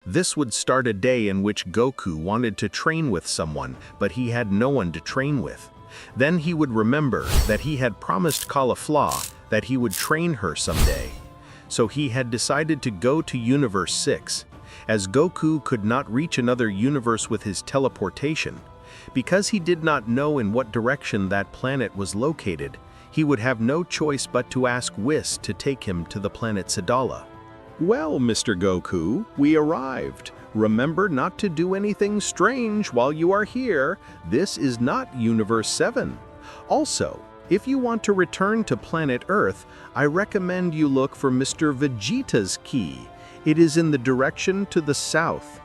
This would start a day in which Goku wanted to train with someone, but he had no one to train with. Then he would remember that he had promised Caulifla that he would train her someday. So he had decided to go to Universe 6, as Goku could not reach another universe with his teleportation. Because he did not know in what direction that planet was located, he would have no choice but to ask Whis to take him to the planet Sadala. "Well, Mr. Goku, we arrived. Remember not to do anything strange while you are here. This is not Universe 7. Also, if you want to return to planet Earth, I recommend you look for Mr. Vegeta's key. It is in the direction to the south."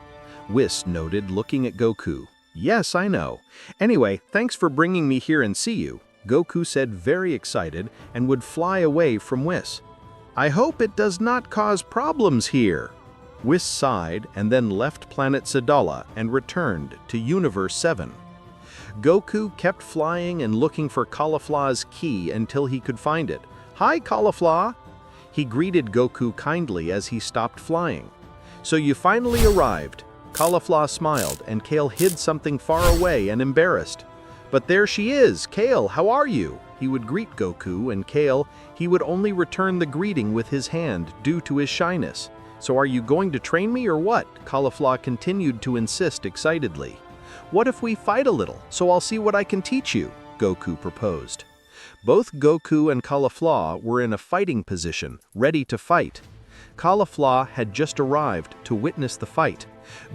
Whis noted, looking at Goku. "Yes, I know. Anyway, thanks for bringing me here and see you," Goku said, very excited, and would fly away from Whis. "I hope it does not cause problems here." Whis sighed and then left planet Sadala and returned to Universe 7. Goku kept flying and looking for Caulifla's key until he could find it. "Hi, Caulifla!" He greeted Goku kindly as he stopped flying. "So you finally arrived." Caulifla smiled, and Kale hid something far away and embarrassed. "But there she is! Kale, how are you?" He would greet Goku, and Kale, he would only return the greeting with his hand due to his shyness. "So are you going to train me or what?" Caulifla continued to insist excitedly. "What if we fight a little, so I'll see what I can teach you?" Goku proposed. Both Goku and Caulifla were in a fighting position, ready to fight. Caulifla had just arrived to witness the fight.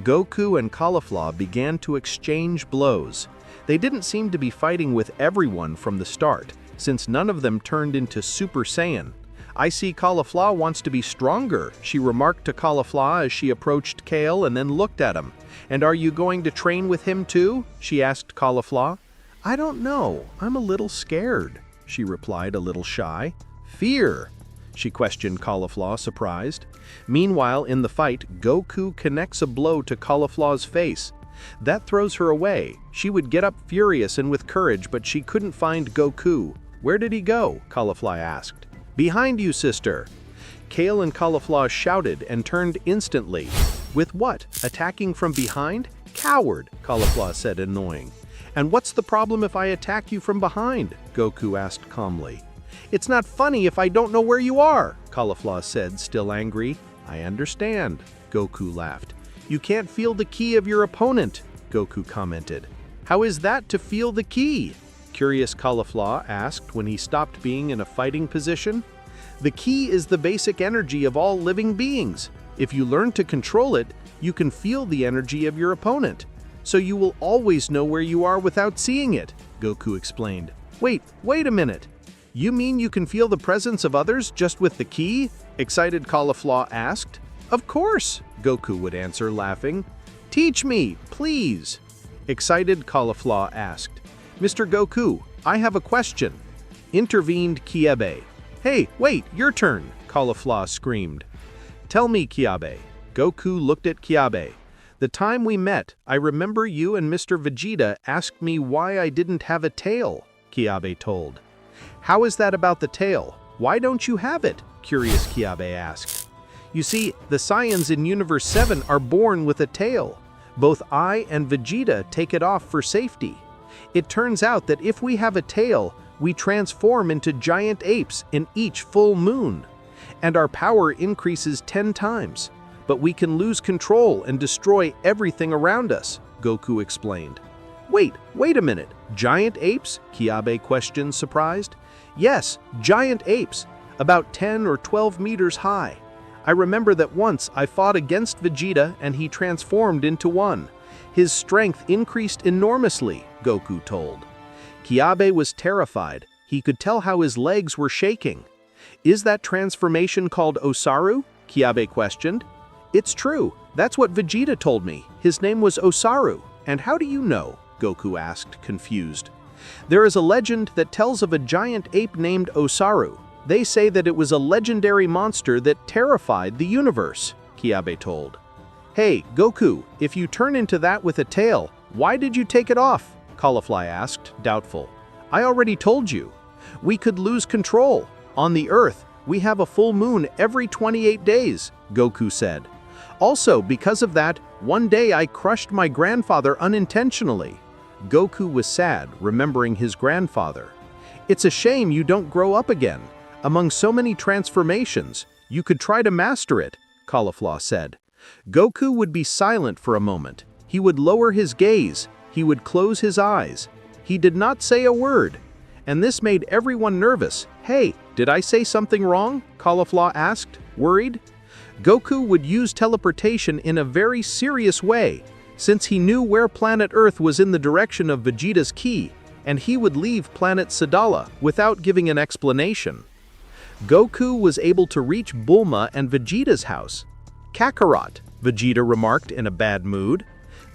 Goku and Caulifla began to exchange blows. They didn't seem to be fighting with everyone from the start, since none of them turned into Super Saiyan. "I see Caulifla wants to be stronger," she remarked to Caulifla as she approached Kale and then looked at him. "And are you going to train with him too?" she asked Caulifla. "I don't know. I'm a little scared," she replied, a little shy. "Fear?" she questioned Caulifla, surprised. Meanwhile, in the fight, Goku connects a blow to Caulifla's face. That throws her away. She would get up furious and with courage, but she couldn't find Goku. "Where did he go?" Caulifla asked. "Behind you, sister!" Kale and Caulifla shouted and turned instantly. "With what? Attacking from behind? Coward!" Caulifla said, annoying. "And what's the problem if I attack you from behind?" Goku asked calmly. "It's not funny if I don't know where you are," Caulifla said, still angry. "I understand," Goku laughed. "You can't feel the ki of your opponent," Goku commented. "How is that to feel the ki?" Curious Caulifla asked when he stopped being in a fighting position. "The ki is the basic energy of all living beings. If you learn to control it, you can feel the energy of your opponent. So you will always know where you are without seeing it," Goku explained. Wait a minute. You mean you can feel the presence of others just with the ki?" excited Caulifla asked. "Of course," Goku would answer, laughing. "Teach me, please," excited Caulifla asked. "Mr. Goku, I have a question," intervened Kiabe. "Hey, wait, your turn," Caulifla screamed. "Tell me, Kiabe." Goku looked at Kiabe. "The time we met, I remember you and Mr. Vegeta asked me why I didn't have a tail," Kiabe told. "How is that about the tail? Why don't you have it?" curious Kiabe asked. "You see, the Saiyans in Universe 7 are born with a tail. Both I and Vegeta take it off for safety. It turns out that if we have a tail, we transform into giant apes in each full moon. And our power increases 10 times. But we can lose control and destroy everything around us," Goku explained. Wait a minute. Giant apes?" Kiabe questioned, surprised. "Yes, giant apes, about 10 or 12 meters high. I remember that once I fought against Vegeta and he transformed into one. His strength increased enormously," Goku told. Kiabe was terrified. He could tell how his legs were shaking. "Is that transformation called Ozaru?" Kiabe questioned. "It's true. That's what Vegeta told me. His name was Ozaru. And how do you know?" Goku asked, confused. "There is a legend that tells of a giant ape named Ozaru. They say that it was a legendary monster that terrified the universe," Kiabe told. "Hey, Goku, if you turn into that with a tail, why did you take it off?" Caulifla asked, doubtful. "I already told you. We could lose control. On the Earth, we have a full moon every 28 days, Goku said. Also, because of that, one day I crushed my grandfather unintentionally. Goku was sad, remembering his grandfather. It's a shame you don't grow up again. Among so many transformations, you could try to master it, Cauliflaw said. Goku would be silent for a moment. He would lower his gaze. He would close his eyes. He did not say a word. And this made everyone nervous. Hey, did I say something wrong? Cauliflaw asked, worried. Goku would use teleportation in a very serious way, since he knew where planet Earth was in the direction of Vegeta's ki, and he would leave planet Sadala without giving an explanation. Goku was able to reach Bulma and Vegeta's house. Kakarot, Vegeta remarked in a bad mood.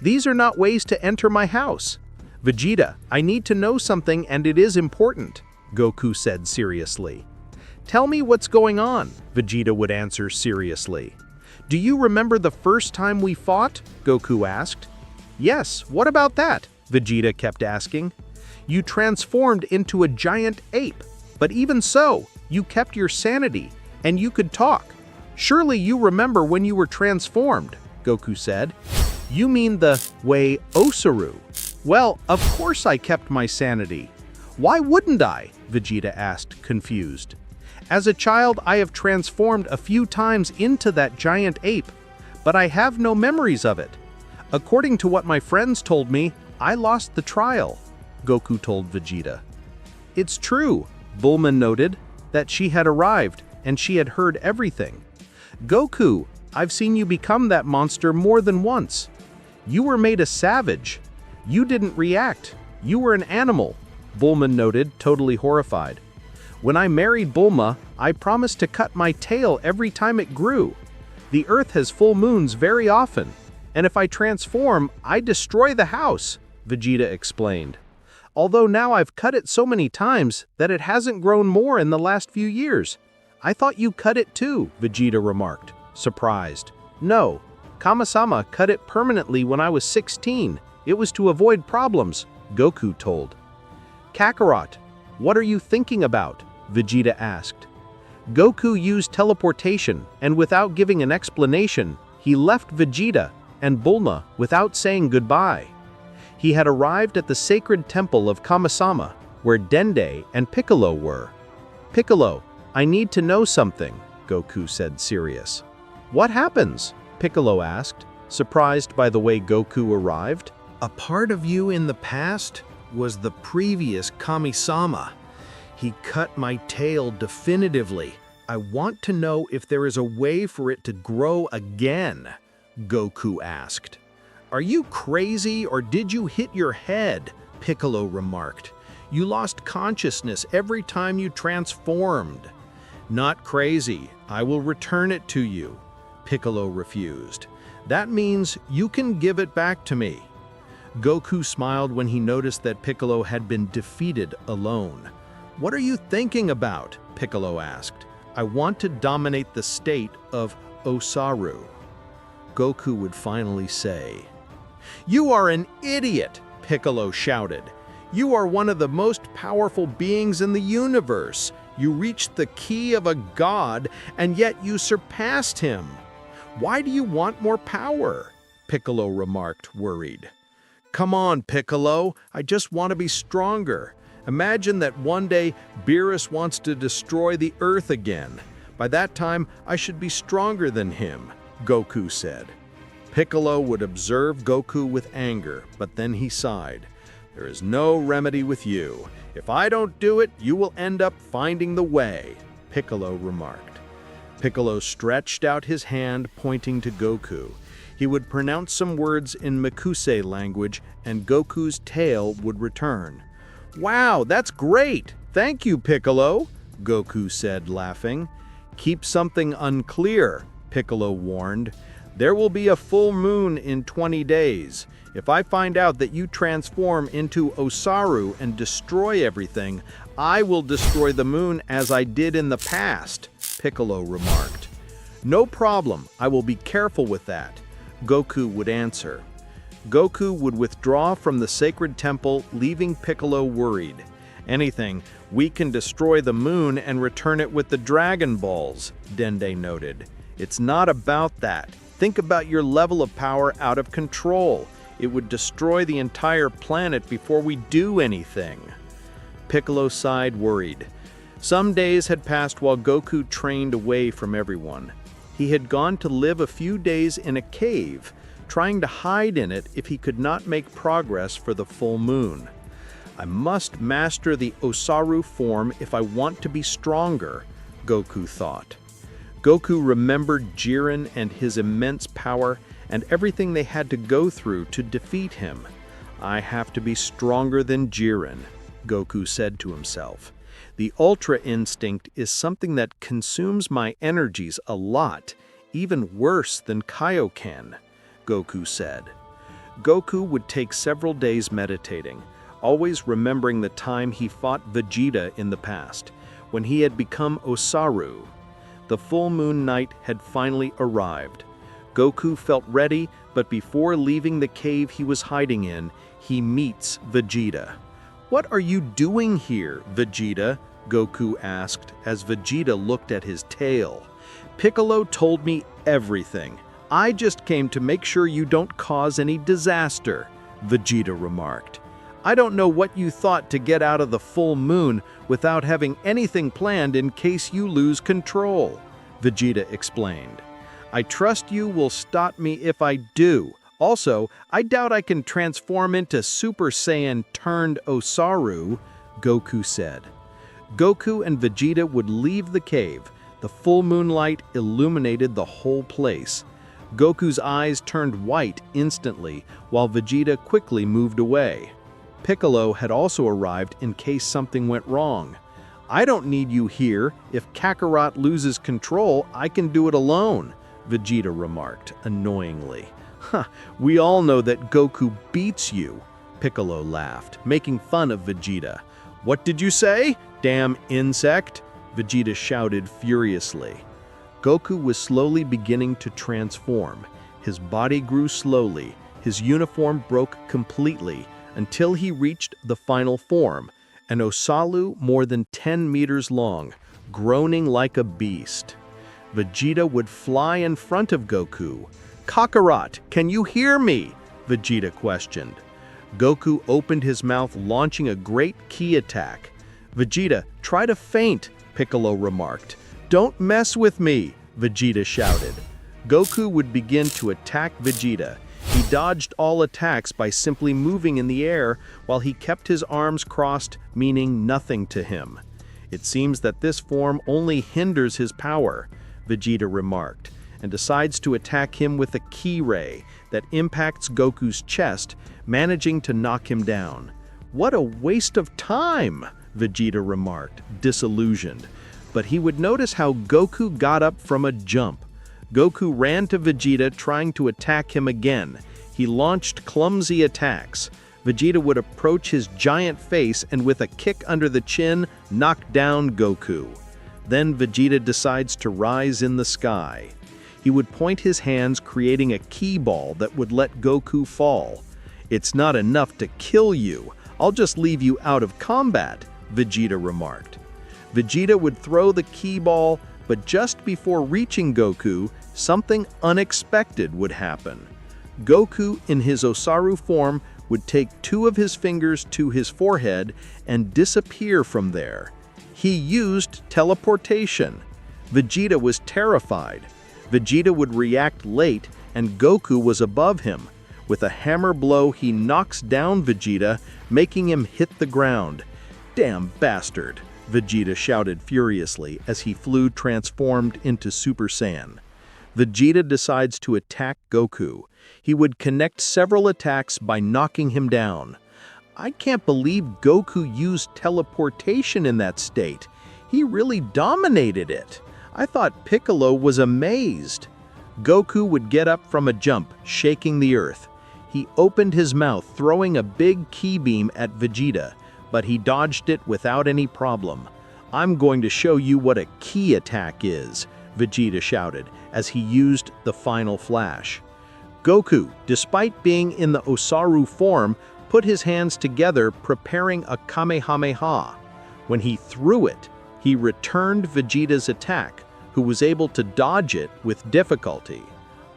These are not ways to enter my house. Vegeta, I need to know something and it is important, Goku said seriously. Tell me what's going on, Vegeta would answer seriously. Do you remember the first time we fought? Goku asked. Yes, what about that? Vegeta kept asking. You transformed into a giant ape, but even so, you kept your sanity, and you could talk. Surely you remember when you were transformed, Goku said. You mean the way Oozaru? Well, of course I kept my sanity. Why wouldn't I? Vegeta asked, confused. As a child, I have transformed a few times into that giant ape, but I have no memories of it. According to what my friends told me, I lost the trial, Goku told Vegeta. It's true, Bulma noted, that she had arrived and she had heard everything. Goku, I've seen you become that monster more than once. You were made a savage. You didn't react. You were an animal, Bulma noted, totally horrified. When I married Bulma, I promised to cut my tail every time it grew. The Earth has full moons very often, and if I transform, I destroy the house, Vegeta explained. Although now I've cut it so many times that it hasn't grown more in the last few years. I thought you cut it too, Vegeta remarked, surprised. No, Kami-sama cut it permanently when I was 16. It was to avoid problems, Goku told. Kakarot, what are you thinking about? Vegeta asked. Goku used teleportation, and without giving an explanation, he left Vegeta and Bulma without saying goodbye. He had arrived at the sacred temple of Kami-sama, where Dende and Piccolo were. Piccolo, I need to know something, Goku said serious. What happens? Piccolo asked, surprised by the way Goku arrived. A part of you in the past was the previous Kami-sama. He cut my tail definitively. I want to know if there is a way for it to grow again, Goku asked. Are you crazy or did you hit your head? Piccolo remarked. You lost consciousness every time you transformed. Not crazy. I will return it to you. Piccolo refused. That means you can give it back to me. Goku smiled when he noticed that Piccolo had been defeated alone. What are you thinking about? Piccolo asked. I want to dominate the state of Oozaru. Goku would finally say. You are an idiot, Piccolo shouted. You are one of the most powerful beings in the universe. You reached the key of a god, and yet you surpassed him. Why do you want more power? Piccolo remarked, worried. Come on, Piccolo. I just want to be stronger. Imagine that one day Beerus wants to destroy the Earth again. By that time, I should be stronger than him, Goku said. Piccolo would observe Goku with anger, but then he sighed. There is no remedy with you. If I don't do it, you will end up finding the way, Piccolo remarked. Piccolo stretched out his hand, pointing to Goku. He would pronounce some words in Mikusei language, and Goku's tail would return. Wow, that's great! Thank you, Piccolo, Goku said, laughing. Keep something unclear, Piccolo warned. There will be a full moon in 20 days. If I find out that you transform into Oozaru and destroy everything, I will destroy the moon as I did in the past, Piccolo remarked. No problem, I will be careful with that, Goku would answer. Goku would withdraw from the sacred temple, leaving Piccolo worried. Anything, we can destroy the moon and return it with the Dragon Balls, Dende noted. It's not about that. Think about your level of power out of control. It would destroy the entire planet before we do anything." Piccolo sighed, worried. Some days had passed while Goku trained away from everyone. He had gone to live a few days in a cave, trying to hide in it if he could not make progress for the full moon. "I must master the Ozaru form if I want to be stronger," Goku thought. Goku remembered Jiren and his immense power and everything they had to go through to defeat him. "I have to be stronger than Jiren," Goku said to himself. "The Ultra Instinct is something that consumes my energies a lot, even worse than Kaioken," Goku said. Goku would take several days meditating, always remembering the time he fought Vegeta in the past, when he had become Ozaru. The full moon night had finally arrived. Goku felt ready, but before leaving the cave he was hiding in, he meets Vegeta. "What are you doing here, Vegeta?" Goku asked as Vegeta looked at his tail. "Piccolo told me everything. I just came to make sure you don't cause any disaster," Vegeta remarked. "I don't know what you thought to get out of the full moon without having anything planned in case you lose control," Vegeta explained. "I trust you will stop me if I do. Also, I doubt I can transform into Super Saiyan turned Ozaru," Goku said. Goku and Vegeta would leave the cave. The full moonlight illuminated the whole place. Goku's eyes turned white instantly, while Vegeta quickly moved away. Piccolo had also arrived in case something went wrong. "I don't need you here. If Kakarot loses control, I can do it alone," Vegeta remarked, annoyingly. "Huh, we all know that Goku beats you," Piccolo laughed, making fun of Vegeta. "What did you say? Damn insect!" Vegeta shouted furiously. Goku was slowly beginning to transform. His body grew slowly, his uniform broke completely, until he reached the final form, an Ozaru more than 10 meters long, groaning like a beast. Vegeta would fly in front of Goku. "Kakarot, can you hear me?" Vegeta questioned. Goku opened his mouth, launching a great ki attack. "Vegeta, try to feint," Piccolo remarked. "Don't mess with me," Vegeta shouted. Goku would begin to attack Vegeta. He dodged all attacks by simply moving in the air while he kept his arms crossed, meaning nothing to him. "It seems that this form only hinders his power," Vegeta remarked, and decides to attack him with a ki ray that impacts Goku's chest, managing to knock him down. "What a waste of time," Vegeta remarked, disillusioned. But he would notice how Goku got up from a jump. Goku ran to Vegeta, trying to attack him again. He launched clumsy attacks. Vegeta would approach his giant face and with a kick under the chin, knock down Goku. Then Vegeta decides to rise in the sky. He would point his hands, creating a ki ball that would let Goku fall. "It's not enough to kill you. I'll just leave you out of combat," Vegeta remarked. Vegeta would throw the ki ball, but just before reaching Goku, something unexpected would happen. Goku, in his Ozaru form, would take 2 of his fingers to his forehead and disappear from there. He used teleportation. Vegeta was terrified. Vegeta would react late, and Goku was above him. With a hammer blow, he knocks down Vegeta, making him hit the ground. "Damn bastard!" Vegeta shouted furiously as he flew transformed into Super Saiyan. Vegeta decides to attack Goku. He would connect several attacks by knocking him down. "I can't believe Goku used teleportation in that state. He really dominated it. I thought Piccolo was amazed." Goku would get up from a jump, shaking the earth. He opened his mouth, throwing a big ki beam at Vegeta, but he dodged it without any problem. "I'm going to show you what a ki attack is," Vegeta shouted as he used the final flash. Goku, despite being in the Ozaru form, put his hands together, preparing a Kamehameha. When he threw it, he returned Vegeta's attack, who was able to dodge it with difficulty.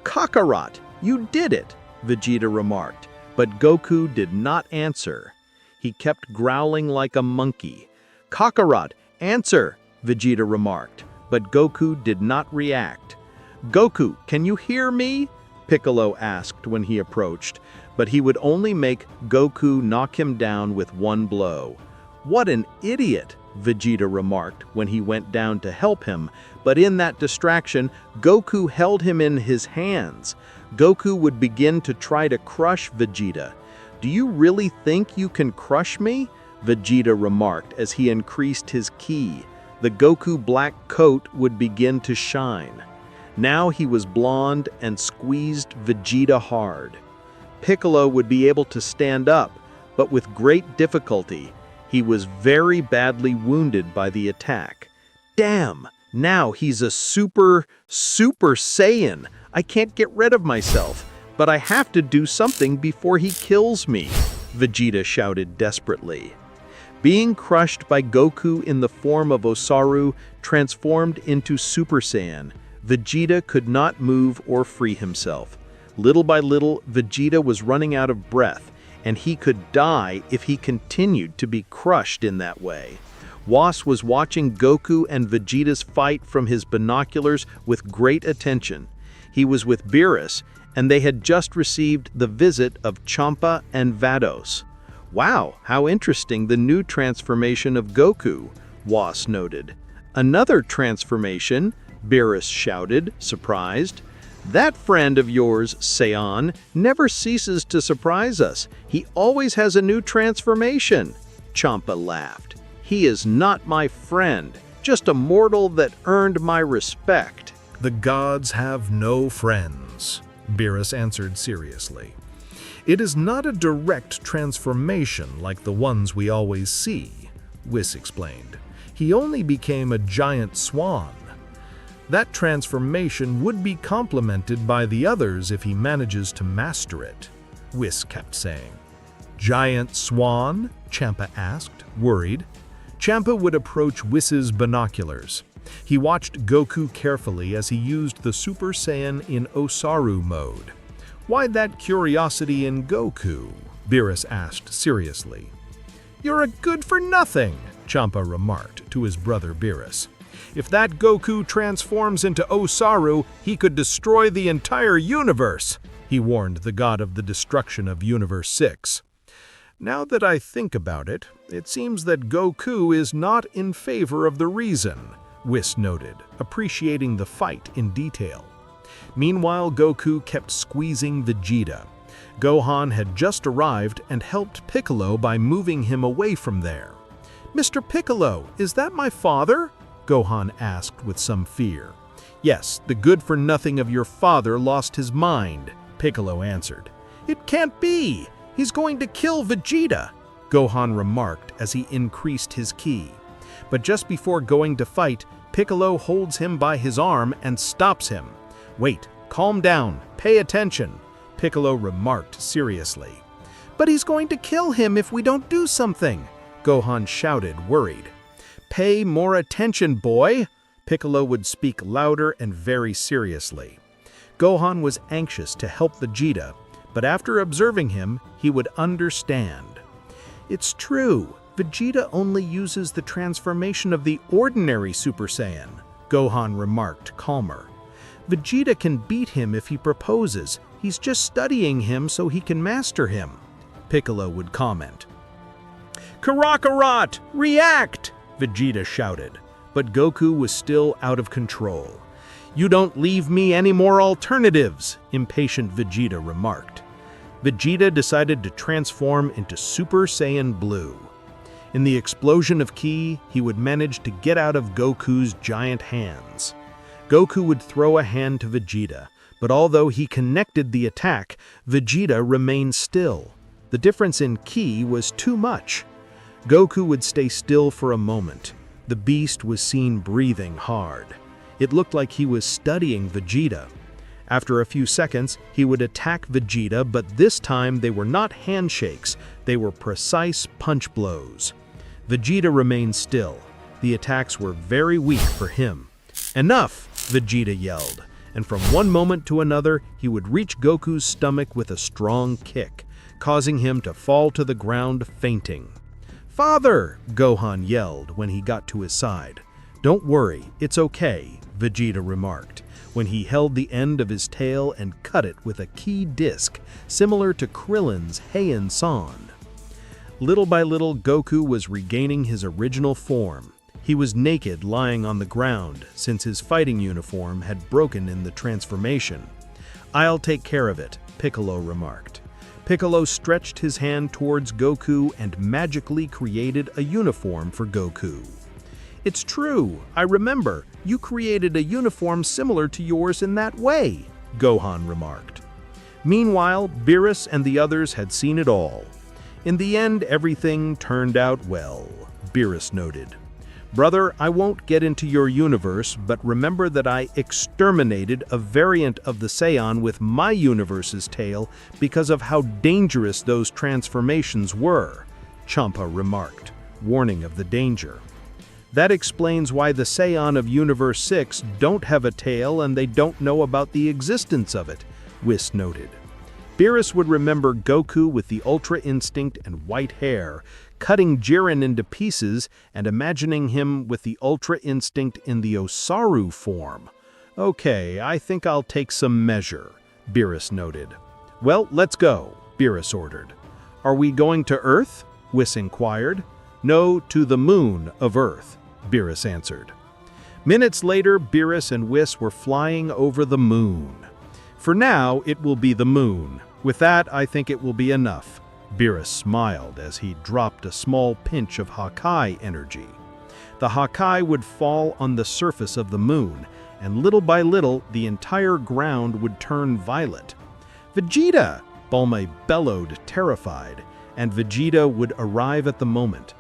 "Kakarot, you did it," Vegeta remarked, but Goku did not answer. He kept growling like a monkey. "Kakarot, answer," Vegeta remarked, but Goku did not react. "Goku, can you hear me?" Piccolo asked when he approached, but he would only make Goku knock him down with one blow. "What an idiot," Vegeta remarked when he went down to help him, but in that distraction, Goku held him in his hands. Goku would begin to try to crush Vegeta. "Do you really think you can crush me?" Vegeta remarked as he increased his ki. The Goku black coat would begin to shine. Now he was blonde and squeezed Vegeta hard. Piccolo would be able to stand up, but with great difficulty. He was very badly wounded by the attack. "Damn! Now he's a Super Saiyan! I can't get rid of myself, but I have to do something before he kills me," Vegeta shouted desperately. Being crushed by Goku in the form of Ozaru transformed into Super Saiyan, Vegeta could not move or free himself. Little by little, Vegeta was running out of breath, and he could die if he continued to be crushed in that way. Whis was watching Goku and Vegeta's fight from his binoculars with great attention. He was with Beerus, and they had just received the visit of Champa and Vados. "Wow, how interesting the new transformation of Goku," Whis noted. "Another transformation?" Beerus shouted, surprised. "That friend of yours, Saiyan, never ceases to surprise us. He always has a new transformation." Champa laughed. "He is not my friend, just a mortal that earned my respect." "The gods have no friends," Beerus answered seriously. "It is not a direct transformation like the ones we always see," Whis explained. "He only became a giant swan. That transformation would be complemented by the others if he manages to master it," Whis kept saying. "Giant swan?" Champa asked, worried. Champa would approach Whis's binoculars. He watched Goku carefully as he used the Super Saiyan in Ozaru mode. "Why that curiosity in Goku?" Beerus asked seriously. "You're a good-for-nothing," Champa remarked to his brother Beerus. "If that Goku transforms into Ozaru, he could destroy the entire universe," he warned the god of the destruction of Universe 6. "Now that I think about it, it seems that Goku is not in favor of the reason," Whis noted, appreciating the fight in detail. Meanwhile, Goku kept squeezing Vegeta. Gohan had just arrived and helped Piccolo by moving him away from there. "Mr. Piccolo, is that my father?" Gohan asked with some fear. "Yes, the good-for-nothing of your father lost his mind," Piccolo answered. "It can't be! He's going to kill Vegeta," Gohan remarked as he increased his ki. But just before going to fight, Piccolo holds him by his arm and stops him. "Wait, calm down, pay attention," Piccolo remarked seriously. "But he's going to kill him if we don't do something," Gohan shouted, worried. "Pay more attention, boy," Piccolo would speak louder and very seriously. Gohan was anxious to help Vegeta, but after observing him, he would understand. "It's true, Vegeta only uses the transformation of the ordinary Super Saiyan," Gohan remarked, calmer. "Vegeta can beat him if he proposes. He's just studying him so he can master him," Piccolo would comment. "Kakarot, react!" Vegeta shouted, but Goku was still out of control. "You don't leave me any more alternatives," impatient Vegeta remarked. Vegeta decided to transform into Super Saiyan Blue. In the explosion of ki, he would manage to get out of Goku's giant hands. Goku would throw a hand to Vegeta, but although he connected the attack, Vegeta remained still. The difference in ki was too much. Goku would stay still for a moment. The beast was seen breathing hard. It looked like he was studying Vegeta. After a few seconds, he would attack Vegeta, but this time they were not handshakes, they were precise punch blows. Vegeta remained still. The attacks were very weak for him. "Enough!" Vegeta yelled, and from one moment to another, he would reach Goku's stomach with a strong kick, causing him to fall to the ground fainting. "Father!" Gohan yelled when he got to his side. "Don't worry, it's okay," Vegeta remarked, when he held the end of his tail and cut it with a key disc, similar to Krillin's Heian San. Little by little, Goku was regaining his original form. He was naked, lying on the ground, since his fighting uniform had broken in the transformation. "I'll take care of it," Piccolo remarked. Piccolo stretched his hand towards Goku and magically created a uniform for Goku. "It's true, I remember, you created a uniform similar to yours in that way," Gohan remarked. Meanwhile, Beerus and the others had seen it all. "In the end, everything turned out well," Beerus noted. "Brother, I won't get into your universe, but remember that I exterminated a variant of the Saiyan with my universe's tail because of how dangerous those transformations were," Champa remarked, warning of the danger. "That explains why the Saiyan of Universe 6 don't have a tail and they don't know about the existence of it," Whis noted. Beerus would remember Goku with the Ultra Instinct and white hair, cutting Jiren into pieces and imagining him with the Ultra Instinct in the Ozaru form. "Okay, I think I'll take some measure," Beerus noted. "Well, let's go," Beerus ordered. "Are we going to Earth?" Whis inquired. "No, to the moon of Earth," Beerus answered. Minutes later, Beerus and Whis were flying over the moon. "For now, it will be the moon. With that, I think it will be enough." Beerus smiled as he dropped a small pinch of Hakai energy. The Hakai would fall on the surface of the moon, and little by little, the entire ground would turn violet. "Vegeta!" Bulma bellowed, terrified, and Vegeta would arrive at the moment.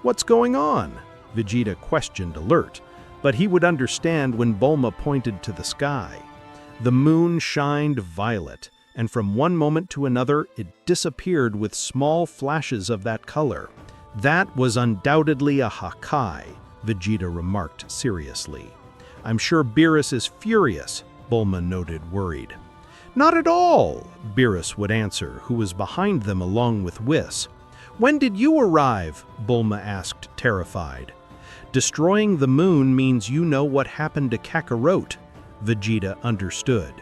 "What's going on?" Vegeta questioned, alert, but he would understand when Bulma pointed to the sky. The moon shined violet, and from one moment to another it disappeared with small flashes of that color. "That was undoubtedly a Hakai," Vegeta remarked seriously. "I'm sure Beerus is furious," Bulma noted, worried. "Not at all," Beerus would answer, who was behind them along with Whis. "When did you arrive?" Bulma asked, terrified. "Destroying the moon means you know what happened to Kakarot," Vegeta understood.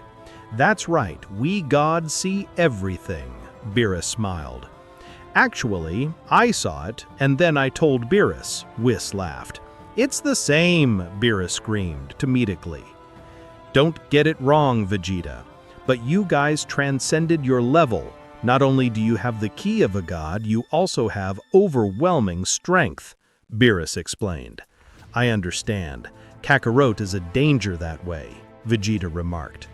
"That's right, we gods see everything," Beerus smiled. "Actually, I saw it, and then I told Beerus," Whis laughed. "It's the same," Beerus screamed, comedically. "Don't get it wrong, Vegeta, but you guys transcended your level. Not only do you have the ki of a god, you also have overwhelming strength," Beerus explained. "I understand. Kakarot is a danger that way," Vegeta remarked.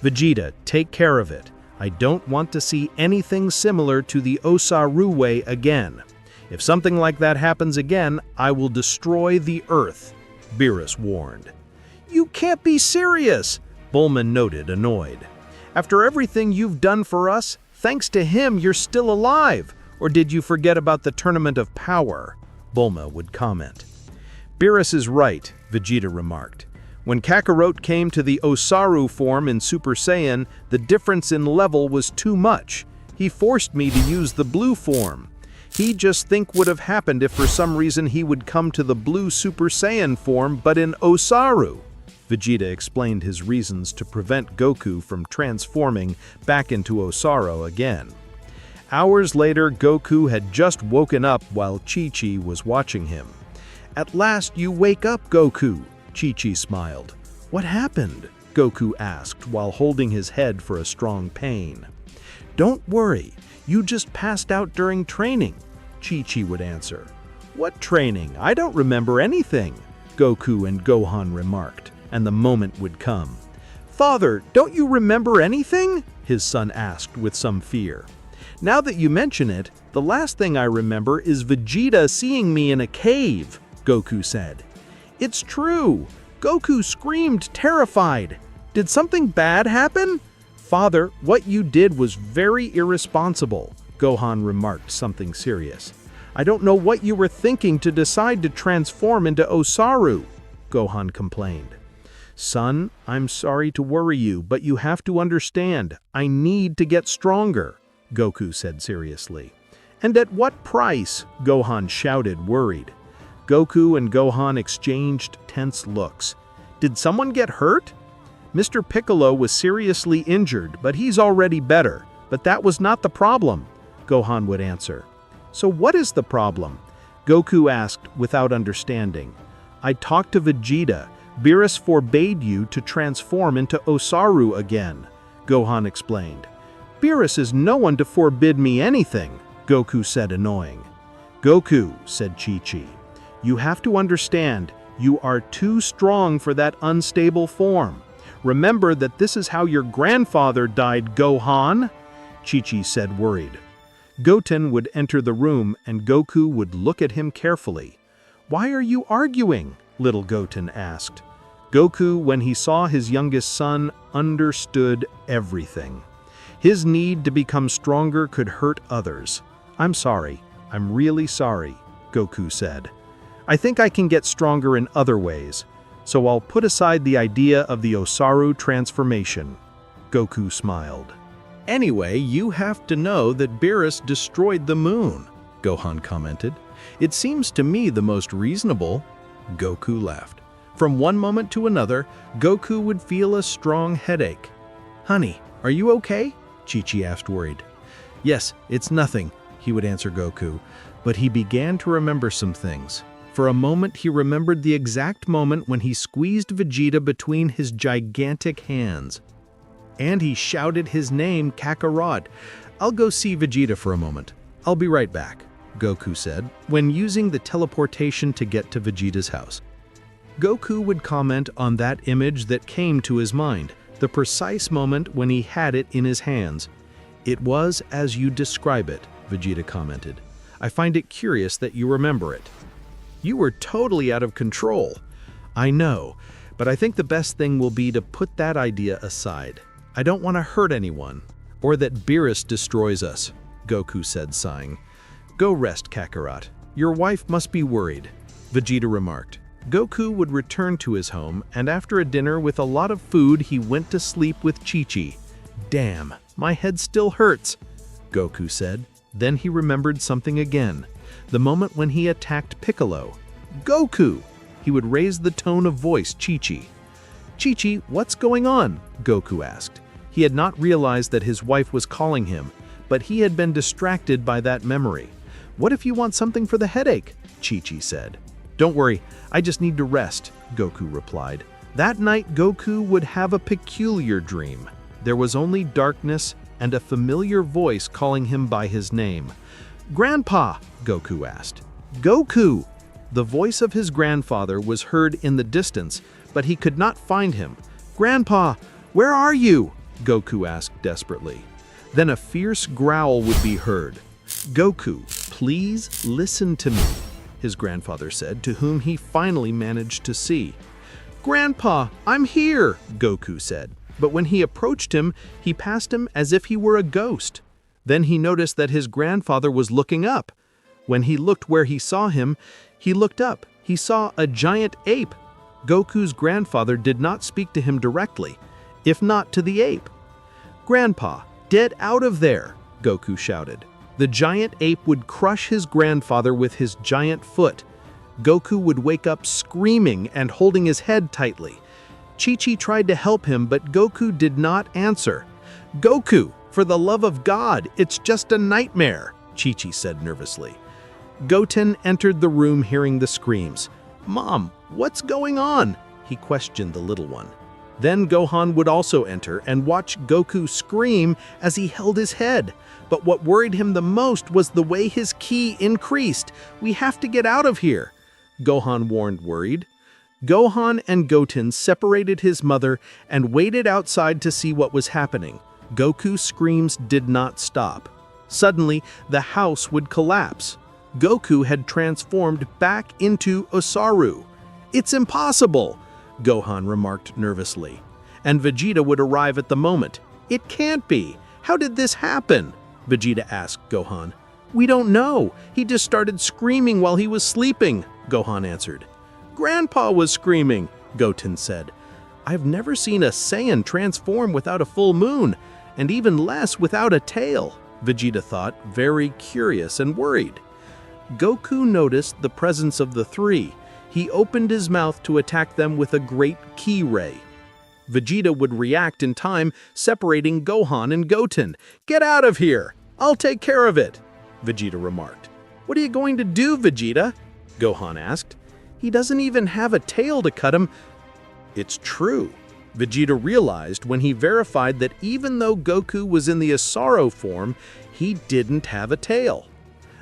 "Vegeta, take care of it. I don't want to see anything similar to the Ozaru way again. If something like that happens again, I will destroy the Earth," Beerus warned. "You can't be serious," Bulma noted, annoyed. "After everything you've done for us, thanks to him you're still alive. Or did you forget about the Tournament of Power?" Bulma would comment. "Beerus is right," Vegeta remarked. "When Kakarot came to the Ozaru form in Super Saiyan, the difference in level was too much. He forced me to use the blue form. He just think would have happened if for some reason he would come to the blue Super Saiyan form but in Ozaru." Vegeta explained his reasons to prevent Goku from transforming back into Ozaru again. Hours later, Goku had just woken up while Chi-Chi was watching him. "At last you wake up, Goku," Chi-Chi smiled. "What happened?" Goku asked while holding his head for a strong pain. "Don't worry, you just passed out during training," Chi-Chi would answer. "What training? I don't remember anything," Goku and Gohan remarked, and the moment would come. "Father, don't you remember anything?" his son asked with some fear. "Now that you mention it, the last thing I remember is Vegeta seeing me in a cave," Goku said. "It's true. Goku screamed, terrified. Did something bad happen?" "Father, what you did was very irresponsible," Gohan remarked, something serious. "I don't know what you were thinking to decide to transform into Ozaru," Gohan complained. Son, I'm sorry to worry you, but you have to understand, I need to get stronger, Goku said seriously. And at what price? Gohan shouted, worried. Goku and Gohan exchanged tense looks. Did someone get hurt? Mr. Piccolo was seriously injured, but he's already better. But that was not the problem, Gohan would answer. So what is the problem? Goku asked without understanding. I talked to Vegeta. Beerus forbade you to transform into Ozaru again, Gohan explained. Beerus is no one to forbid me anything, Goku said, annoying. Goku, said Chi-Chi, you have to understand, you are too strong for that unstable form. Remember that this is how your grandfather died, Gohan, Chi-Chi said, worried. Goten would enter the room and Goku would look at him carefully. Why are you arguing? Little Goten asked. Goku, when he saw his youngest son, understood everything. His need to become stronger could hurt others. I'm sorry. I'm really sorry, Goku said. I think I can get stronger in other ways, so I'll put aside the idea of the Ozaru transformation. Goku smiled. Anyway, you have to know that Beerus destroyed the moon, Gohan commented. It seems to me the most reasonable. Goku laughed. From one moment to another, Goku would feel a strong headache. Honey, are you okay? Chi-Chi asked, worried. Yes, it's nothing, he would answer Goku, but he began to remember some things. For a moment, he remembered the exact moment when he squeezed Vegeta between his gigantic hands. And he shouted his name, Kakarot. I'll go see Vegeta for a moment. I'll be right back, Goku said, when using the teleportation to get to Vegeta's house. Goku would comment on that image that came to his mind, the precise moment when he had it in his hands. It was as you describe it, Vegeta commented. I find it curious that you remember it. You were totally out of control. I know, but I think the best thing will be to put that idea aside. I don't want to hurt anyone, or that Beerus destroys us, Goku said, sighing. Go rest, Kakarot. Your wife must be worried, Vegeta remarked. Goku would return to his home, and after a dinner with a lot of food, he went to sleep with Chi-Chi. Damn, my head still hurts, Goku said. Then he remembered something again, the moment when he attacked Piccolo. Goku! He would raise the tone of voice, Chi-Chi. Chi-Chi, what's going on? Goku asked. He had not realized that his wife was calling him, but he had been distracted by that memory. What if you want something for the headache? Chi-Chi said. Don't worry, I just need to rest, Goku replied. That night, Goku would have a peculiar dream. There was only darkness and a familiar voice calling him by his name. Grandpa, Goku asked. Goku! The voice of his grandfather was heard in the distance, but he could not find him. Grandpa, where are you? Goku asked desperately. Then a fierce growl would be heard. Goku, please listen to me, his grandfather said, to whom he finally managed to see. Grandpa, I'm here, Goku said. But when he approached him, he passed him as if he were a ghost. Then he noticed that his grandfather was looking up. When he looked where he saw him, he looked up. He saw a giant ape. Goku's grandfather did not speak to him directly, if not to the ape. Grandpa, get out of there, Goku shouted. The giant ape would crush his grandfather with his giant foot. Goku would wake up screaming and holding his head tightly. Chi-Chi tried to help him, but Goku did not answer. Goku, for the love of God, it's just a nightmare, Chi-Chi said nervously. Goten entered the room hearing the screams. Mom, what's going on? He questioned the little one. Then Gohan would also enter and watch Goku scream as he held his head. But what worried him the most was the way his ki increased. We have to get out of here, Gohan warned, worried. Gohan and Goten separated his mother and waited outside to see what was happening. Goku's screams did not stop. Suddenly, the house would collapse. Goku had transformed back into Ozaru. It's impossible, Gohan remarked nervously. And Vegeta would arrive at the moment. It can't be. How did this happen? Vegeta asked Gohan. We don't know. He just started screaming while he was sleeping, Gohan answered. Grandpa was screaming, Goten said. I've never seen a Saiyan transform without a full moon, and even less without a tail, Vegeta thought, very curious and worried. Goku noticed the presence of the three. He opened his mouth to attack them with a great ki ray. Vegeta would react in time, separating Gohan and Goten. "Get out of here! I'll take care of it," Vegeta remarked. "What are you going to do, Vegeta?" Gohan asked. "He doesn't even have a tail to cut him." It's true. Vegeta realized when he verified that even though Goku was in the Ozaru form, he didn't have a tail.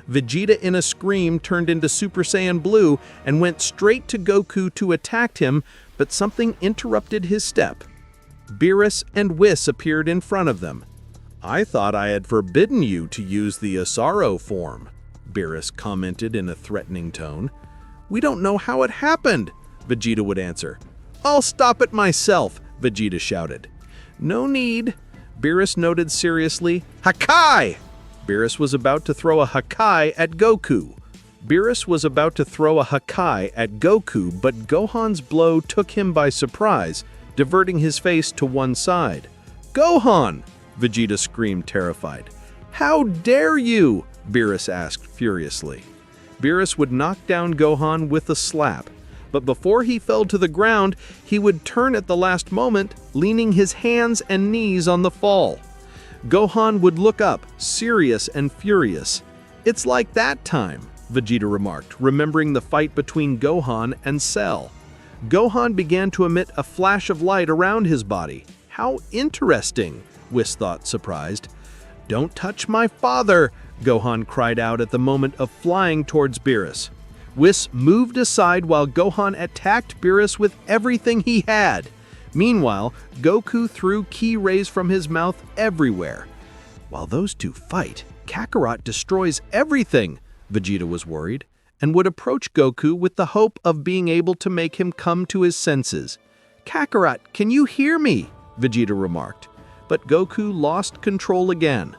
Vegeta in a scream turned into Super Saiyan Blue and went straight to Goku to attack him, but something interrupted his step. Beerus and Whis appeared in front of them. "I thought I had forbidden you to use the Ozaru form," Beerus commented in a threatening tone. "We don't know how it happened," Vegeta would answer. "I'll stop it myself," Vegeta shouted. "No need," Beerus noted seriously. "Hakai!" Beerus was about to throw a Hakai at Goku. But Gohan's blow took him by surprise, diverting his face to one side. "Gohan!" Vegeta screamed, terrified. "How dare you?" Beerus asked furiously. Beerus would knock down Gohan with a slap, but before he fell to the ground, he would turn at the last moment, leaning his hands and knees on the fall. Gohan would look up, serious and furious. "It's like that time," Vegeta remarked, remembering the fight between Gohan and Cell. Gohan began to emit a flash of light around his body. "How interesting," Whis thought, surprised. "Don't touch my father," Gohan cried out at the moment of flying towards Beerus. Whis moved aside while Gohan attacked Beerus with everything he had. Meanwhile, Goku threw ki rays from his mouth everywhere. "While those two fight, Kakarot destroys everything," Vegeta was worried, and would approach Goku with the hope of being able to make him come to his senses. "Kakarot, can you hear me?" Vegeta remarked. But Goku lost control again.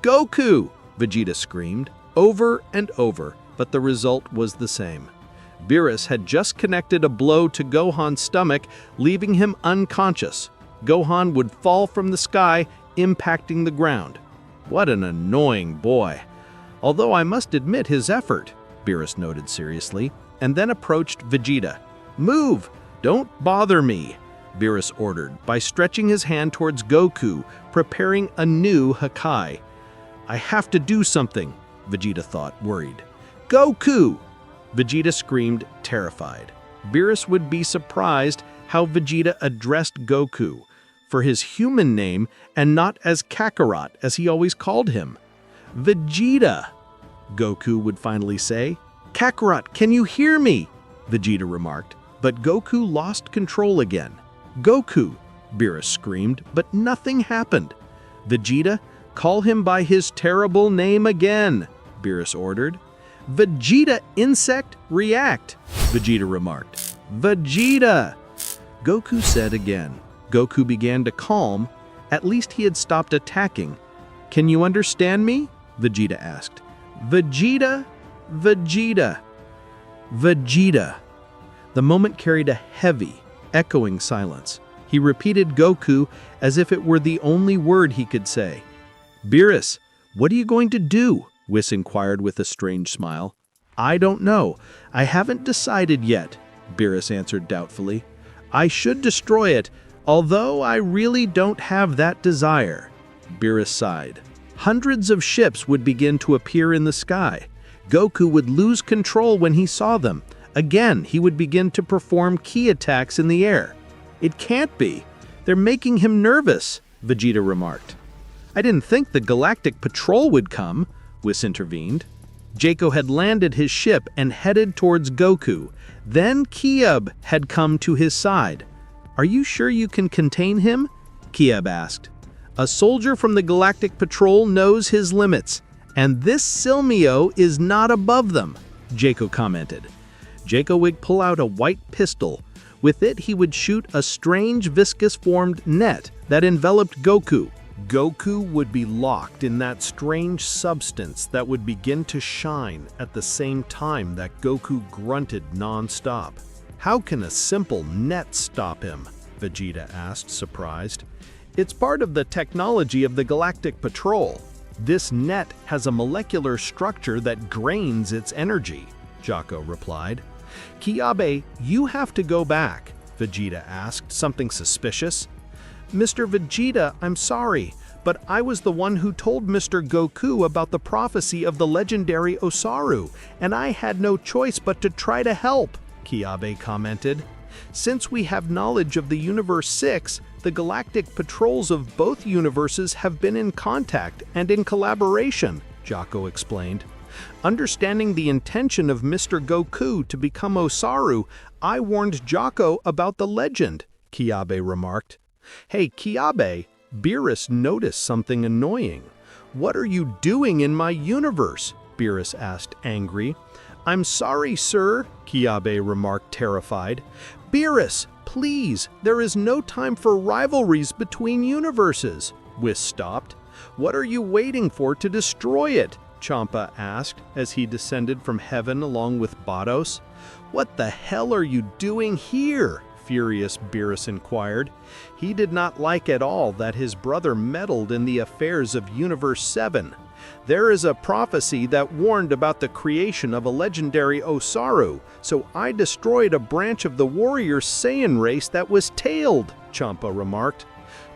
"Goku!" Vegeta screamed, over and over, but the result was the same. Beerus had just connected a blow to Gohan's stomach, leaving him unconscious. Gohan would fall from the sky, impacting the ground. "What an annoying boy. Although I must admit his effort," Beerus noted seriously, and then approached Vegeta. "Move! Don't bother me," Beerus ordered, by stretching his hand towards Goku, preparing a new Hakai. "I have to do something," Vegeta thought, worried. "Goku!" Vegeta screamed, terrified. Beerus would be surprised how Vegeta addressed Goku, for his human name and not as Kakarot as he always called him. "Vegeta!" Goku would finally say. "Kakarot, can you hear me?" Vegeta remarked, but Goku lost control again. "Goku!" Beerus screamed, but nothing happened. "Vegeta, call him by his terrible name again," Beerus ordered. "Vegeta, insect, react," Vegeta remarked. "Vegeta!" Goku said again. Goku began to calm. At least he had stopped attacking. "Can you understand me?" Vegeta asked. "Vegeta, Vegeta, Vegeta." The moment carried a heavy, echoing silence. He repeated Goku as if it were the only word he could say. "Beerus, what are you going to do?" Whis inquired with a strange smile. "I don't know. I haven't decided yet," Beerus answered doubtfully. "I should destroy it, although I really don't have that desire." Beerus sighed. Hundreds of ships would begin to appear in the sky. Goku would lose control when he saw them. Again, he would begin to perform ki attacks in the air. "It can't be. They're making him nervous," Vegeta remarked. "I didn't think the Galactic Patrol would come," Whis intervened. Jaco had landed his ship and headed towards Goku. Then Kiab had come to his side. "Are you sure you can contain him?" Kiab asked. "A soldier from the Galactic Patrol knows his limits, and this Silmio is not above them," Jaco commented. Jaco would pull out a white pistol. With it, he would shoot a strange viscous-formed net that enveloped Goku. Goku would be locked in that strange substance that would begin to shine at the same time that Goku grunted non-stop. "How can a simple net stop him?" Vegeta asked, surprised. "It's part of the technology of the Galactic Patrol. This net has a molecular structure that drains its energy," Jocko replied. "Kiabe, you have to go back," Vegeta asked, something suspicious. "Mr. Vegeta, I'm sorry, but I was the one who told Mr. Goku about the prophecy of the legendary Ozaru, and I had no choice but to try to help," Kiabe commented. "Since we have knowledge of the Universe 6, the galactic patrols of both universes have been in contact and in collaboration," Jocko explained. "Understanding the intention of Mr. Goku to become Ozaru, I warned Jocko about the legend," Kiabe remarked. "Hey, Kiabe," Beerus noticed something annoying. "What are you doing in my universe?" Beerus asked, angry. "I'm sorry, sir," Kiabe remarked, terrified. "Beerus, please, there is no time for rivalries between universes." Whis stopped. "What are you waiting for to destroy it?" Champa asked as he descended from heaven along with Bardock. "What the hell are you doing here?" furious Beerus inquired. He did not like at all that his brother meddled in the affairs of Universe 7. "There is a prophecy that warned about the creation of a legendary Ozaru, so I destroyed a branch of the warrior Saiyan race that was tailed," Champa remarked.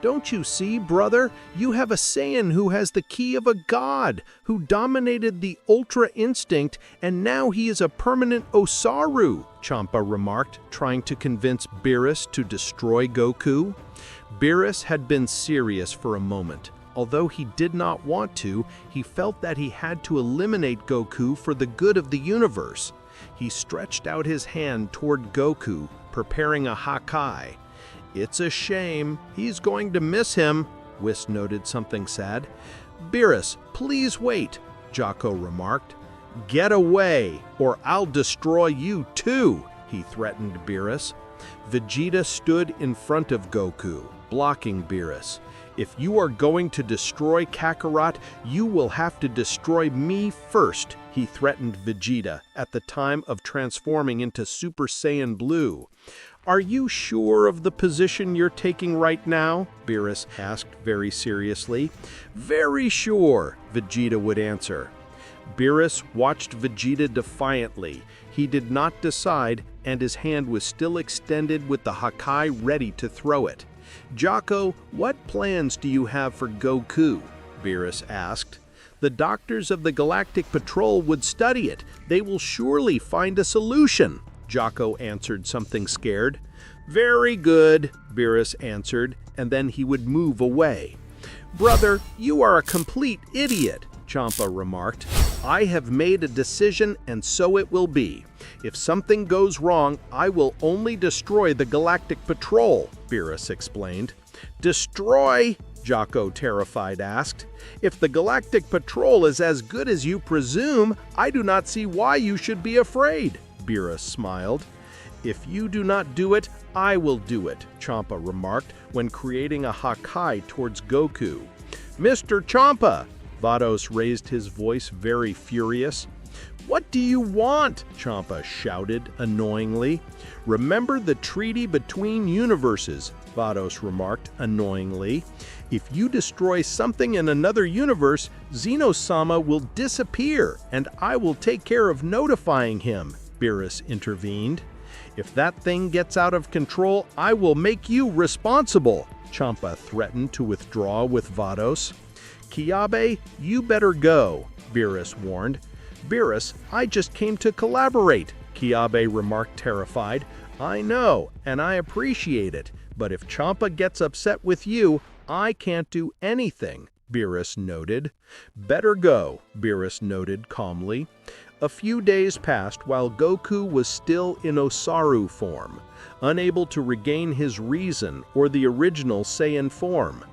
"Don't you see, brother? You have a Saiyan who has the key of a god, who dominated the Ultra Instinct, and now he is a permanent Ozaru," Champa remarked, trying to convince Beerus to destroy Goku. Beerus had been serious for a moment. Although he did not want to, he felt that he had to eliminate Goku for the good of the universe. He stretched out his hand toward Goku, preparing a Hakai. "It's a shame. He's going to miss him," Whis noted something sad. "Beerus, please wait," Jocko remarked. "Get away, or I'll destroy you too," he threatened Beerus. Vegeta stood in front of Goku, blocking Beerus. "If you are going to destroy Kakarot, you will have to destroy me first," he threatened Vegeta at the time of transforming into Super Saiyan Blue. "Are you sure of the position you're taking right now?" Beerus asked very seriously. "Very sure," Vegeta would answer. Beerus watched Vegeta defiantly. He did not decide, and his hand was still extended with the Hakai ready to throw it. "Jocko, what plans do you have for Goku?" Beerus asked. "The doctors of the Galactic Patrol would study it. They will surely find a solution," Jocko answered, something scared. "Very good," Beerus answered, and then he would move away. "Brother, you are a complete idiot," Champa remarked. "I have made a decision, and so it will be. If something goes wrong, I will only destroy the Galactic Patrol," Beerus explained. "Destroy?" Jocko, terrified, asked. "If the Galactic Patrol is as good as you presume, I do not see why you should be afraid," Beerus smiled. "If you do not do it, I will do it," Champa remarked when creating a Hakai towards Goku. "Mr. Champa!" Vados raised his voice, very furious. "What do you want?" Champa shouted annoyingly. "Remember the treaty between universes," Vados remarked annoyingly. "If you destroy something in another universe, Zeno-sama will disappear, and I will take care of notifying him," Beerus intervened. "If that thing gets out of control, I will make you responsible," Champa threatened to withdraw with Vados. "Kiabe, you better go," Beerus warned. "Beerus, I just came to collaborate," Kiabe remarked, terrified. "I know, and I appreciate it, but if Champa gets upset with you, I can't do anything," Beerus noted. "Better go," Beerus noted calmly. A few days passed while Goku was still in Ozaru form, unable to regain his reason or the original Saiyan form.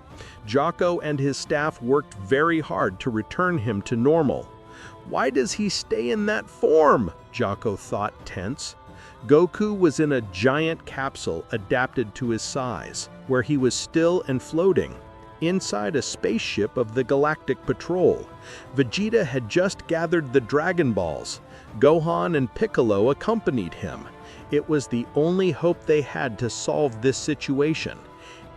Jocko and his staff worked very hard to return him to normal. "Why does he stay in that form?" Jocko thought, tense. Goku was in a giant capsule adapted to his size, where he was still and floating, inside a spaceship of the Galactic Patrol. Vegeta had just gathered the Dragon Balls. Gohan and Piccolo accompanied him. It was the only hope they had to solve this situation.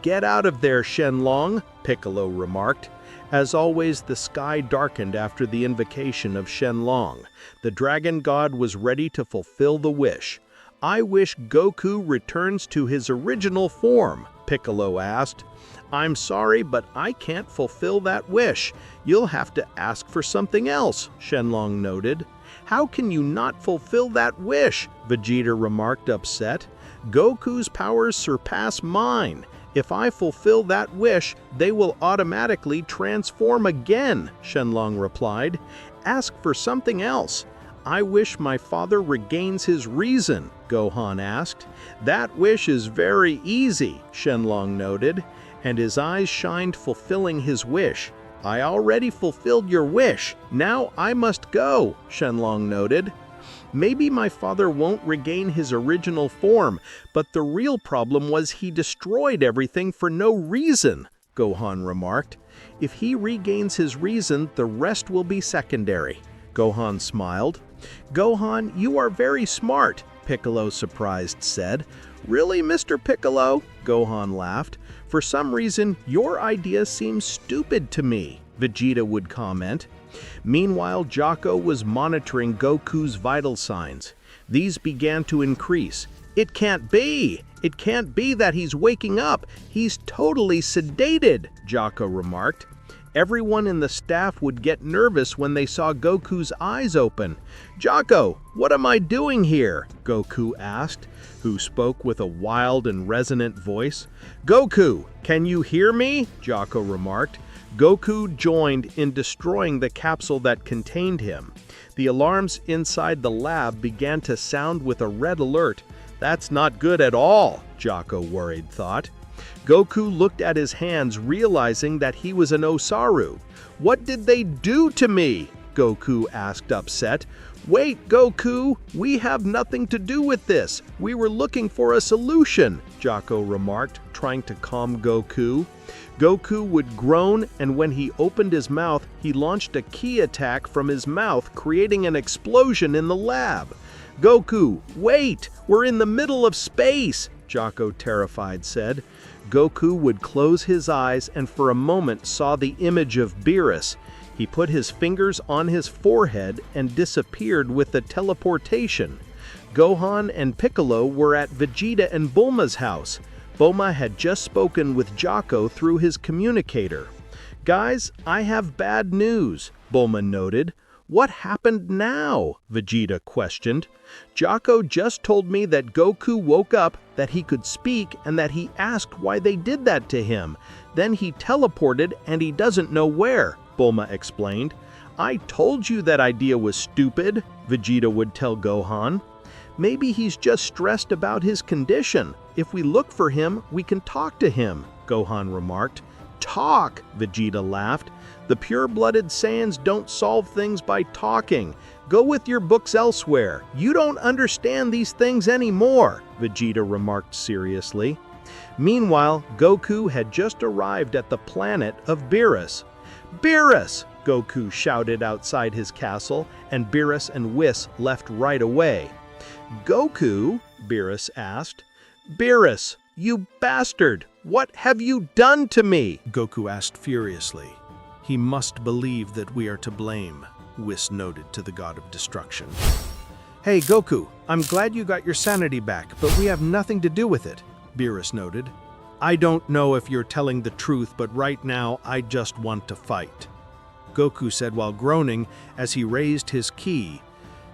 "Get out of there, Shenlong," Piccolo remarked. As always, the sky darkened after the invocation of Shenlong. The dragon god was ready to fulfill the wish. "I wish Goku returns to his original form," Piccolo asked. "I'm sorry, but I can't fulfill that wish. You'll have to ask for something else," Shenlong noted. "How can you not fulfill that wish?" Vegeta remarked, upset. "Goku's powers surpass mine. If I fulfill that wish, they will automatically transform again," Shenlong replied. "Ask for something else." "I wish my father regains his reason," Gohan asked. "That wish is very easy," Shenlong noted, and his eyes shined, fulfilling his wish. "I already fulfilled your wish. Now I must go," Shenlong noted. "Maybe my father won't regain his original form, but the real problem was he destroyed everything for no reason," Gohan remarked. "If he regains his reason, the rest will be secondary." Gohan smiled. "Gohan, you are very smart," Piccolo, surprised, said. "Really, Mr. Piccolo?" Gohan laughed. "For some reason, your idea seems stupid to me," Vegeta would comment. Meanwhile, Jocko was monitoring Goku's vital signs. These began to increase. "It can't be! It can't be that he's waking up! He's totally sedated," Jocko remarked. Everyone in the staff would get nervous when they saw Goku's eyes open. "Jocko, what am I doing here?" Goku asked, who spoke with a wild and resonant voice. "Goku, can you hear me?" Jocko remarked. Goku joined in destroying the capsule that contained him. The alarms inside the lab began to sound with a red alert. "That's not good at all," Jocko worried thought. Goku looked at his hands, realizing that he was an Ozaru. "What did they do to me?" Goku asked, upset. "Wait, Goku, we have nothing to do with this. We were looking for a solution," Jocko remarked, trying to calm Goku. Goku would groan, and when he opened his mouth, he launched a ki attack from his mouth, creating an explosion in the lab. "Goku, wait! We're in the middle of space!" Jocko, terrified, said. Goku would close his eyes and for a moment saw the image of Beerus. He put his fingers on his forehead and disappeared with the teleportation. Gohan and Piccolo were at Vegeta and Bulma's house. Bulma had just spoken with Jocko through his communicator. "Guys, I have bad news," Bulma noted. "What happened now?" Vegeta questioned. "Jocko just told me that Goku woke up, that he could speak, and that he asked why they did that to him. Then he teleported and he doesn't know where," Bulma explained. "I told you that idea was stupid," Vegeta would tell Gohan. "Maybe he's just stressed about his condition. If we look for him, we can talk to him," Gohan remarked. "Talk!" Vegeta laughed. "The pure-blooded Saiyans don't solve things by talking. Go with your books elsewhere. You don't understand these things anymore," Vegeta remarked seriously. Meanwhile, Goku had just arrived at the planet of Beerus. "Beerus!" Goku shouted outside his castle, and Beerus and Whis left right away. "Goku?" Beerus asked. "Beerus, you bastard! What have you done to me?" Goku asked furiously. "He must believe that we are to blame," Whis noted to the God of Destruction. "Hey, Goku, I'm glad you got your sanity back, but we have nothing to do with it," Beerus noted. "I don't know if you're telling the truth, but right now I just want to fight," Goku said while groaning as he raised his ki.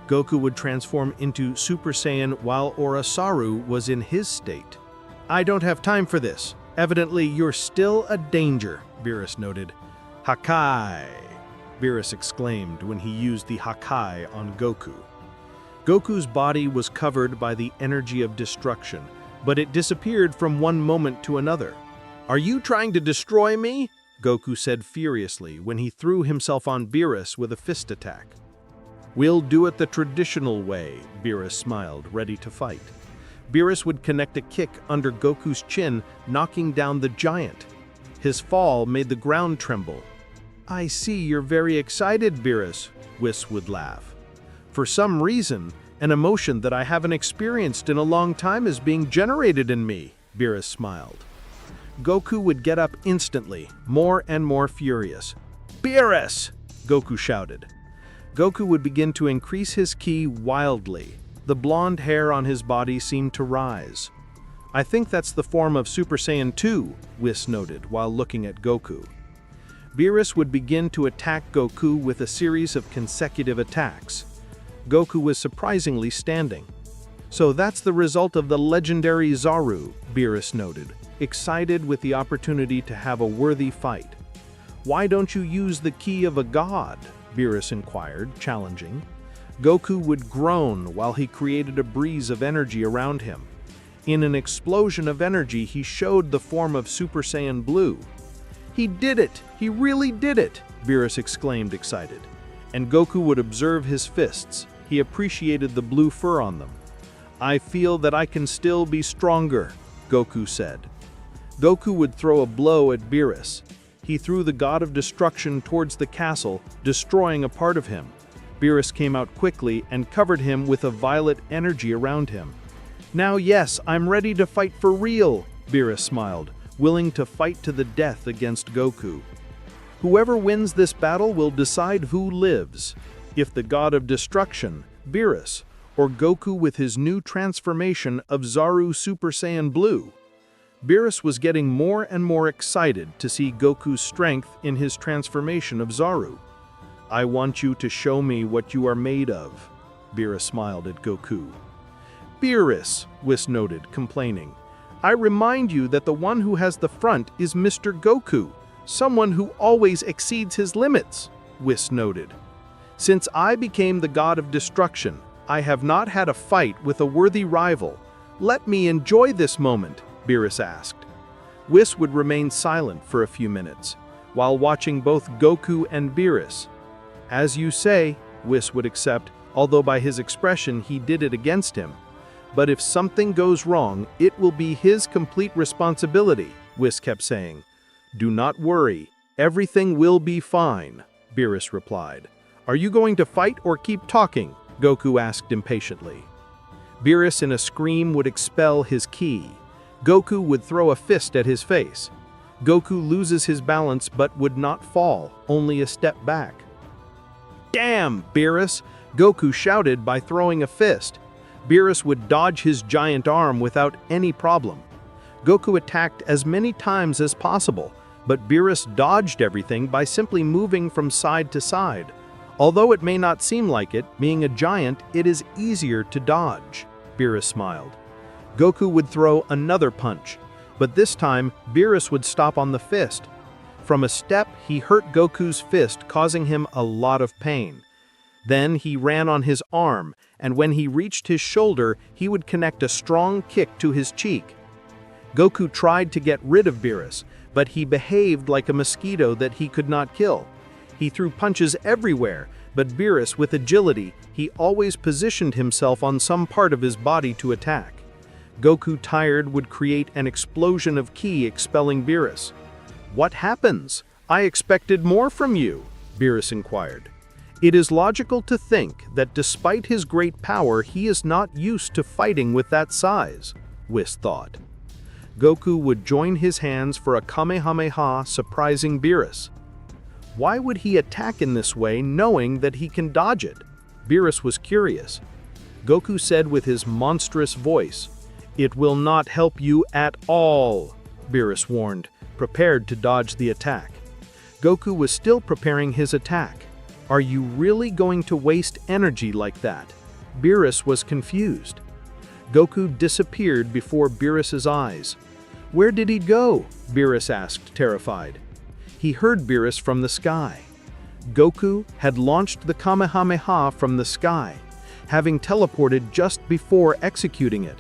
Goku would transform into Super Saiyan while Oozaru was in his state. "I don't have time for this. Evidently, you're still a danger," Beerus noted. "Hakai!" Beerus exclaimed when he used the Hakai on Goku. Goku's body was covered by the energy of destruction, but it disappeared from one moment to another. "Are you trying to destroy me?" Goku said furiously when he threw himself on Beerus with a fist attack. "We'll do it the traditional way," Beerus smiled, ready to fight. Beerus would connect a kick under Goku's chin, knocking down the giant. His fall made the ground tremble. "I see you're very excited, Beerus," Whis would laugh. For some reason, An emotion that I haven't experienced in a long time is being generated in me, Beerus smiled. Goku would get up instantly, more and more furious. Beerus! Goku shouted. Goku would begin to increase his ki wildly. The blonde hair on his body seemed to rise. I think that's the form of Super Saiyan 2, Whis noted while looking at Goku. Beerus would begin to attack Goku with a series of consecutive attacks. Goku was surprisingly standing. So that's the result of the Legendary Ozaru, Beerus noted, excited with the opportunity to have a worthy fight. Why don't you use the ki of a god? Beerus inquired, challenging. Goku would groan while he created a breeze of energy around him. In an explosion of energy, he showed the form of Super Saiyan Blue. He did it! He really did it! Beerus exclaimed, excited. And Goku would observe his fists. He appreciated the blue fur on them. I feel that I can still be stronger, Goku said. Goku would throw a blow at Beerus. He threw the God of Destruction towards the castle, destroying a part of him. Beerus came out quickly and covered him with a violet energy around him. Now yes, I'm ready to fight for real, Beerus smiled, willing to fight to the death against Goku. Whoever wins this battle will decide who lives. If the God of Destruction, Beerus, or Goku with his new transformation of Ozaru Super Saiyan Blue. Beerus was getting more and more excited to see Goku's strength in his transformation of Ozaru. I want you to show me what you are made of, Beerus smiled at Goku. Beerus, Whis noted, complaining. I remind you that the one who has the front is Mr. Goku, someone who always exceeds his limits, Whis noted. Since I became the God of Destruction, I have not had a fight with a worthy rival. Let me enjoy this moment, Beerus asked. Whis would remain silent for a few minutes, while watching both Goku and Beerus. As you say, Whis would accept, although by his expression he did it against him. But if something goes wrong, it will be his complete responsibility, Whis kept saying. Do not worry, everything will be fine, Beerus replied. Are you going to fight or keep talking? Goku asked impatiently. Beerus in a scream would expel his ki. Goku would throw a fist at his face. Goku loses his balance but would not fall, only a step back. Damn, Beerus! Goku shouted by throwing a fist. Beerus would dodge his giant arm without any problem. Goku attacked as many times as possible, but Beerus dodged everything by simply moving from side to side. Although it may not seem like it, being a giant, it is easier to dodge, Beerus smiled. Goku would throw another punch, but this time Beerus would stop on the fist. From a step, he hurt Goku's fist, causing him a lot of pain. Then he ran on his arm, and when he reached his shoulder, he would connect a strong kick to his cheek. Goku tried to get rid of Beerus, but he behaved like a mosquito that he could not kill. He threw punches everywhere, but Beerus, with agility, he always positioned himself on some part of his body to attack. Goku, tired, would create an explosion of ki, expelling Beerus. What happens? I expected more from you, Beerus inquired. It is logical to think that despite his great power, he is not used to fighting with that size, Whis thought. Goku would join his hands for a Kamehameha, surprising Beerus. Why would he attack in this way, knowing that he can dodge it? Beerus was curious. Goku said with his monstrous voice, "It will not help you at all," Beerus warned, prepared to dodge the attack. Goku was still preparing his attack. Are you really going to waste energy like that? Beerus was confused. Goku disappeared before Beerus's eyes. Where did he go? Beerus asked, terrified. He heard Beerus from the sky. Goku had launched the Kamehameha from the sky, having teleported just before executing it.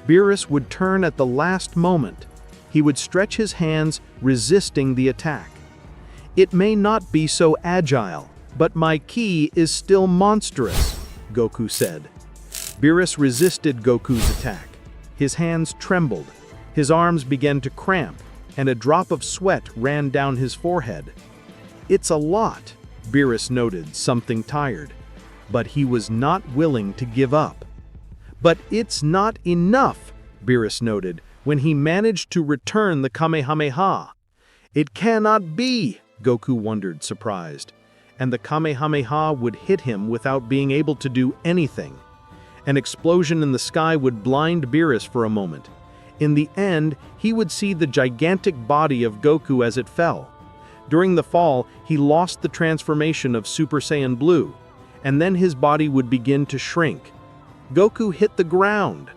Beerus would turn at the last moment. He would stretch his hands, resisting the attack. It may not be so agile, but my ki is still monstrous, Goku said. Beerus resisted Goku's attack. His hands trembled, his arms began to cramp, and a drop of sweat ran down his forehead. It's a lot, Beerus noted, something tired. but he was not willing to give up. "But it's not enough," Beerus noted, when he managed to return the Kamehameha. "It cannot be," Goku wondered, surprised. And the Kamehameha would hit him without being able to do anything. An explosion in the sky would blind Beerus for a moment. In the end, he would see the gigantic body of Goku as it fell. During the fall, he lost the transformation of Super Saiyan Blue, and then his body would begin to shrink. Goku hit the ground.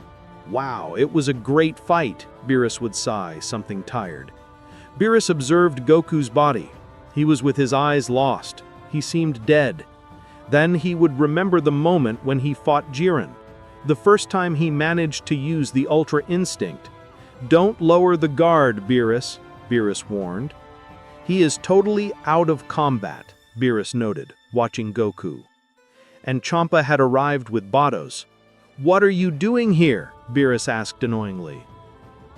"Wow, it was a great fight," Beerus would sigh, something tired. Beerus observed Goku's body. He was with his eyes lost. He seemed dead. Then he would remember the moment when he fought Jiren, the first time he managed to use the Ultra Instinct. "Don't lower the guard, Beerus," Beerus warned. "He is totally out of combat," Beerus noted, watching Goku. And Champa had arrived with Bardock. "What are you doing here?" Beerus asked annoyingly.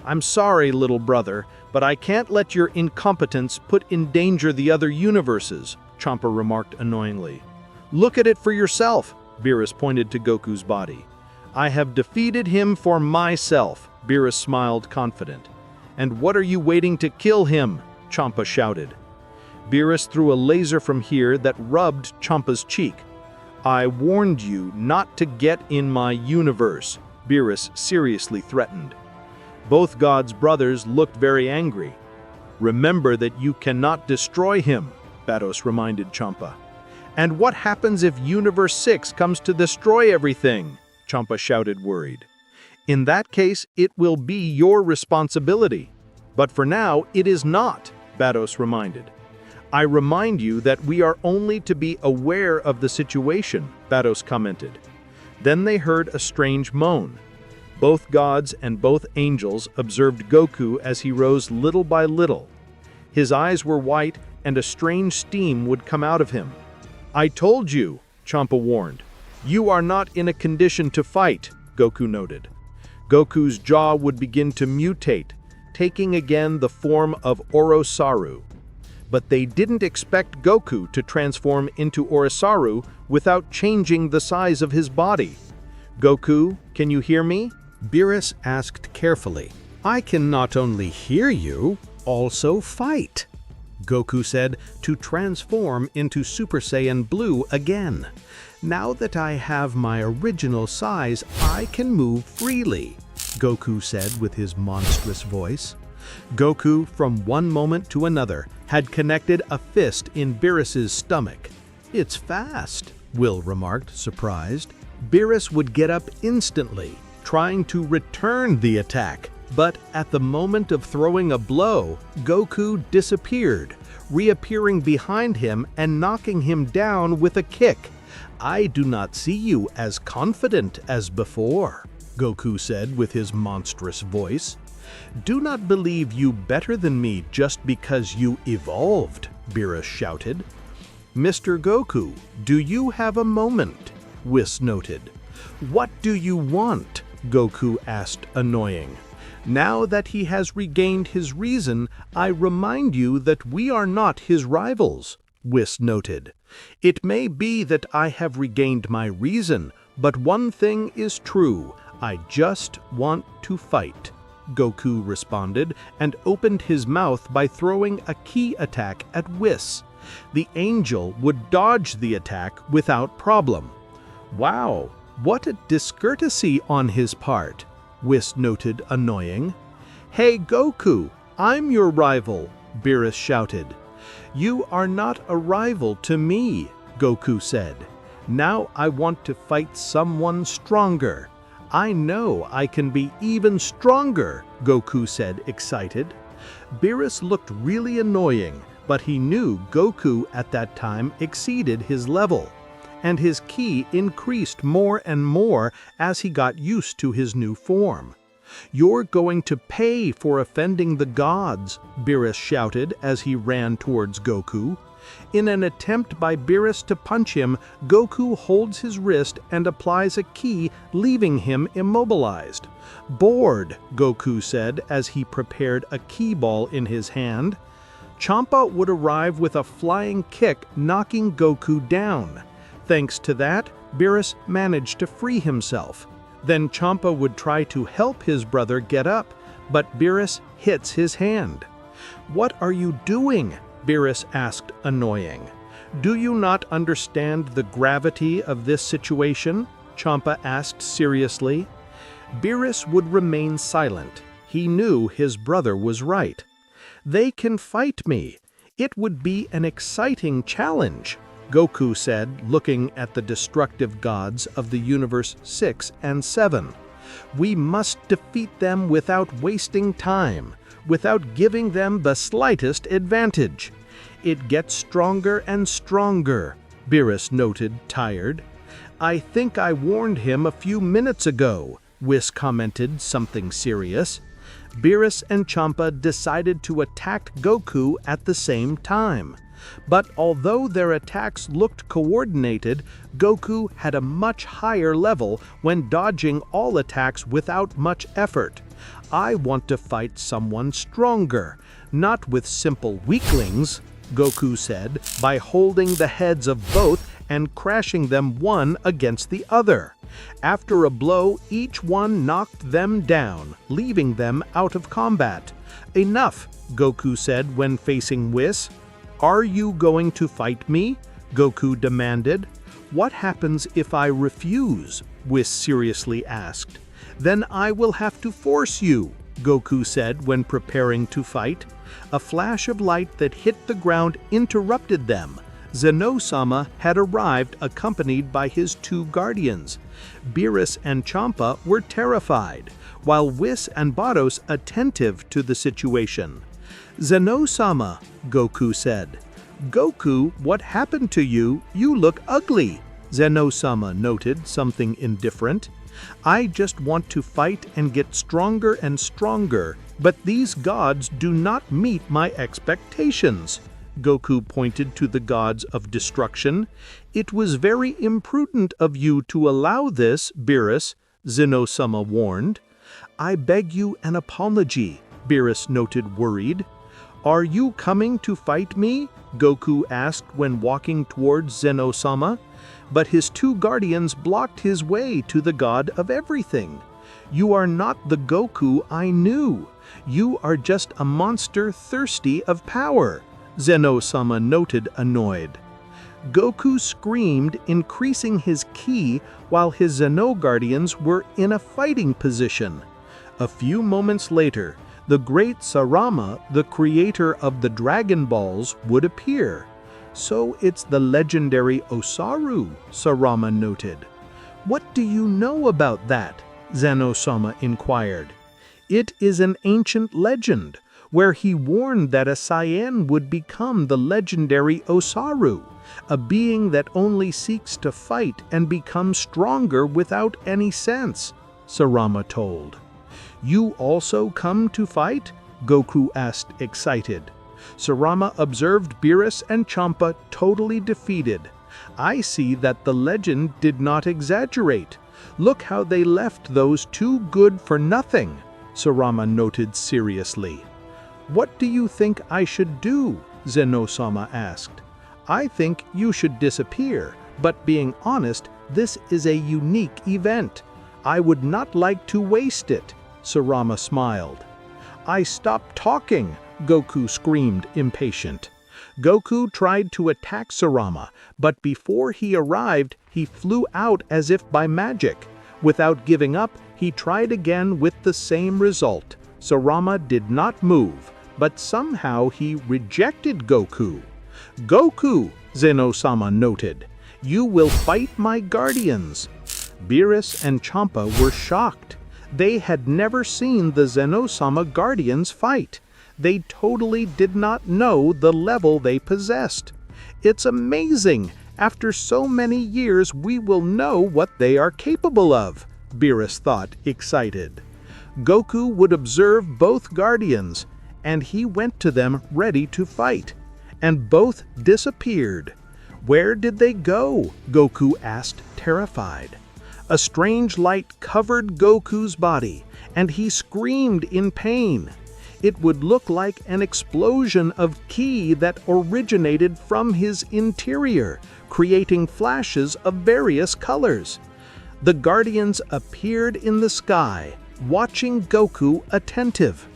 "I'm sorry, little brother, but I can't let your incompetence put in danger the other universes," Champa remarked annoyingly. "Look at it for yourself," Beerus pointed to Goku's body. "I have defeated him for myself," Beerus smiled confident. "And what are you waiting to kill him?" Champa shouted. Beerus threw a laser from here that rubbed Champa's cheek. "I warned you not to get in my universe," Beerus seriously threatened. Both gods' brothers looked very angry. "Remember that you cannot destroy him," Bardock reminded Champa. "And what happens if Universe 6 comes to destroy everything?" Champa shouted, worried. "In that case, it will be your responsibility. But for now, it is not," Bardock reminded. "I remind you that we are only to be aware of the situation," Bardock commented. Then they heard a strange moan. Both gods and both angels observed Goku as he rose little by little. His eyes were white, and a strange steam would come out of him. "I told you," Champa warned. "You are not in a condition to fight," Goku noted. Goku's jaw would begin to mutate, taking again the form of Oozaru. But they didn't expect Goku to transform into Oozaru without changing the size of his body. "Goku, can you hear me?" Beerus asked carefully. "I can not only hear you, also fight," Goku said, to transform into Super Saiyan Blue again. "Now that I have my original size, I can move freely," Goku said with his monstrous voice. Goku, from one moment to another, had connected a fist in Beerus's stomach. "It's fast," Will remarked, surprised. Beerus would get up instantly, trying to return the attack. But at the moment of throwing a blow, Goku disappeared, reappearing behind him and knocking him down with a kick. "I do not see you as confident as before," Goku said with his monstrous voice. "Do not believe you better than me just because you evolved," Beerus shouted. "Mr. Goku, do you have a moment?" Whis noted. "What do you want?" Goku asked, annoying. "Now that he has regained his reason, I remind you that we are not his rivals," Whis noted. "It may be that I have regained my reason, but one thing is true. I just want to fight," Goku responded and opened his mouth by throwing a ki attack at Whis. The angel would dodge the attack without problem. "Wow, what a discourtesy on his part," Whis noted, annoying. "Hey Goku, I'm your rival," Beerus shouted. "You are not a rival to me," Goku said. "Now I want to fight someone stronger. I know I can be even stronger," Goku said, excited. Beerus looked really annoying, but he knew Goku at that time exceeded his level, and his ki increased more and more as he got used to his new form. "You're going to pay for offending the gods," Beerus shouted as he ran towards Goku. In an attempt by Beerus to punch him, Goku holds his wrist and applies a ki, leaving him immobilized. "Bored," Goku said as he prepared a ki ball in his hand. Champa would arrive with a flying kick, knocking Goku down. Thanks to that, Beerus managed to free himself. Then Champa would try to help his brother get up, but Beerus hits his hand. "What are you doing?" Beerus asked, annoying. "Do you not understand the gravity of this situation?" Champa asked seriously. Beerus would remain silent. He knew his brother was right. "They can fight me. It would be an exciting challenge," Goku said, looking at the destructive gods of the Universe 6 and 7. "We must defeat them without wasting time, without giving them the slightest advantage." "It gets stronger and stronger," Beerus noted, tired. "I think I warned him a few minutes ago," Whis commented, something serious. Beerus and Champa decided to attack Goku at the same time. But although their attacks looked coordinated, Goku had a much higher level when dodging all attacks without much effort. "I want to fight someone stronger, not with simple weaklings," Goku said, by holding the heads of both and crashing them one against the other. After a blow, each one knocked them down, leaving them out of combat. "Enough," Goku said when facing Whis. "Are you going to fight me?" Goku demanded. "What happens if I refuse?" Whis seriously asked. "Then I will have to force you," Goku said when preparing to fight. A flash of light that hit the ground interrupted them. Zeno-sama had arrived accompanied by his two guardians. Beerus and Champa were terrified, while Whis and Bardock attentive to the situation. "Zeno-sama," Goku said. "Goku, what happened to you? You look ugly," Zeno-sama noted, something indifferent. "I just want to fight and get stronger and stronger, but these gods do not meet my expectations." Goku pointed to the gods of destruction. "It was very imprudent of you to allow this, Beerus," Zeno-sama warned. "I beg you an apology," Beerus noted, worried. "Are you coming to fight me?" Goku asked when walking towards Zeno-sama. But his two guardians blocked his way to the god of everything. "You are not the Goku I knew. You are just a monster thirsty of power," Zeno-sama noted, annoyed. Goku screamed, increasing his ki while his Zeno guardians were in a fighting position. A few moments later, the great Saitama, the creator of the Dragon Balls, would appear. "So it's the legendary Ozaru," Saitama noted. "What do you know about that?" Zeno-sama inquired. "It is an ancient legend, where he warned that a Saiyan would become the legendary Ozaru, a being that only seeks to fight and become stronger without any sense," Saitama told. "You also come to fight?" Goku asked, excited. Saitama observed Beerus and Champa totally defeated. "I see that the legend did not exaggerate. Look how they left those two good for nothing," Saitama noted seriously. "What do you think I should do?" Zeno-sama asked. "I think you should disappear, but being honest, this is a unique event. I would not like to waste it," Saitama smiled. "I stopped talking," Goku screamed, impatient. Goku tried to attack Saitama, but before he arrived, he flew out as if by magic. Without giving up, he tried again with the same result. Saitama did not move, but somehow he rejected Goku. "Goku," Zeno-sama noted, "you will fight my guardians." Beerus and Champa were shocked. They had never seen the Zeno-sama guardians fight. They totally did not know the level they possessed. "It's amazing! After so many years we will know what they are capable of," Beerus thought, excited. Goku would observe both guardians, and he went to them ready to fight. And both disappeared. "Where did they go?" Goku asked, terrified. A strange light covered Goku's body, and he screamed in pain. It would look like an explosion of ki that originated from his interior, creating flashes of various colors. The Guardians appeared in the sky, watching Goku attentive.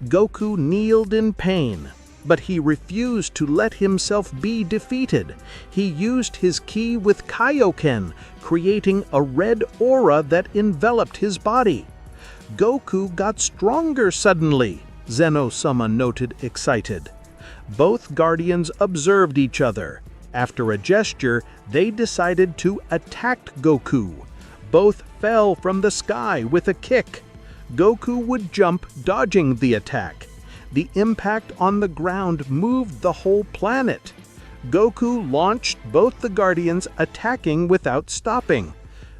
Goku kneeled in pain, but he refused to let himself be defeated. He used his ki with Kaioken, creating a red aura that enveloped his body. Goku got stronger suddenly, Zeno-sama noted excited. Both Guardians observed each other. After a gesture, they decided to attack Goku. Both fell from the sky with a kick. Goku would jump, dodging the attack. The impact on the ground moved the whole planet. Goku launched both the Guardians, attacking without stopping.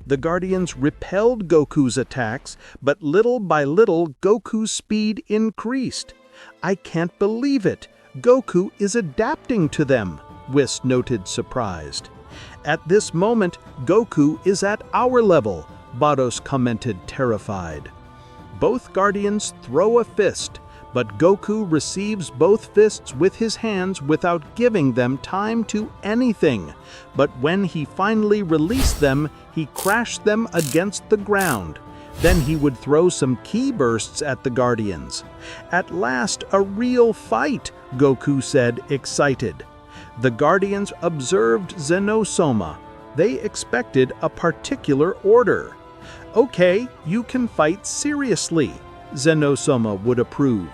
The Guardians repelled Goku's attacks, but little by little Goku's speed increased. "I can't believe it! Goku is adapting to them," Whis noted surprised. "At this moment, Goku is at our level," Bardock commented terrified. Both Guardians throw a fist, but Goku receives both fists with his hands without giving them time to anything. But when he finally released them, he crashed them against the ground. Then he would throw some ki bursts at the Guardians. "At last, a real fight," Goku said, excited. The Guardians observed Zeno-sama. They expected a particular order. "Okay, you can fight seriously," Zeno-sama would approve.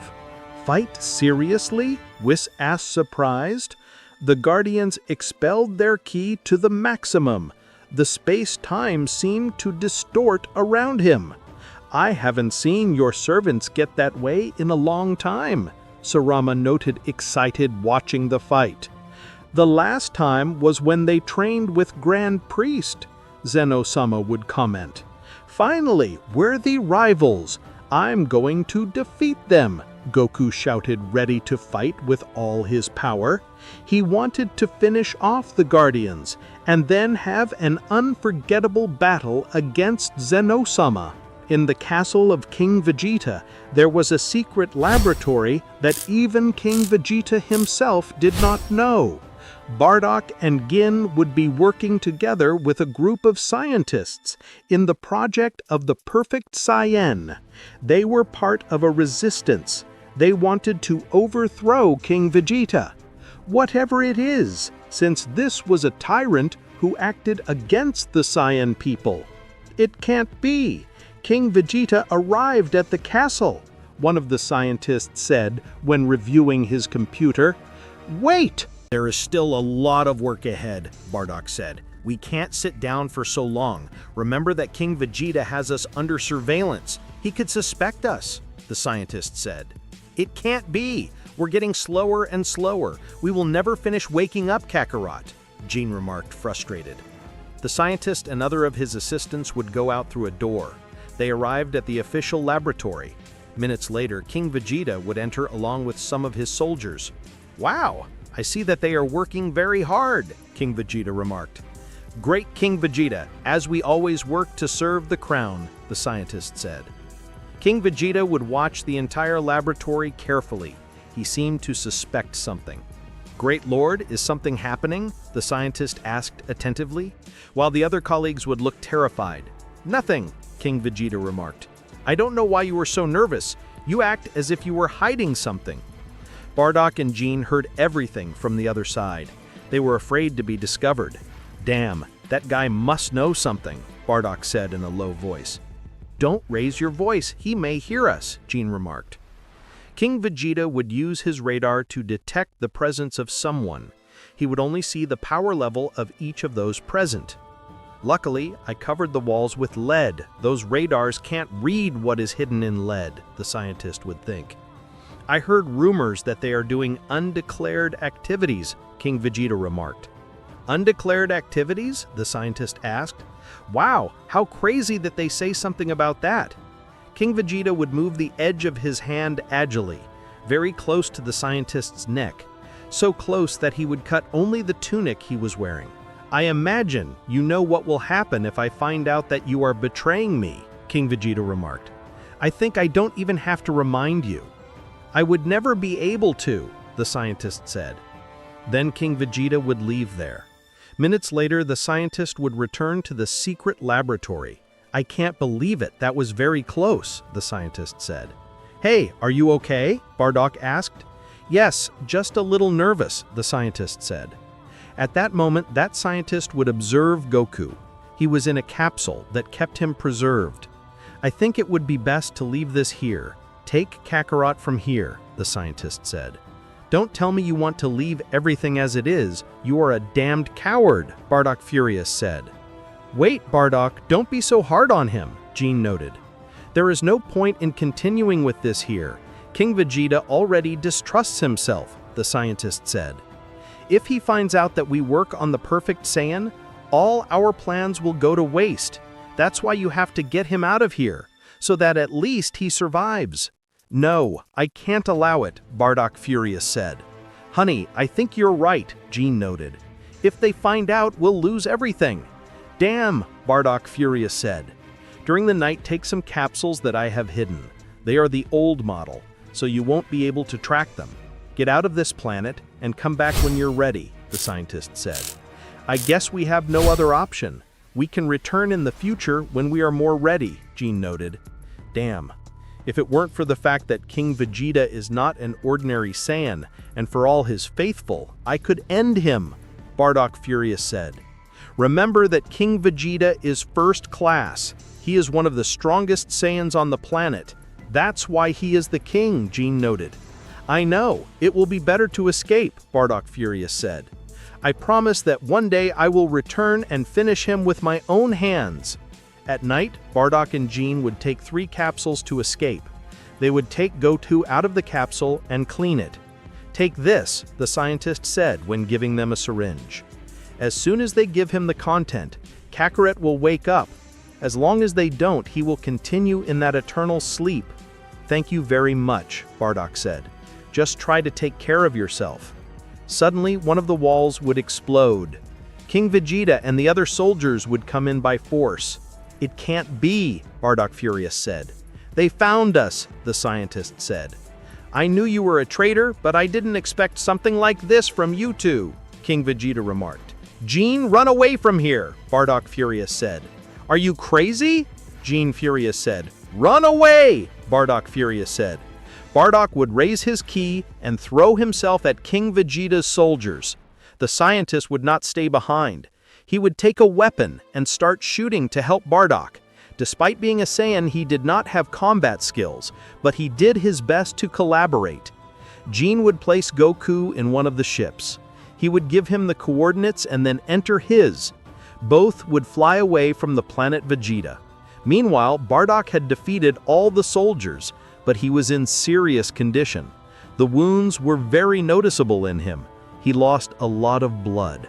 "Fight seriously?" Whis asked surprised. The Guardians expelled their ki to the maximum. The space-time seemed to distort around him. "I haven't seen your servants get that way in a long time," Sarama noted excited watching the fight. "The last time was when they trained with Grand Priest," Zeno-sama would comment. "Finally, worthy rivals! I'm going to defeat them," Goku shouted, ready to fight with all his power. He wanted to finish off the Guardians, and then have an unforgettable battle against Zeno-sama. In the castle of King Vegeta, there was a secret laboratory that even King Vegeta himself did not know. Bardock and Gin would be working together with a group of scientists in the project of the perfect Saiyan. They were part of a resistance. They wanted to overthrow King Vegeta. Whatever it is, since this was a tyrant who acted against the Saiyan people. "It can't be. King Vegeta arrived at the castle," one of the scientists said when reviewing his computer. "Wait!" "There is still a lot of work ahead," Bardock said. "We can't sit down for so long. Remember that King Vegeta has us under surveillance. He could suspect us," the scientist said. "It can't be. We're getting slower and slower. We will never finish waking up Kakarot," Gene remarked, frustrated. The scientist and other of his assistants would go out through a door. They arrived at the official laboratory. Minutes later, King Vegeta would enter along with some of his soldiers. "Wow! I see that they are working very hard," King Vegeta remarked. "Great King Vegeta, as we always work to serve the crown," the scientist said. King Vegeta would watch the entire laboratory carefully. He seemed to suspect something. "Great Lord, is something happening?" the scientist asked attentively, while the other colleagues would look terrified. "Nothing," King Vegeta remarked. "I don't know why you were so nervous. You act as if you were hiding something." Bardock and Gene heard everything from the other side. They were afraid to be discovered. "Damn, that guy must know something," Bardock said in a low voice. "Don't raise your voice, he may hear us," Gene remarked. King Vegeta would use his radar to detect the presence of someone. He would only see the power level of each of those present. "Luckily, I covered the walls with lead. Those radars can't read what is hidden in lead," the scientist would think. "I heard rumors that they are doing undeclared activities," King Vegeta remarked. "Undeclared activities?" the scientist asked. "Wow, how crazy that they say something about that." King Vegeta would move the edge of his hand agilely, very close to the scientist's neck, so close that he would cut only the tunic he was wearing. "I imagine you know what will happen if I find out that you are betraying me," King Vegeta remarked. "I think I don't even have to remind you." "I would never be able to," the scientist said. Then King Vegeta would leave there. Minutes later, the scientist would return to the secret laboratory. "I can't believe it, that was very close," the scientist said. "Hey, are you okay?" Bardock asked. "Yes, just a little nervous," the scientist said. At that moment, that scientist would observe Goku. He was in a capsule that kept him preserved. "I think it would be best to leave this here. Take Kakarot from here," the scientist said. "Don't tell me you want to leave everything as it is. You are a damned coward," Bardock Furious said. "Wait, Bardock, don't be so hard on him," Gene noted. "There is no point in continuing with this here. King Vegeta already distrusts himself," the scientist said. "If he finds out that we work on the perfect Saiyan, all our plans will go to waste. That's why you have to get him out of here, so that at least he survives." "No, I can't allow it," Bardock Furious said. "Honey, I think you're right," Gene noted. "If they find out, we'll lose everything." "Damn," Bardock Furious said. "During the night, take some capsules that I have hidden. They are the old model, so you won't be able to track them. Get out of this planet and come back when you're ready," the scientist said. "I guess we have no other option. We can return in the future when we are more ready," Gene noted. "Damn. If it weren't for the fact that King Vegeta is not an ordinary Saiyan, and for all his faithful, I could end him," Bardock Furious said. "Remember that King Vegeta is first class. He is one of the strongest Saiyans on the planet. That's why he is the king," Gene noted. "I know. It will be better to escape," Bardock Furious said. "I promise that one day I will return and finish him with my own hands." At night, Bardock and Gene would take 3 capsules to escape. They would take Goku out of the capsule and clean it. "Take this," the scientist said when giving them a syringe. "As soon as they give him the content, Kakarot will wake up. As long as they don't, he will continue in that eternal sleep." "Thank you very much," Bardock said. "Just try to take care of yourself." Suddenly, one of the walls would explode. King Vegeta and the other soldiers would come in by force. "It can't be," Bardock Furious said. "They found us," the scientist said. "I knew you were a traitor, but I didn't expect something like this from you two," King Vegeta remarked. "Gene, run away from here," Bardock Furious said. "Are you crazy?" Gene Furious said. "Run away," Bardock Furious said. Bardock would raise his ki and throw himself at King Vegeta's soldiers. The scientist would not stay behind. He would take a weapon and start shooting to help Bardock. Despite being a Saiyan, he did not have combat skills, but he did his best to collaborate. Gene would place Goku in one of the ships. He would give him the coordinates and then enter his. Both would fly away from the planet Vegeta. Meanwhile, Bardock had defeated all the soldiers, but he was in serious condition. The wounds were very noticeable in him. He lost a lot of blood.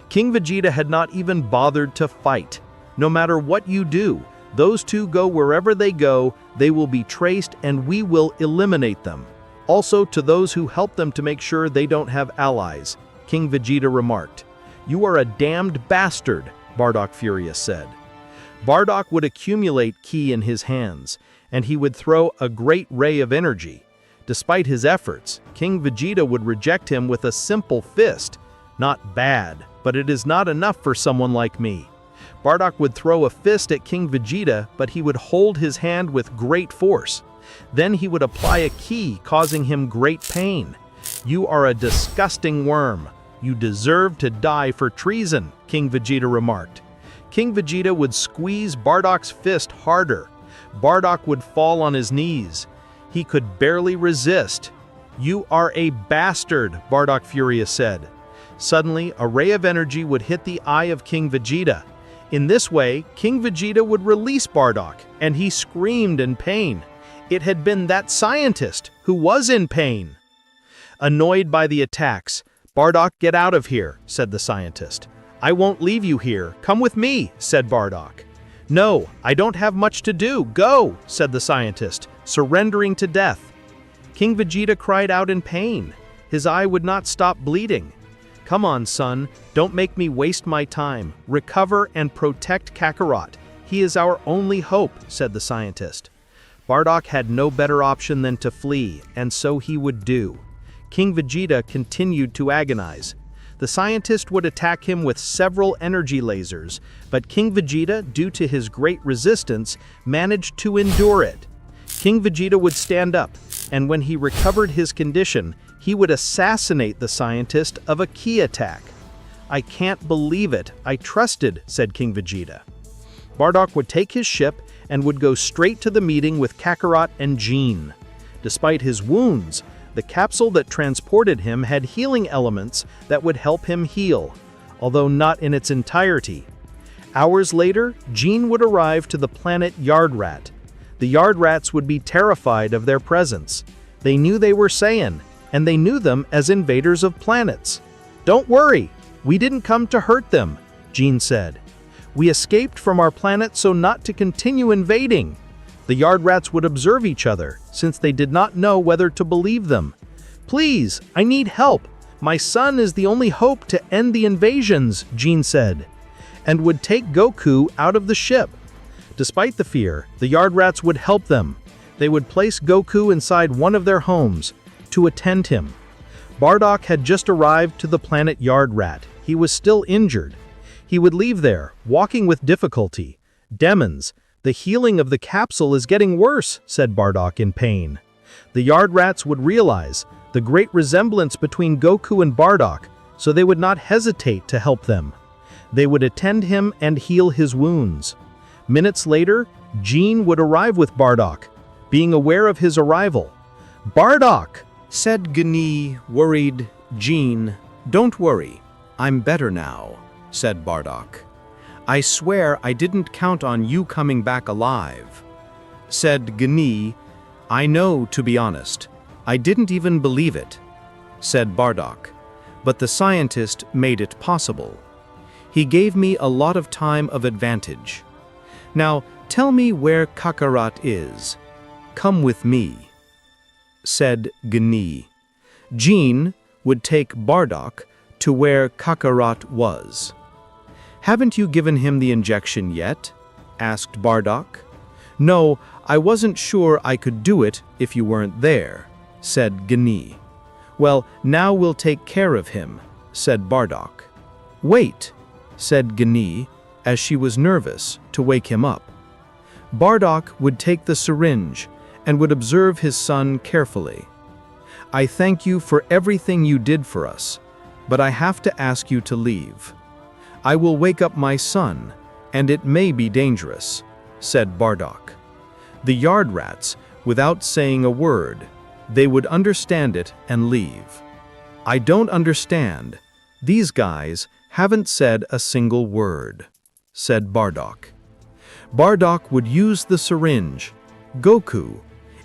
King Vegeta had not even bothered to fight. "No matter what you do, those two go wherever they go, they will be traced and we will eliminate them. Also to those who help them to make sure they don't have allies," King Vegeta remarked. "You are a damned bastard," Bardock Furious said. Bardock would accumulate ki in his hands, and he would throw a great ray of energy. Despite his efforts, King Vegeta would reject him with a simple fist. "Not bad, but it is not enough for someone like me." Bardock would throw a fist at King Vegeta, but he would hold his hand with great force. Then he would apply a ki, causing him great pain. "You are a disgusting worm. You deserve to die for treason," King Vegeta remarked. King Vegeta would squeeze Bardock's fist harder. Bardock would fall on his knees. He could barely resist. "You are a bastard," Bardock Furious said. Suddenly, a ray of energy would hit the eye of King Vegeta. In this way, King Vegeta would release Bardock, and he screamed in pain. It had been that scientist who was in pain. Annoyed by the attacks, "Bardock, get out of here," said the scientist. "I won't leave you here. Come with me," said Bardock. "No, I don't have much to do. Go," said the scientist, surrendering to death. King Vegeta cried out in pain. His eye would not stop bleeding. "Come on, son. Don't make me waste my time. Recover and protect Kakarot. He is our only hope," said the scientist. Bardock had no better option than to flee, and so he would do. King Vegeta continued to agonize. The scientist would attack him with several energy lasers, but King Vegeta, due to his great resistance, managed to endure it. King Vegeta would stand up, and when he recovered his condition, he would assassinate the scientist of a ki attack. "I can't believe it. I trusted," said King Vegeta. Bardock would take his ship and would go straight to the meeting with Kakarot and Jean. Despite his wounds, the capsule that transported him had healing elements that would help him heal, although not in its entirety. Hours later, Jean would arrive to the planet Yardrat. The Yardrats would be terrified of their presence. They knew they were Saiyan, and they knew them as invaders of planets. "Don't worry, we didn't come to hurt them," Jean said. "We escaped from our planet so not to continue invading." The Yardrats would observe each other, since they did not know whether to believe them. "Please, I need help. My son is the only hope to end the invasions," Jean said, and would take Goku out of the ship. Despite the fear, the Yardrats would help them. They would place Goku inside one of their homes to attend him. Bardock had just arrived to the planet Yardrat. He was still injured. He would leave there, walking with difficulty. "Demons, the healing of the capsule is getting worse," said Bardock in pain. The Yardrats would realize the great resemblance between Goku and Bardock, so they would not hesitate to help them. They would attend him and heal his wounds. Minutes later, Jean would arrive with Bardock, being aware of his arrival. "Bardock," said Gani, worried. "Jean, don't worry. I'm better now," said Bardock. "I swear I didn't count on you coming back alive." Said Gani, "I know, to be honest. I didn't even believe it," said Bardock. "But the scientist made it possible. He gave me a lot of time of advantage. Now, tell me where Kakarot is. Come with me," said Gani. Jean would take Bardock to where Kakarot was. "Haven't you given him the injection yet?" asked Bardock. "No, I wasn't sure I could do it if you weren't there," said Gani. "Well, now we'll take care of him," said Bardock. "Wait," said Gani, as she was nervous to wake him up. Bardock would take the syringe and would observe his son carefully. "I thank you for everything you did for us, but I have to ask you to leave. I will wake up my son, and it may be dangerous," said Bardock. The Yardrats, without saying a word, they would understand it and leave. "I don't understand. These guys haven't said a single word," said Bardock. Bardock would use the syringe. Goku.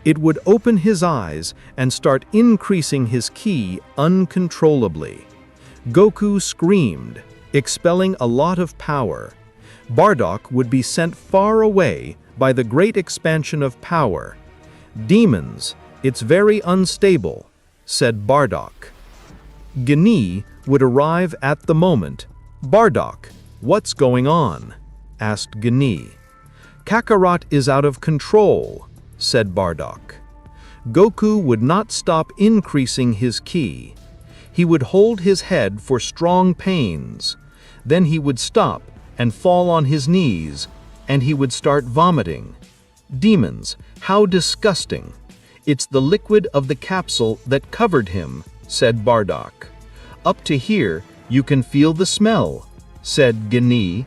It would open his eyes and start increasing his ki uncontrollably. Goku screamed, expelling a lot of power. Bardock would be sent far away by the great expansion of power. "Demons, it's very unstable," said Bardock. Gani would arrive at the moment. "Bardock, what's going on?" asked Gani. "Kakarot is out of control," said Bardock. Goku would not stop increasing his ki. He would hold his head for strong pains. Then he would stop and fall on his knees, and he would start vomiting. "Demons, how disgusting. It's the liquid of the capsule that covered him," said Bardock. "Up to here, you can feel the smell," said Gani.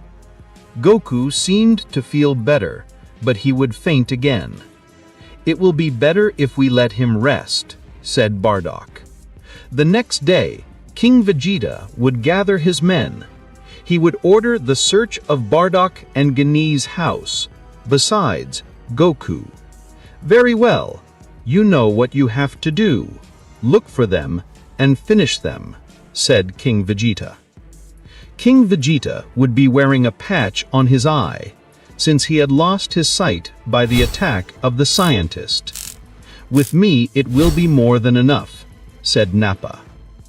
Goku seemed to feel better, but he would faint again. "It will be better if we let him rest," said Bardock. The next day, King Vegeta would gather his men. He would order the search of Bardock and Gani's house, besides Goku. "Very well. You know what you have to do. Look for them and finish them," said King Vegeta. King Vegeta would be wearing a patch on his eye, since he had lost his sight by the attack of the scientist. "With me it will be more than enough," said Nappa,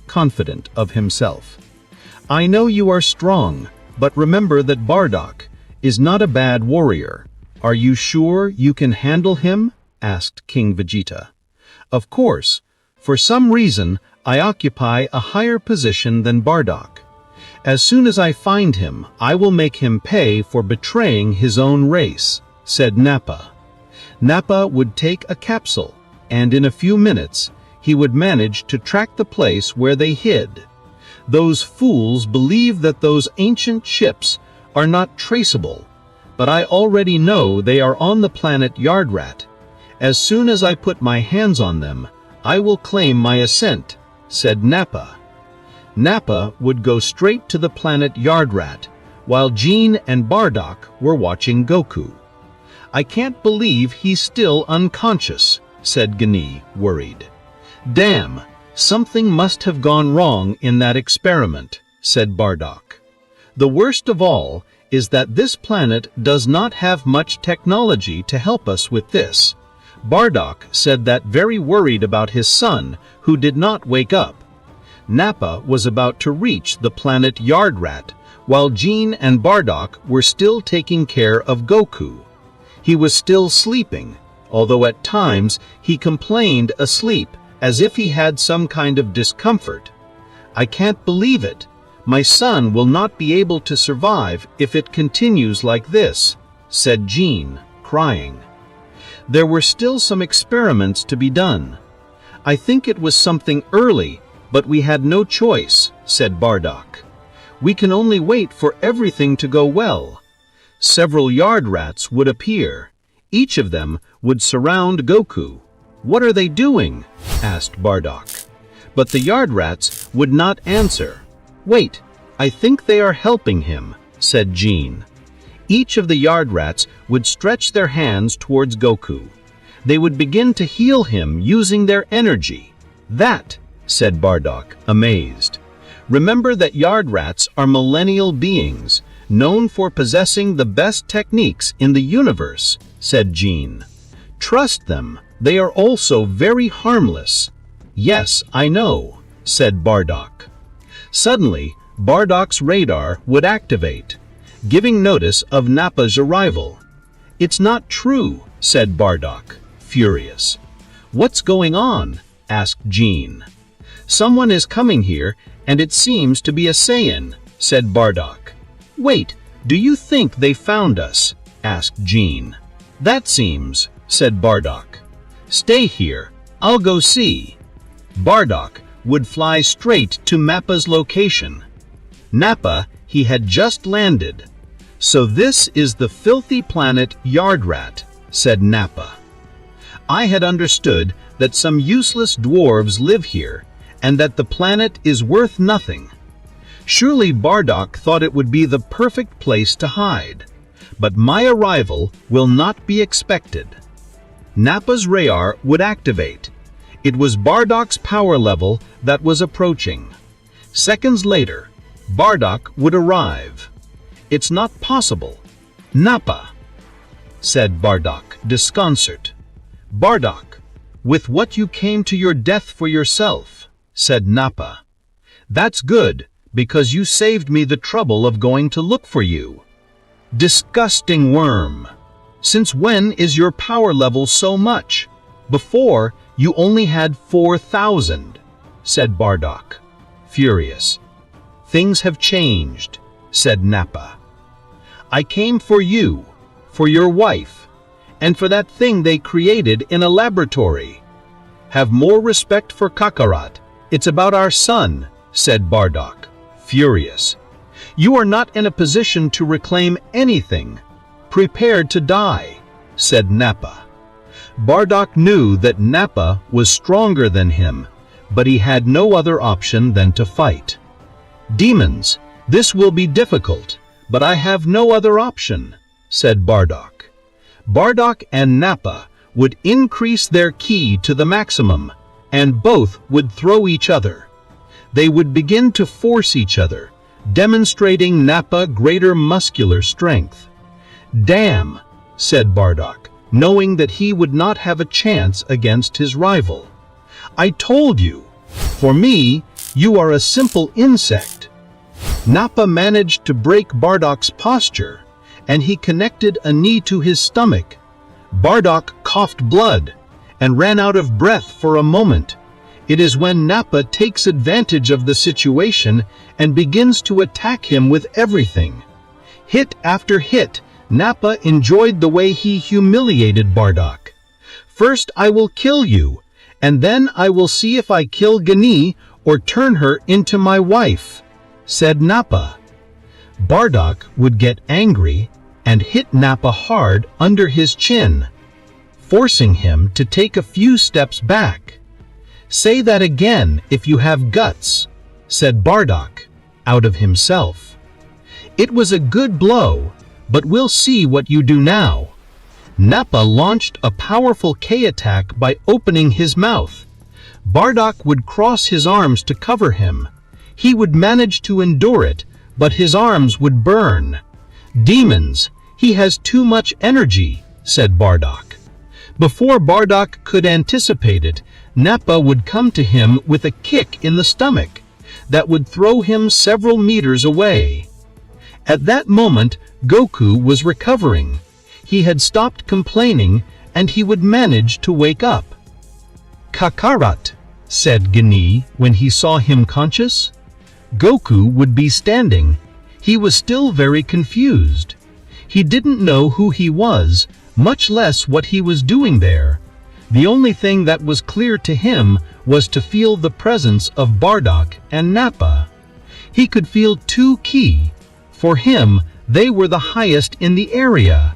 confident of himself. "I know you are strong, but remember that Bardock is not a bad warrior. Are you sure you can handle him?" asked King Vegeta. "Of course. For some reason, I occupy a higher position than Bardock. As soon as I find him, I will make him pay for betraying his own race, said Nappa. Nappa would take a capsule, and in a few minutes, he would manage to track the place where they hid. Those fools believe that those ancient ships are not traceable, but I already know they are on the planet Yardrat. As soon as I put my hands on them, I will claim my ascent, said Nappa. Nappa would go straight to the planet Yardrat, while Gene and Bardock were watching Goku. I can't believe he's still unconscious, said Gani, worried. Damn, something must have gone wrong in that experiment, said Bardock. The worst of all is that this planet does not have much technology to help us with this. Bardock said that very worried about his son, who did not wake up. Nappa was about to reach the planet Yardrat, while Gene and Bardock were still taking care of Goku. He was still sleeping, although at times he complained asleep as if he had some kind of discomfort. I can't believe it. My son will not be able to survive if it continues like this, said Gene, crying. There were still some experiments to be done. I think it was something early, but we had no choice, said Bardock. We can only wait for everything to go well. Several Yardrats would appear. Each of them would surround Goku. What are they doing? Asked Bardock. But the Yardrats would not answer. Wait, I think they are helping him, said Gene. Each of the Yardrats would stretch their hands towards Goku. They would begin to heal him using their energy. That, said Bardock, amazed. Remember that Yardrats are millennial beings, known for possessing the best techniques in the universe, said Gene. Trust them, they are also very harmless. Yes, I know, said Bardock. Suddenly, Bardock's radar would activate, giving notice of Nappa's arrival. It's not true, said Bardock, furious. What's going on? Asked Gene. Someone is coming here, and it seems to be a Saiyan, said Bardock. Wait, do you think they found us? Asked Gene. That seems, said Bardock. Stay here, I'll go see. Bardock would fly straight to Nappa's location. Nappa, he had just landed. So this is the filthy planet Yardrat, said Nappa. I had understood that some useless dwarves live here, and that the planet is worth nothing. Surely Bardock thought it would be the perfect place to hide. But my arrival will not be expected. Nappa's radar would activate. It was Bardock's power level that was approaching. Seconds later, Bardock would arrive. It's not possible. Nappa, said Bardock, disconcerted. Bardock, with what you came to your death for yourself, said Nappa. That's good, because you saved me the trouble of going to look for you. Disgusting worm. Since when is your power level so much? Before, you only had 4,000, said Bardock, furious. Things have changed, said Nappa. I came for you, for your wife, and for that thing they created in a laboratory. Have more respect for Kakarot. It's about our son, said Bardock, furious. You are not in a position to reclaim anything. Prepared to die, said Nappa. Bardock knew that Nappa was stronger than him, but he had no other option than to fight. Demons, this will be difficult, but I have no other option, said Bardock. Bardock and Nappa would increase their ki to the maximum, and both would throw each other. They would begin to force each other, demonstrating Nappa greater muscular strength. Damn, said Bardock, knowing that he would not have a chance against his rival. I told you. For me, you are a simple insect. Nappa managed to break Bardock's posture, and he connected a knee to his stomach. Bardock coughed blood and ran out of breath for a moment. It is when Nappa takes advantage of the situation and begins to attack him with everything. Hit after hit, Nappa enjoyed the way he humiliated Bardock. "First I will kill you, and then I will see if I kill Gani or turn her into my wife," said Nappa. Bardock would get angry and hit Nappa hard under his chin, forcing him to take a few steps back. "Say that again if you have guts," said Bardock, out of himself. "It was a good blow, but we'll see what you do now." Nappa launched a powerful K attack by opening his mouth. Bardock would cross his arms to cover him. He would manage to endure it, but his arms would burn. "Demons, he has too much energy," said Bardock. Before Bardock could anticipate it, Nappa would come to him with a kick in the stomach that would throw him several meters away. At that moment, Goku was recovering. He had stopped complaining, and he would manage to wake up. "Kakarot," said Gani when he saw him conscious. Goku would be standing. He was still very confused. He didn't know who he was, much less what he was doing there. The only thing that was clear to him was to feel the presence of Bardock and Nappa. He could feel two ki. For him, they were the highest in the area.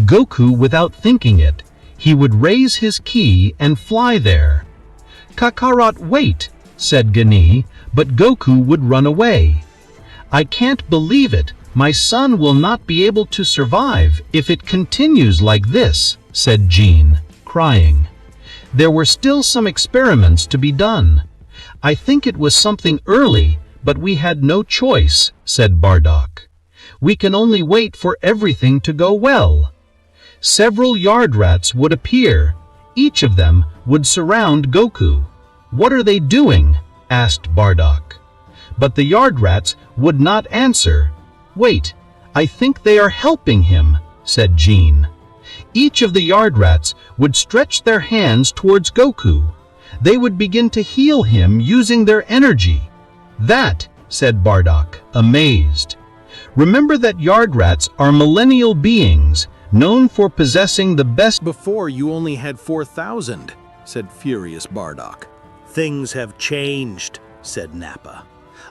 Goku, without thinking it, he would raise his ki and fly there. "Kakarot, wait," said Gani, but Goku would run away. "I can't believe it. My son will not be able to survive if it continues like this," said Jean, crying. There were still some experiments to be done. "I think it was something early, but we had no choice," said Bardock. "We can only wait for everything to go well." Several yard rats would appear. Each of them would surround Goku. "What are they doing?" asked Bardock. But the yard rats would not answer. "Wait, I think they are helping him," said Jean. Each of the yard rats would stretch their hands towards Goku. They would begin to heal him using their energy. "That," said Bardock, amazed. "Remember that yard rats are millennial beings, known for possessing the best." "Before you only had 4,000, said furious Bardock. "Things have changed," said Nappa.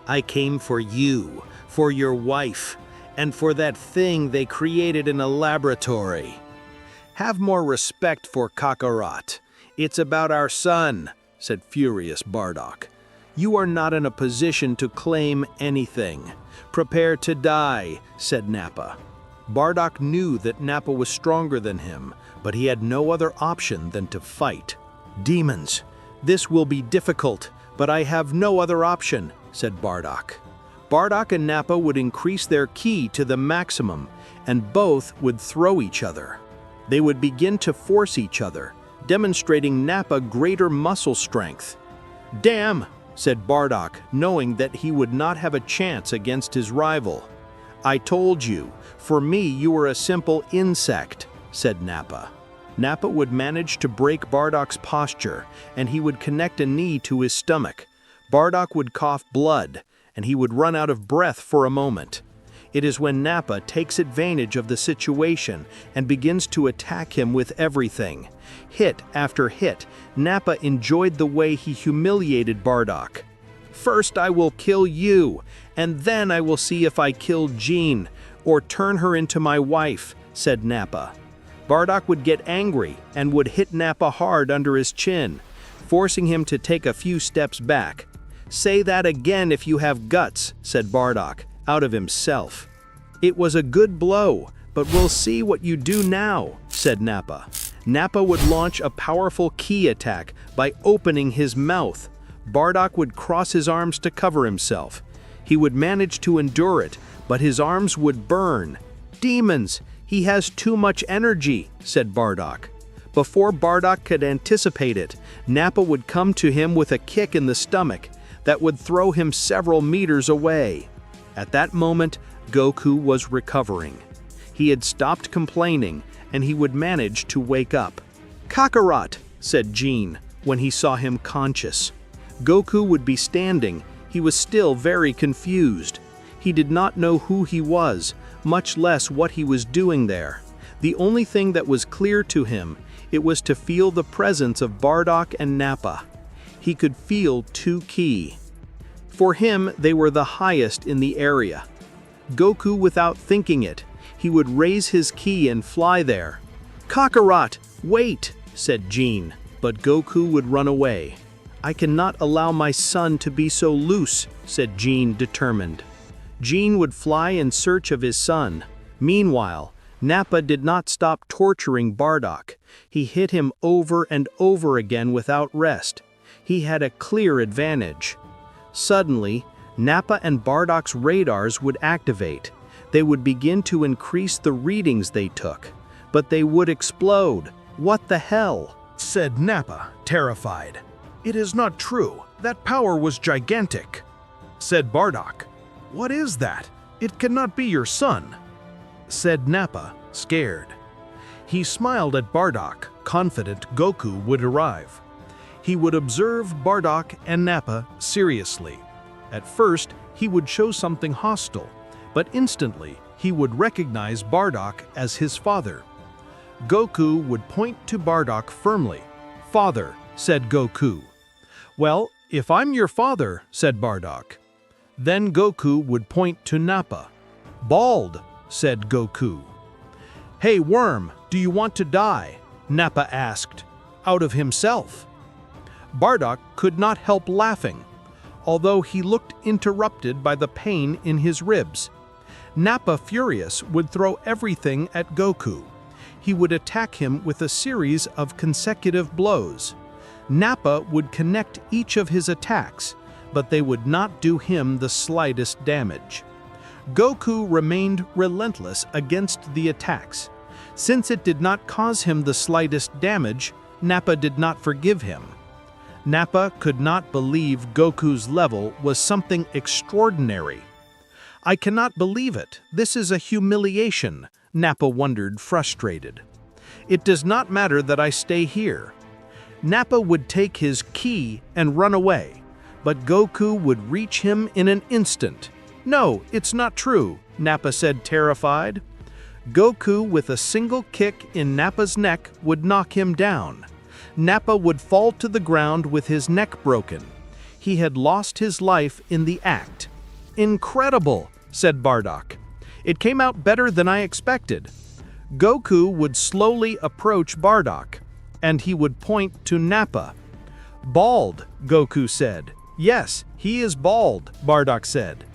"I came for you, for your wife, and for that thing they created in a laboratory. Have more respect for Kakarot. It's about our son," said furious Bardock. "You are not in a position to claim anything. Prepare to die," said Nappa. Bardock knew that Nappa was stronger than him, but he had no other option than to fight. "Demons, this will be difficult, but I have no other option," said Bardock. Bardock and Nappa would increase their ki to the maximum, and both would throw each other. They would begin to force each other, demonstrating Nappa greater muscle strength. "Damn," said Bardock, knowing that he would not have a chance against his rival. "I told you, for me you were a simple insect," said Nappa. Nappa would manage to break Bardock's posture, and he would connect a knee to his stomach. Bardock would cough blood, and he would run out of breath for a moment. It is when Nappa takes advantage of the situation and begins to attack him with everything. Hit after hit, Nappa enjoyed the way he humiliated Bardock. "First I will kill you, and then I will see if I kill Jean, or turn her into my wife," said Nappa. Bardock would get angry and would hit Nappa hard under his chin, forcing him to take a few steps back. "Say that again if you have guts," said Bardock, out of himself. "It was a good blow, but we'll see what you do now," said Nappa. Nappa would launch a powerful ki attack by opening his mouth. Bardock would cross his arms to cover himself. He would manage to endure it, but his arms would burn. "Demons, he has too much energy," said Bardock. Before Bardock could anticipate it, Nappa would come to him with a kick in the stomach that would throw him several meters away. At that moment, Goku was recovering. He had stopped complaining, and he would manage to wake up. "Kakarot," said Jean when he saw him conscious. Goku would be standing. He was still very confused. He did not know who he was, much less what he was doing there. The only thing that was clear to him, it was to feel the presence of Bardock and Nappa. He could feel two ki. For him, they were the highest in the area. Goku, without thinking it, he would raise his ki and fly there. "Kakarot, wait," said Jean, but Goku would run away. "I cannot allow my son to be so loose," said Jean, determined. Jean would fly in search of his son. Meanwhile, Nappa did not stop torturing Bardock. He hit him over and over again without rest. He had a clear advantage. Suddenly, Nappa and Bardock's radars would activate. They would begin to increase the readings they took. But they would explode. "What the hell?" said Nappa, terrified. "It is not true. That power was gigantic," said Bardock. "What is that? It cannot be your son," said Nappa, scared. He smiled at Bardock, confident Goku would arrive. He would observe Bardock and Nappa seriously. At first, he would show something hostile, but instantly he would recognize Bardock as his father. Goku would point to Bardock firmly. "Father," said Goku. "Well, if I'm your father," said Bardock. Then Goku would point to Nappa. "Bald," said Goku. "Hey worm, do you want to die?" Nappa asked, out of himself. Bardock could not help laughing, although he looked interrupted by the pain in his ribs. Nappa, furious, would throw everything at Goku. He would attack him with a series of consecutive blows. Nappa would connect each of his attacks, but they would not do him the slightest damage. Goku remained relentless against the attacks. Since it did not cause him the slightest damage, Nappa did not forgive him. Nappa could not believe Goku's level was something extraordinary. "I cannot believe it. This is a humiliation," Nappa wondered, frustrated. "It does not matter that I stay here." Nappa would take his ki and run away, but Goku would reach him in an instant. "No, it's not true," Nappa said, terrified. Goku, with a single kick in Nappa's neck, would knock him down. Nappa would fall to the ground with his neck broken. He had lost his life in the act. "Incredible," said Bardock. "It came out better than I expected." Goku would slowly approach Bardock, and he would point to Nappa. "Bald," Goku said. "Yes, he is bald," Bardock said.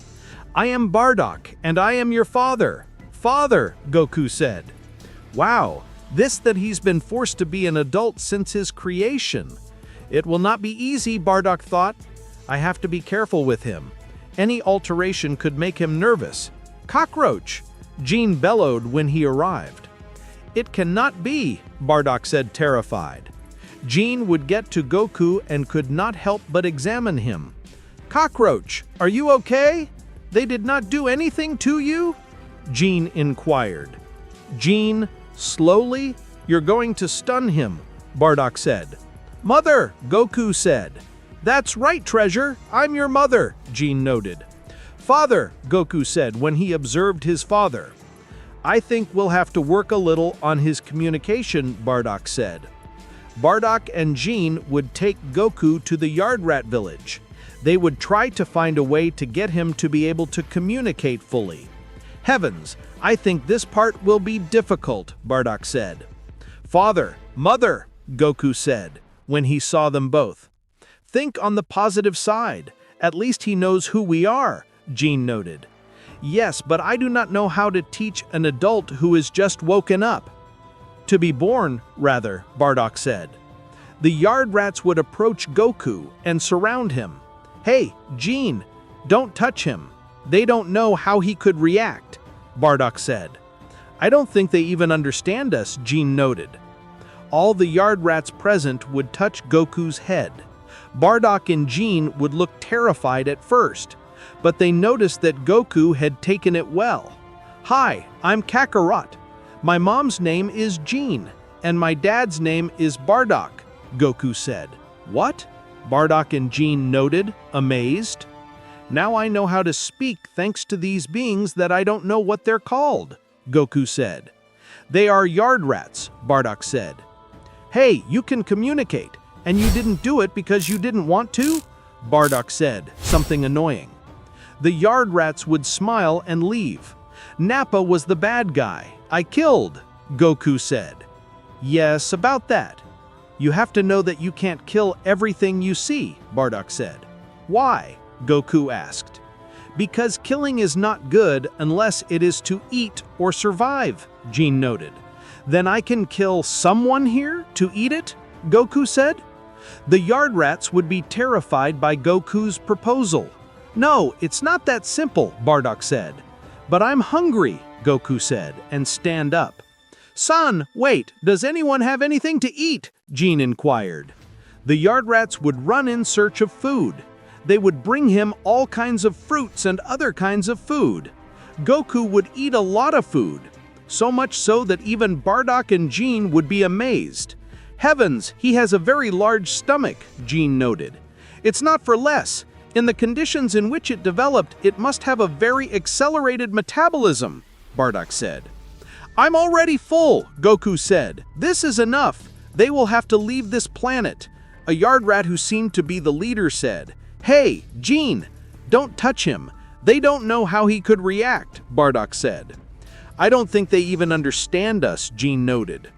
"I am Bardock, and I am your father." "Father," Goku said. "Wow, this that he's been forced to be an adult since his creation. It will not be easy," Bardock thought. "I have to be careful with him. Any alteration could make him nervous." "Cockroach!" Jean bellowed when he arrived. "It cannot be," Bardock said, terrified. Jean would get to Goku and could not help but examine him. "Cockroach, are you okay? They did not do anything to you?" Jean inquired. "Jean, slowly, you're going to stun him," Bardock said. "Mother," Goku said. "That's right, treasure, I'm your mother," Jean noted. "Father," Goku said when he observed his father. "I think we'll have to work a little on his communication," Bardock said. Bardock and Jean would take Goku to the Yard Rat village. They would try to find a way to get him to be able to communicate fully. "Heavens, I think this part will be difficult," Bardock said. "Father, Mother," Goku said when he saw them both. "Think on the positive side. At least he knows who we are," Jean noted. "Yes, but I do not know how to teach an adult who is just woken up." "To be born, rather," Bardock said. The Yard Rats would approach Goku and surround him. "Hey, Jean, don't touch him. They don't know how he could react," Bardock said. "I don't think they even understand us," Jean noted. All the Yard Rats present would touch Goku's head. Bardock and Jean would look terrified at first, but they noticed that Goku had taken it well. "Hi, I'm Kakarot. My mom's name is Jean, and my dad's name is Bardock," Goku said. "What?" Bardock and Jean noted, amazed. Now I know how to speak thanks to these beings that I don't know what they're called, Goku said. They are yard rats, Bardock said. Hey, you can communicate, and you didn't do it because you didn't want to? Bardock said, something annoying. The yard rats would smile and leave. Nappa was the bad guy. I killed, Goku said. Yes, about that. You have to know that you can't kill everything you see, Bardock said. Why? Goku asked. Because killing is not good unless it is to eat or survive, Jean noted. Then I can kill someone here to eat it? Goku said. The yard rats would be terrified by Goku's proposal. No, it's not that simple, Bardock said. But I'm hungry, Goku said, and stand up. Son, wait, does anyone have anything to eat? Jean inquired. The yard rats would run in search of food. They would bring him all kinds of fruits and other kinds of food. Goku would eat a lot of food, so much so that even Bardock and Jean would be amazed. Heavens, he has a very large stomach, Jean noted. It's not for less. In the conditions in which it developed, it must have a very accelerated metabolism, Bardock said. I'm already full, Goku said. This is enough. They will have to leave this planet. A yard rat who seemed to be the leader said. Hey, Jean, don't touch him. They don't know how he could react, Bardock said. I don't think they even understand us, Jean noted.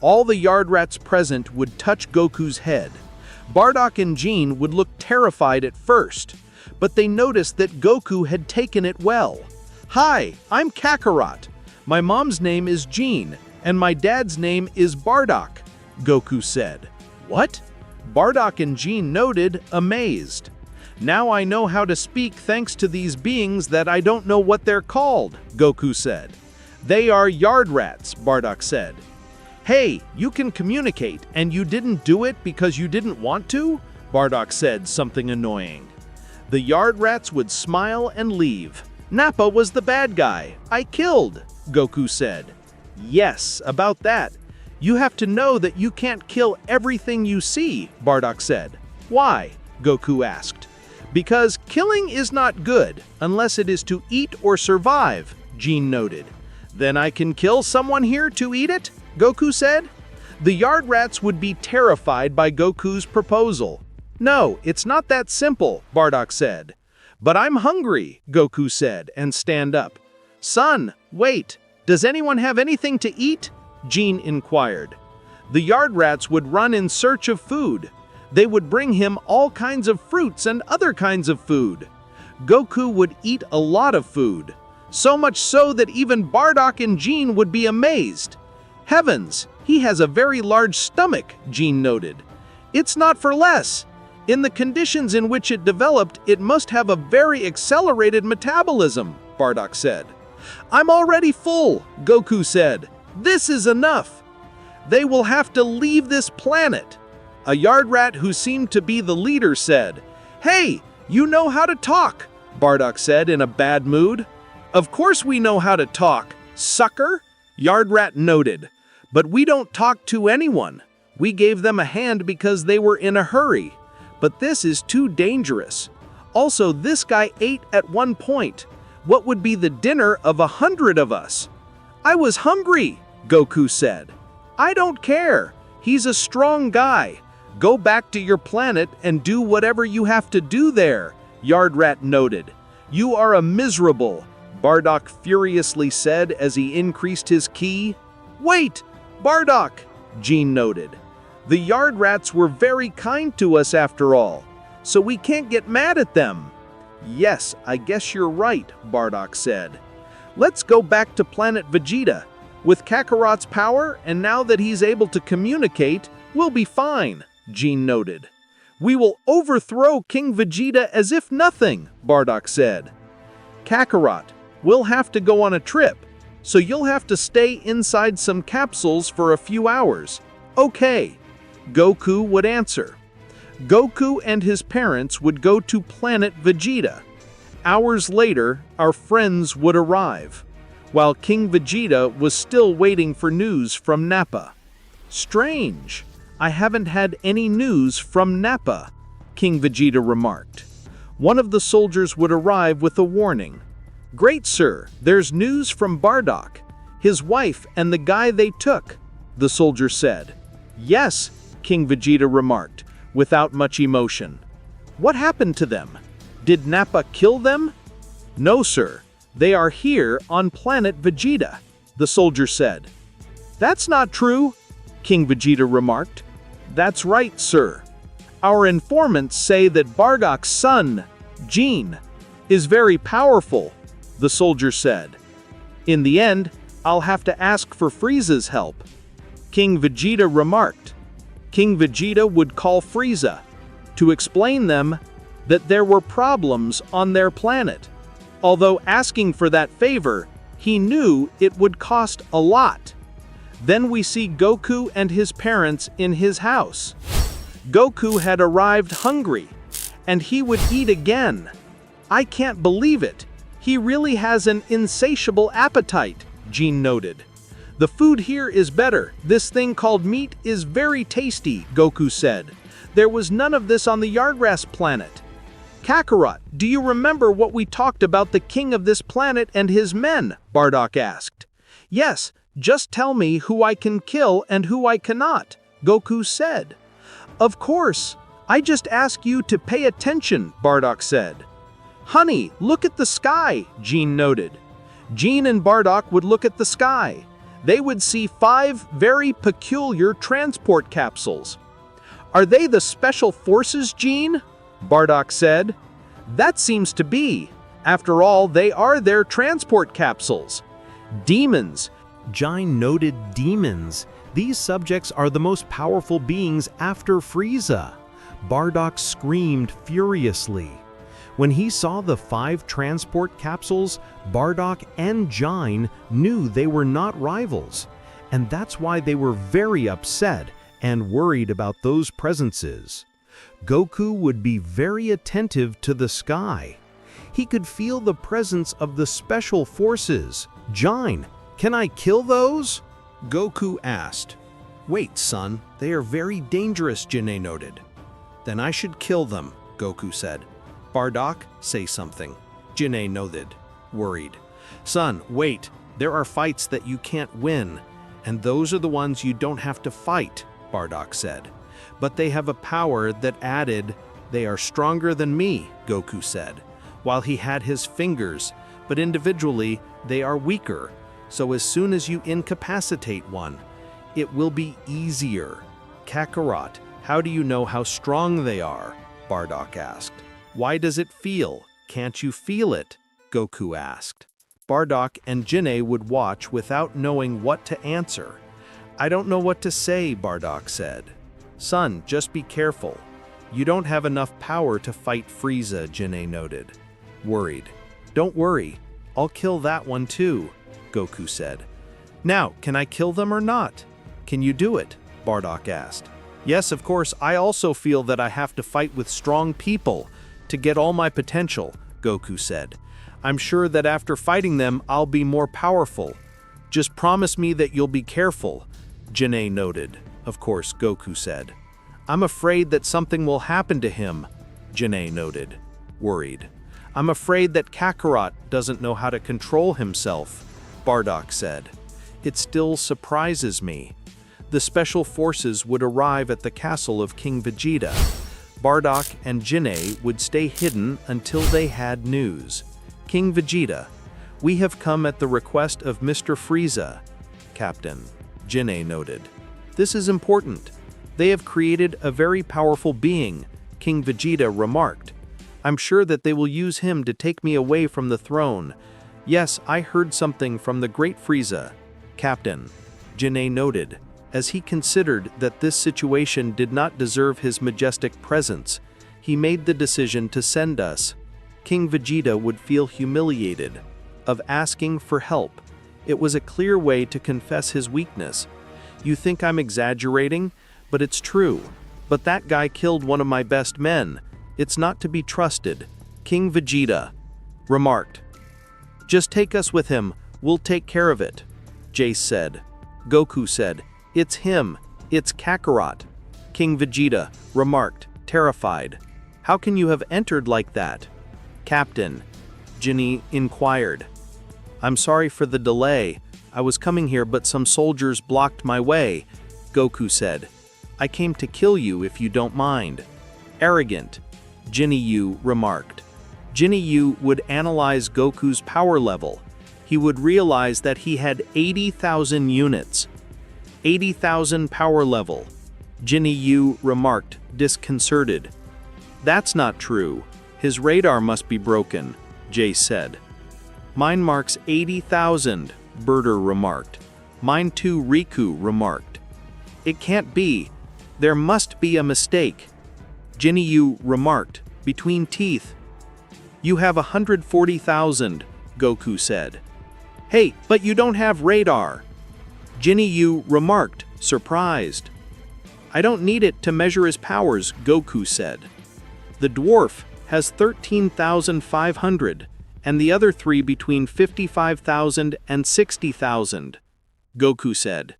All the yard rats present would touch Goku's head. Bardock and Jean would look terrified at first, but they noticed that Goku had taken it well. Hi, I'm Kakarot. My mom's name is Jean, and my dad's name is Bardock, Goku said. What? Bardock and Jean noted, amazed. Now I know how to speak thanks to these beings that I don't know what they're called, Goku said. They are yard rats, Bardock said. Hey, you can communicate, and you didn't do it because you didn't want to? Bardock said, something annoying. The yard rats would smile and leave. Nappa was the bad guy. I killed, Goku said. Yes, about that. You have to know that you can't kill everything you see, Bardock said. Why? Goku asked. Because killing is not good unless it is to eat or survive, Jean noted. Then I can kill someone here to eat it? Goku said. The yard rats would be terrified by Goku's proposal. No, it's not that simple, Bardock said. But I'm hungry, Goku said, and stand up. Son, wait, does anyone have anything to eat? Jean inquired. The yard rats would run in search of food. They would bring him all kinds of fruits and other kinds of food. Goku would eat a lot of food, so much so that even Bardock and Jean would be amazed. Heavens, he has a very large stomach, Jean noted. It's not for less. In the conditions in which it developed, it must have a very accelerated metabolism, Bardock said. I'm already full, Goku said. This is enough. They will have to leave this planet. A yard rat who seemed to be the leader said. Hey, you know how to talk, Bardock said in a bad mood. Of course we know how to talk, sucker, Yard Rat noted. But we don't talk to anyone. We gave them a hand because they were in a hurry. But this is too dangerous. Also, this guy ate at one point. What would be the dinner of 100 of us? I was hungry, Goku said. I don't care. He's a strong guy. Go back to your planet and do whatever you have to do there, Yard Rat noted. You are a miserable, Bardock furiously said as he increased his ki. Wait, Bardock, Jean noted. The Yard Rats were very kind to us after all, so we can't get mad at them. Yes, I guess you're right, Bardock said. Let's go back to planet Vegeta. With Kakarot's power, and now that he's able to communicate, we'll be fine, Jean noted. We will overthrow King Vegeta as if nothing, Bardock said. Kakarot, we'll have to go on a trip, so you'll have to stay inside some capsules for a few hours. Okay, Goku would answer. Goku and his parents would go to planet Vegeta. Hours later, our friends would arrive, while King Vegeta was still waiting for news from Nappa. Strange, I haven't had any news from Nappa, King Vegeta remarked. One of the soldiers would arrive with a warning. "Great sir, there's news from Bardock, his wife and the guy they took," the soldier said. "Yes," King Vegeta remarked, without much emotion. "What happened to them? Did Nappa kill them?" "No, sir. They are here on planet Vegeta," the soldier said. "That's not true," King Vegeta remarked. "That's right, sir. Our informants say that Bardock's son, Gene, is very powerful," the soldier said. "In the end, I'll have to ask for Frieza's help," King Vegeta remarked. King Vegeta would call Frieza to explain them that there were problems on their planet. Although asking for that favor, he knew it would cost a lot. Then we see Goku and his parents in his house. Goku had arrived hungry, and he would eat again. "I can't believe it. He really has an insatiable appetite," Gene noted. "The food here is better. This thing called meat is very tasty," Goku said. "There was none of this on the Yardras planet." "Kakarot, do you remember what we talked about the king of this planet and his men?" Bardock asked. "Yes, just tell me who I can kill and who I cannot," Goku said. "Of course, I just ask you to pay attention," Bardock said. "Honey, look at the sky," Gene noted. Gene and Bardock would look at the sky. They would see 5 very peculiar transport capsules. "Are they the special forces, Gene?" Bardock said. "That seems to be. After all, they are their transport capsules." "Demons," Gene noted. Demons. These subjects are the most powerful beings after Frieza. Bardock screamed furiously. When he saw the 5 transport capsules, Bardock and Gene knew they were not rivals, and that's why they were very upset and worried about those presences. Goku would be very attentive to the sky. He could feel the presence of the special forces. "Gene, can I kill those?" Goku asked. "Wait, son, they are very dangerous," Gene noted. "Then I should kill them," Goku said. "Bardock, say something," Gene noted, worried. "Son, wait, there are fights that you can't win, and those are the ones you don't have to fight," Bardock said. "But they have a power that added, they are stronger than me," Goku said, while he had his fingers, but individually they are weaker, so as soon as you incapacitate one, it will be easier. "Kakarot, how do you know how strong they are?" Bardock asked. "Why does it feel? Can't you feel it?" Goku asked. Bardock and Gene would watch without knowing what to answer. "I don't know what to say," Bardock said. "Son, just be careful. You don't have enough power to fight Frieza," Gene noted, worried. "Don't worry, I'll kill that one too," Goku said. "Now, can I kill them or not? Can you do it?" Bardock asked. "Yes, of course, I also feel that I have to fight with strong people to get all my potential," Goku said. "I'm sure that after fighting them, I'll be more powerful. Just promise me that you'll be careful," Gene noted. Of course, Goku said. "I'm afraid that something will happen to him," Gene noted, worried. "I'm afraid that Kakarot doesn't know how to control himself," Bardock said. "It still surprises me." The special forces would arrive at the castle of King Vegeta. Bardock and Gene would stay hidden until they had news. "King Vegeta, we have come at the request of Mr. Frieza, Captain," Gene noted. "This is important. They have created a very powerful being," King Vegeta remarked. "I'm sure that they will use him to take me away from the throne. Yes, I heard something from the great Frieza, Captain," Gene noted, as he considered that this situation did not deserve his majestic presence. He made the decision to send us. King Vegeta would feel humiliated of asking for help. It was a clear way to confess his weakness. "You think I'm exaggerating, but it's true. But that guy killed one of my best men. It's not to be trusted," King Vegeta remarked. "Just take us with him. We'll take care of it," Jace said. Goku said, "It's him. It's Kakarot," King Vegeta remarked, terrified. How can you have entered like that? Captain, Jinny inquired. I'm sorry for the delay. I was coming here but some soldiers blocked my way, Goku said. I came to kill you if you don't mind. Arrogant, Jinny remarked. Jinny would analyze Goku's power level. He would realize that he had 80,000 units. 80,000 power level, Jinny remarked, disconcerted. That's not true. His radar must be broken, Jay said. Mine marks 80,000, Birder remarked. Mine too, Riku remarked. It can't be. There must be a mistake, Jinny remarked, between teeth. You have 140,000, Goku said. Hey, but you don't have radar, Jinny remarked, surprised. I don't need it to measure his powers, Goku said. The dwarf has 13,500, and the other three between 55,000 and 60,000, Goku said.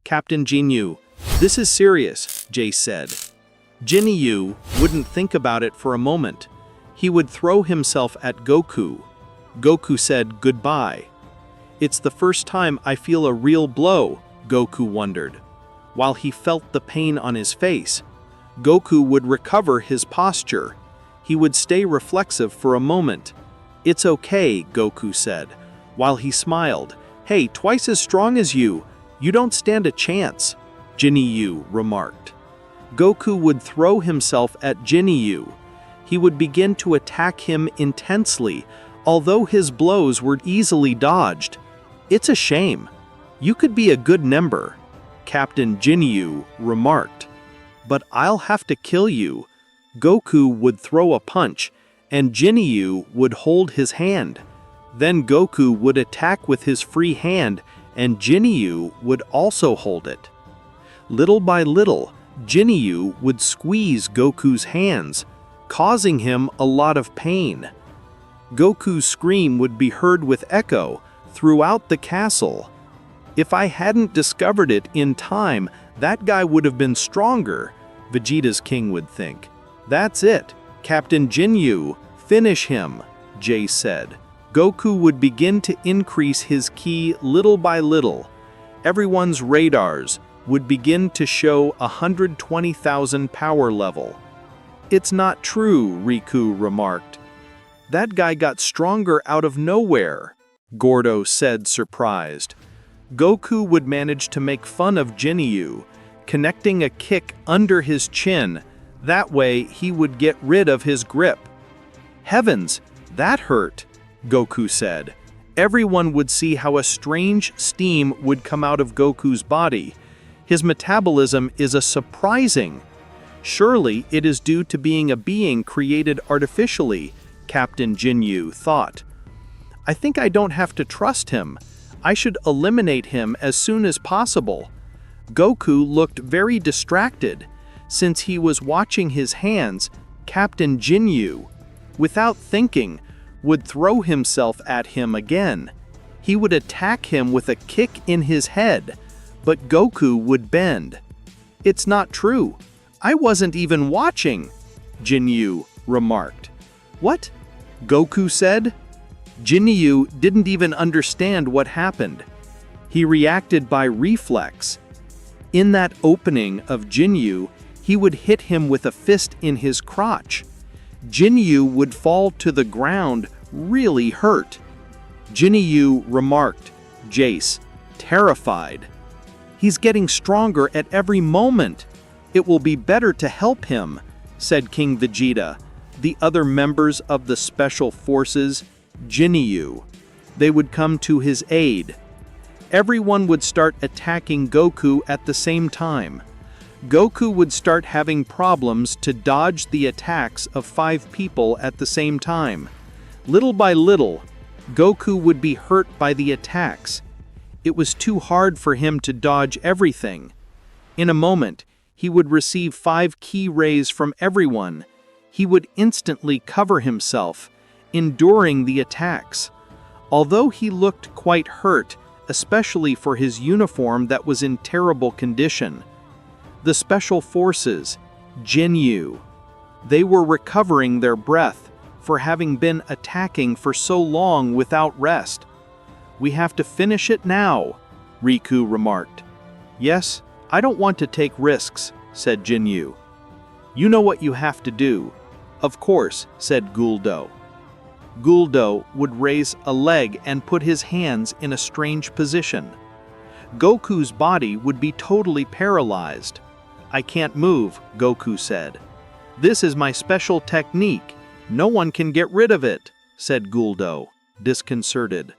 Captain Jinyu, this is serious, Jay said. Jinyu wouldn't think about it for a moment. He would throw himself at Goku. Goku said goodbye. It's the first time I feel a real blow, Goku wondered. While he felt the pain on his face, Goku would recover his posture. He would stay reflexive for a moment. It's okay, Goku said, while he smiled. Hey, twice as strong as you. You don't stand a chance, Jinny remarked. Goku would throw himself at Jinny. He would begin to attack him intensely, although his blows were easily dodged. It's a shame. You could be a good member, Captain Jinyu remarked. But I'll have to kill you. Goku would throw a punch, and Jinyu would hold his hand. Then Goku would attack with his free hand, and Jinyu would also hold it. Little by little, Jinyu would squeeze Goku's hands, causing him a lot of pain. Goku's scream would be heard with echo throughout the castle. If I hadn't discovered it in time, that guy would have been stronger, Vegeta's king would think. That's it, Captain Jinyu, finish him, Jay said. Goku would begin to increase his ki little by little. Everyone's radars would begin to show 120,000 power level. It's not true, Riku remarked. That guy got stronger out of nowhere, Gordo said, surprised. Goku would manage to make fun of Jinyu, connecting a kick under his chin. That way he would get rid of his grip. Heavens, that hurt, Goku said. Everyone would see how a strange steam would come out of Goku's body. His metabolism is a surprising. Surely it is due to being a being created artificially, Captain Jinyu thought. I think I don't have to trust him. I should eliminate him as soon as possible. Goku looked very distracted. Since he was watching his hands, Captain Jinyu, without thinking, would throw himself at him again. He would attack him with a kick in his head, but Goku would bend. It's not true. I wasn't even watching, Jinyu remarked. What? Goku said. Jinyu didn't even understand what happened. He reacted by reflex. In that opening of Jinyu, he would hit him with a fist in his crotch. Jinyu would fall to the ground, really hurt. Jinyu remarked, Jace, terrified. He's getting stronger at every moment. It will be better to help him, said King Vegeta. The other members of the Special Forces, Jinyu. They would come to his aid. Everyone would start attacking Goku at the same time. Goku would start having problems to dodge the attacks of 5 people at the same time. Little by little, Goku would be hurt by the attacks. It was too hard for him to dodge everything. In a moment, he would receive 5 ki rays from everyone. He would instantly cover himself, enduring the attacks. Although he looked quite hurt, especially for his uniform that was in terrible condition. The Special Forces, Jinyu. They were recovering their breath for having been attacking for so long without rest. "We have to finish it now," Riku remarked. "Yes, I don't want to take risks," said Jinyu. "You know what you have to do." "Of course," said Guldo. Guldo would raise a leg and put his hands in a strange position. Goku's body would be totally paralyzed. "I can't move," Goku said. "This is my special technique. No one can get rid of it," said Guldo, disconcerted.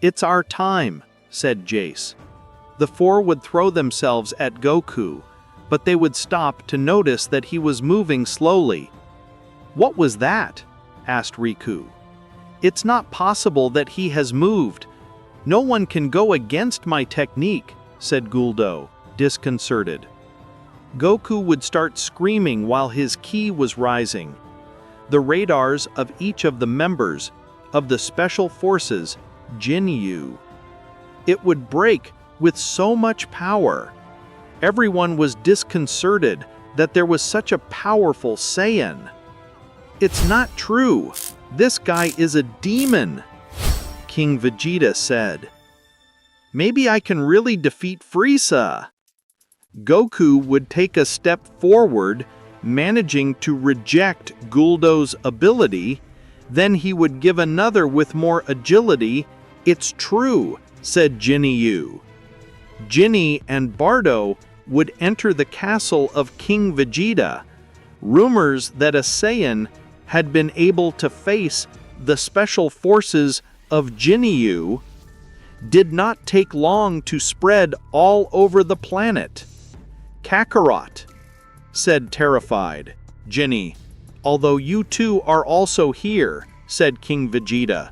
"It's our time," said Jace. The four would throw themselves at Goku, but they would stop to notice that he was moving slowly. "What was that?" asked Riku. "It's not possible that he has moved. No one can go against my technique," said Guldo, disconcerted. Goku would start screaming while his ki was rising. The radars of each of the members of the Special Forces, Jinyu. It would break with so much power. Everyone was disconcerted that there was such a powerful Saiyan. "It's not true. This guy is a demon," King Vegeta said. "Maybe I can really defeat Frieza." Goku would take a step forward, managing to reject Guldo's ability. Then he would give another with more agility. "It's true," said Jinyu. Jinny and Bardock would enter the castle of King Vegeta. Rumors that a Saiyan had been able to face the special forces of Jinyu did not take long to spread all over the planet. "Kakarot," said terrified Jinny. "Although you two are also here," said King Vegeta.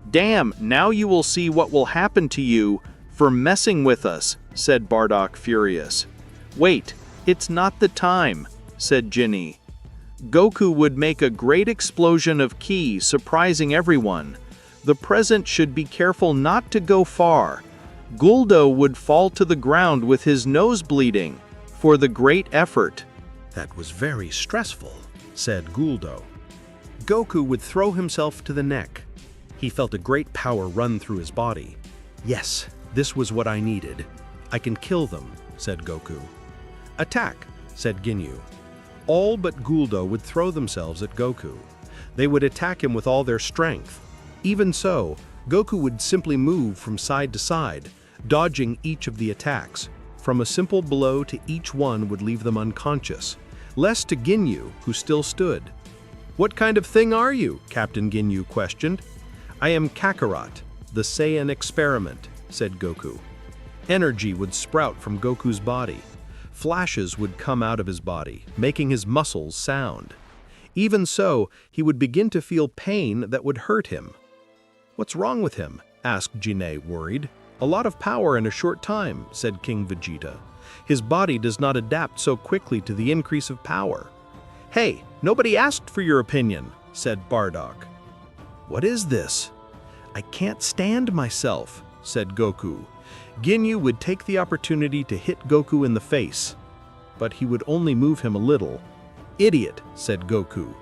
"Damn, now you will see what will happen to you for messing with us," said Bardock, furious. "Wait, it's not the time," said Jinny. Goku would make a great explosion of ki, surprising everyone. The present should be careful not to go far. Guldo would fall to the ground with his nose bleeding for the great effort. "That was very stressful," said Guldo. Goku would throw himself to the neck. He felt a great power run through his body. "Yes, this was what I needed. I can kill them," said Goku. "Attack," said Ginyu. All but Guldo would throw themselves at Goku. They would attack him with all their strength. Even so, Goku would simply move from side to side, dodging each of the attacks. From a simple blow to each one would leave them unconscious. Less to Ginyu, who still stood. "What kind of thing are you?" Captain Ginyu questioned. "I am Kakarot, the Saiyan experiment," said Goku. Energy would sprout from Goku's body. Flashes would come out of his body, making his muscles sound. Even so, he would begin to feel pain that would hurt him. "What's wrong with him?" asked Jinne, worried. "A lot of power in a short time," said King Vegeta. "His body does not adapt so quickly to the increase of power." "Hey, nobody asked for your opinion," said Bardock. "What is this?" "I can't stand myself," said Goku. Ginyu would take the opportunity to hit Goku in the face, but he would only move him a little. "Idiot," said Goku.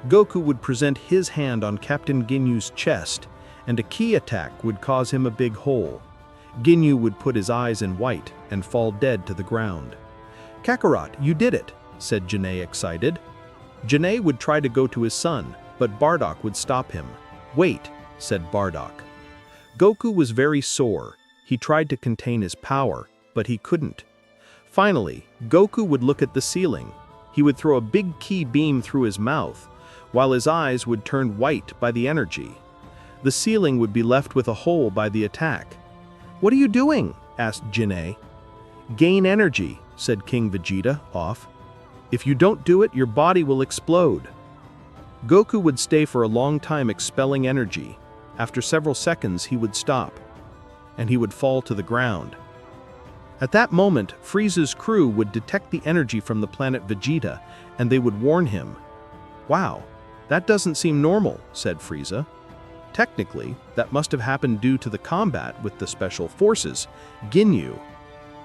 Goku would present his hand on Captain Ginyu's chest, and a ki attack would cause him a big hole. Ginyu would put his eyes in white and fall dead to the ground. "Kakarot, you did it," said Jinne, excited. Jinne would try to go to his son, but Bardock would stop him. "Wait," said Bardock. Goku was very sore. He tried to contain his power, but he couldn't. Finally, Goku would look at the ceiling. He would throw a big ki beam through his mouth, while his eyes would turn white by the energy. The ceiling would be left with a hole by the attack. "What are you doing?" asked Jinne. "Gain energy," said King Vegeta, off. "If you don't do it, your body will explode." Goku would stay for a long time expelling energy. After several seconds, he would stop, and he would fall to the ground. At that moment, Frieza's crew would detect the energy from the planet Vegeta, and they would warn him. "Wow, that doesn't seem normal," said Frieza. "Technically, that must have happened due to the combat with the special forces, Ginyu."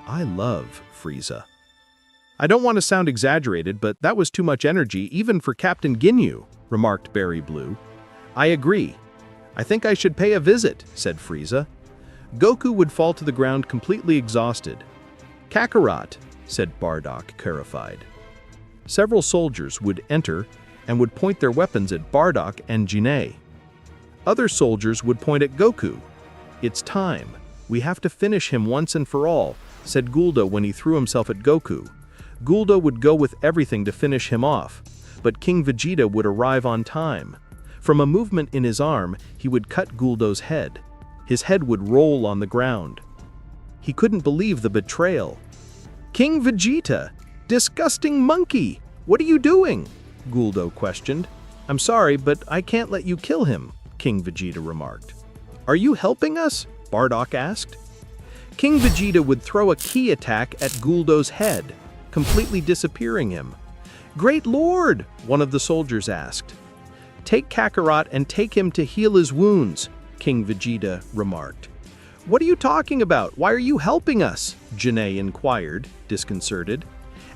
"I love Frieza." I don't want to sound exaggerated, but that was too much energy even for Captain Ginyu, remarked Berry Blue. I agree. I think I should pay a visit, said Frieza. Goku would fall to the ground completely exhausted. Kakarot, said Bardock, terrified. Several soldiers would enter and would point their weapons at Bardock and Jinne. Other soldiers would point at Goku. It's time. We have to finish him once and for all, said Guldo when he threw himself at Goku. Guldo would go with everything to finish him off, but King Vegeta would arrive on time. From a movement in his arm, he would cut Guldo's head. His head would roll on the ground. He couldn't believe the betrayal. King Vegeta! Disgusting monkey! What are you doing? Guldo questioned. I'm sorry, but I can't let you kill him, King Vegeta remarked. Are you helping us? Bardock asked. King Vegeta would throw a ki attack at Guldo's head, completely disappearing him. Great Lord, one of the soldiers asked. Take Kakarot and take him to heal his wounds, King Vegeta remarked. What are you talking about? Why are you helping us? Jinne inquired, disconcerted.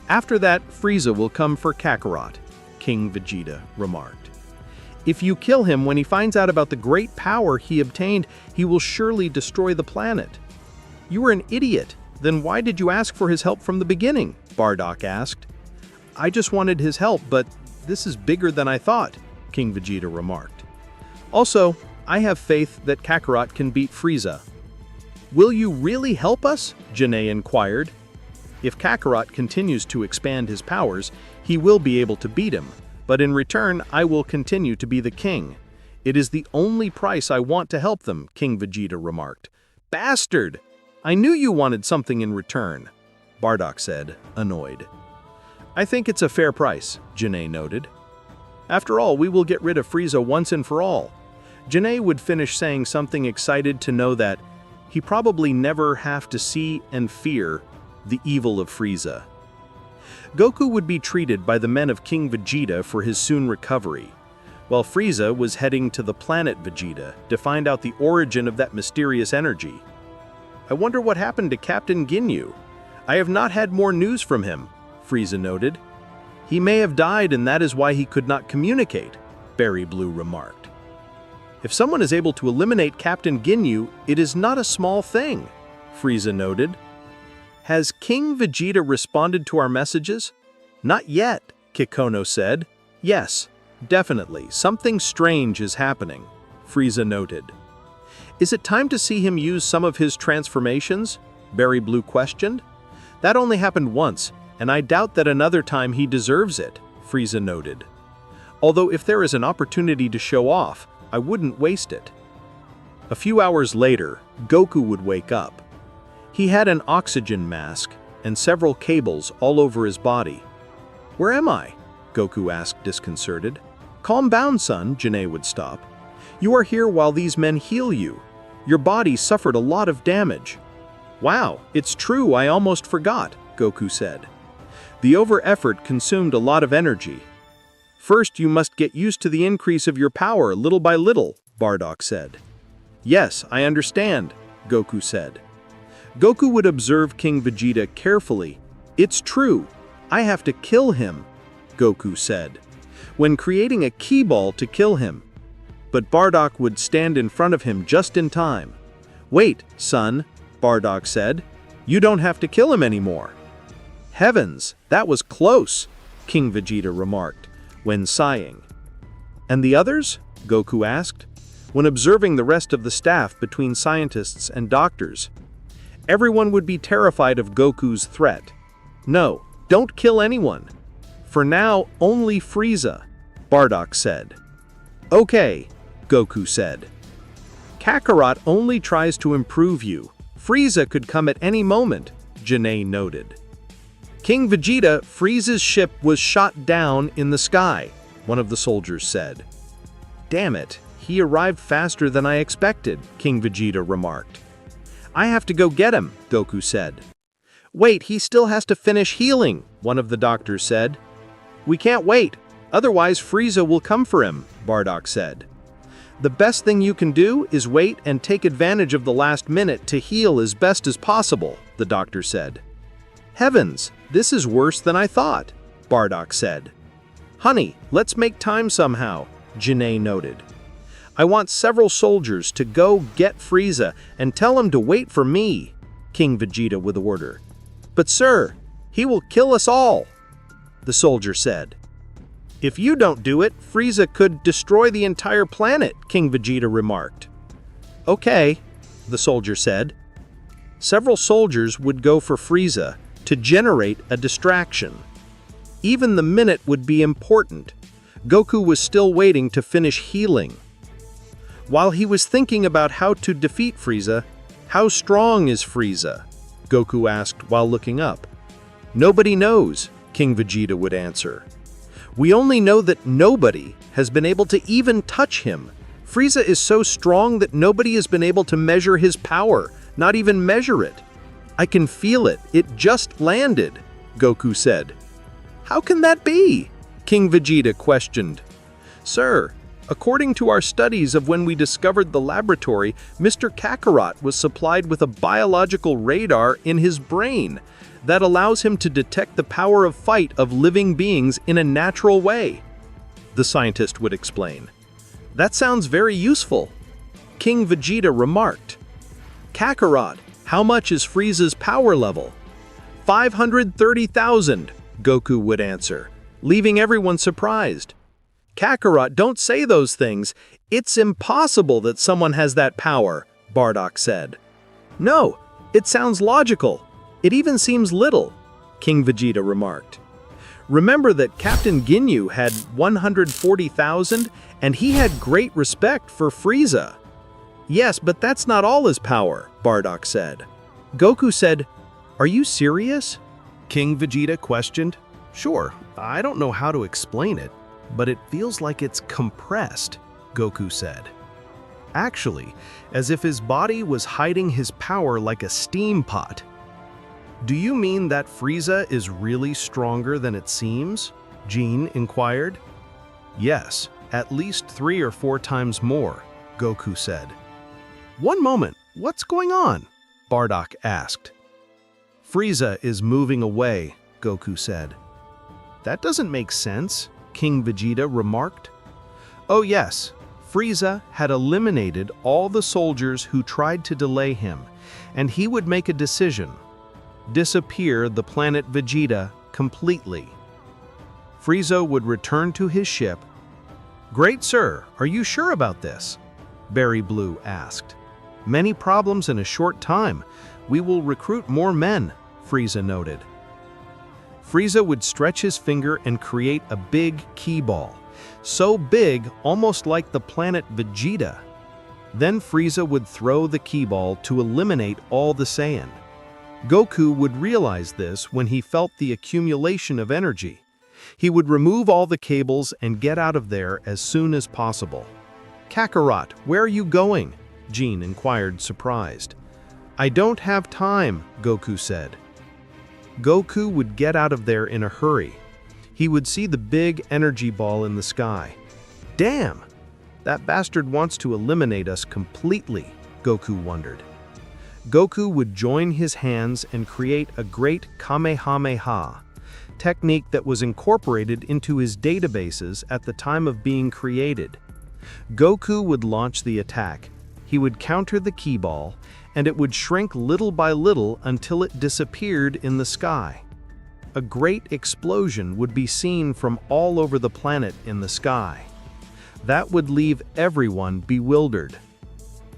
After that, Frieza will come for Kakarot, King Vegeta remarked. If you kill him when he finds out about the great power he obtained, he will surely destroy the planet. You were an idiot. Then why did you ask for his help from the beginning? Bardock asked. I just wanted his help, but this is bigger than I thought, King Vegeta remarked. Also, I have faith that Kakarot can beat Frieza. Will you really help us? Jinne inquired. If Kakarot continues to expand his powers, he will be able to beat him, but in return, I will continue to be the king. It is the only price I want to help them, King Vegeta remarked. Bastard! I knew you wanted something in return, Bardock said, annoyed. I think it's a fair price, Jinne noted. After all, we will get rid of Frieza once and for all. Jinne would finish saying something excited to know that he probably never have to see and fear the evil of Frieza. Goku would be treated by the men of King Vegeta for his soon recovery, while Frieza was heading to the planet Vegeta to find out the origin of that mysterious energy. I wonder what happened to Captain Ginyu. I have not had more news from him, Frieza noted. He may have died and that is why he could not communicate, Berry Blue remarked. If someone is able to eliminate Captain Ginyu, it is not a small thing, Frieza noted. Has King Vegeta responded to our messages? Not yet, Kikono said. Yes, definitely, something strange is happening, Frieza noted. Is it time to see him use some of his transformations? Berry Blue questioned. That only happened once, and I doubt that another time he deserves it, Frieza noted. Although if there is an opportunity to show off, I wouldn't waste it. A few hours later, Goku would wake up. He had an oxygen mask and several cables all over his body. Where am I? Goku asked, disconcerted. Calm down, son, Jinne would stop. You are here while these men heal you. Your body suffered a lot of damage. Wow, it's true, I almost forgot, Goku said. The over-effort consumed a lot of energy. First, you must get used to the increase of your power little by little, Bardock said. Yes, I understand, Goku said. Goku would observe King Vegeta carefully. It's true, I have to kill him, Goku said, when creating a ki ball to kill him. But Bardock would stand in front of him just in time. Wait, son, Bardock said. You don't have to kill him anymore. Heavens, that was close, King Vegeta remarked, when sighing. And the others? Goku asked, when observing the rest of the staff between scientists and doctors. Everyone would be terrified of Goku's threat. No, don't kill anyone. For now, only Frieza, Bardock said. Okay, Goku said. Kakarot only tries to improve you. Frieza could come at any moment, Jinne noted. King Vegeta, Frieza's ship was shot down in the sky, one of the soldiers said. Damn it, he arrived faster than I expected, King Vegeta remarked. I have to go get him, Goku said. Wait, he still has to finish healing, one of the doctors said. We can't wait, otherwise Frieza will come for him, Bardock said. The best thing you can do is wait and take advantage of the last minute to heal as best as possible, the doctor said. Heavens, this is worse than I thought, Bardock said. Honey, let's make time somehow, Janae noted. I want several soldiers to go get Frieza and tell him to wait for me, King Vegeta would order. But sir, he will kill us all, the soldier said. If you don't do it, Frieza could destroy the entire planet, King Vegeta remarked. Okay, the soldier said. Several soldiers would go for Frieza to generate a distraction. Even the minute would be important. Goku was still waiting to finish healing. While he was thinking about how to defeat Frieza, how strong is Frieza? Goku asked while looking up. Nobody knows, King Vegeta would answer. We only know that nobody has been able to even touch him. Frieza is so strong that nobody has been able to measure his power, not even measure it. I can feel it. It just landed, Goku said. How can that be? King Vegeta questioned. Sir, according to our studies of when we discovered the laboratory, Mr. Kakarot was supplied with a biological radar in his brain that allows him to detect the power of fight of living beings in a natural way, the scientist would explain. That sounds very useful, King Vegeta remarked. Kakarot, how much is Frieza's power level? 530,000, Goku would answer, leaving everyone surprised. Kakarot, don't say those things. It's impossible that someone has that power, Bardock said. No, it sounds logical. It even seems little, King Vegeta remarked. Remember that Captain Ginyu had 140,000 and he had great respect for Frieza. Yes, but that's not all his power, Bardock said. Goku said, Are you serious? King Vegeta questioned. Sure, I don't know how to explain it, but it feels like it's compressed, Goku said. Actually, as if his body was hiding his power like a steam pot. Do you mean that Frieza is really stronger than it seems? Jean inquired. Yes, at least 3 or 4 times more, Goku said. One moment, what's going on? Bardock asked. Frieza is moving away, Goku said. That doesn't make sense, King Vegeta remarked. Oh yes, Frieza had eliminated all the soldiers who tried to delay him, and he would make a decision. Disappear the planet Vegeta completely. Frieza would return to his ship. Great sir, are you sure about this? Berry Blue asked. Many problems in a short time. We will recruit more men, Frieza noted. Frieza would stretch his finger and create a big key ball, so big almost like the planet Vegeta. Then Frieza would throw the key ball to eliminate all the Saiyan. Goku would realize this when he felt the accumulation of energy. He would remove all the cables and get out of there as soon as possible. Kakarot, where are you going? Jean inquired, surprised. I don't have time, Goku said. Goku would get out of there in a hurry. He would see the big energy ball in the sky. Damn! That bastard wants to eliminate us completely, Goku wondered. Goku would join his hands and create a great Kamehameha, technique that was incorporated into his databases at the time of being created. Goku would launch the attack. He would counter the key ball, and it would shrink little by little until it disappeared in the sky. A great explosion would be seen from all over the planet in the sky. That would leave everyone bewildered.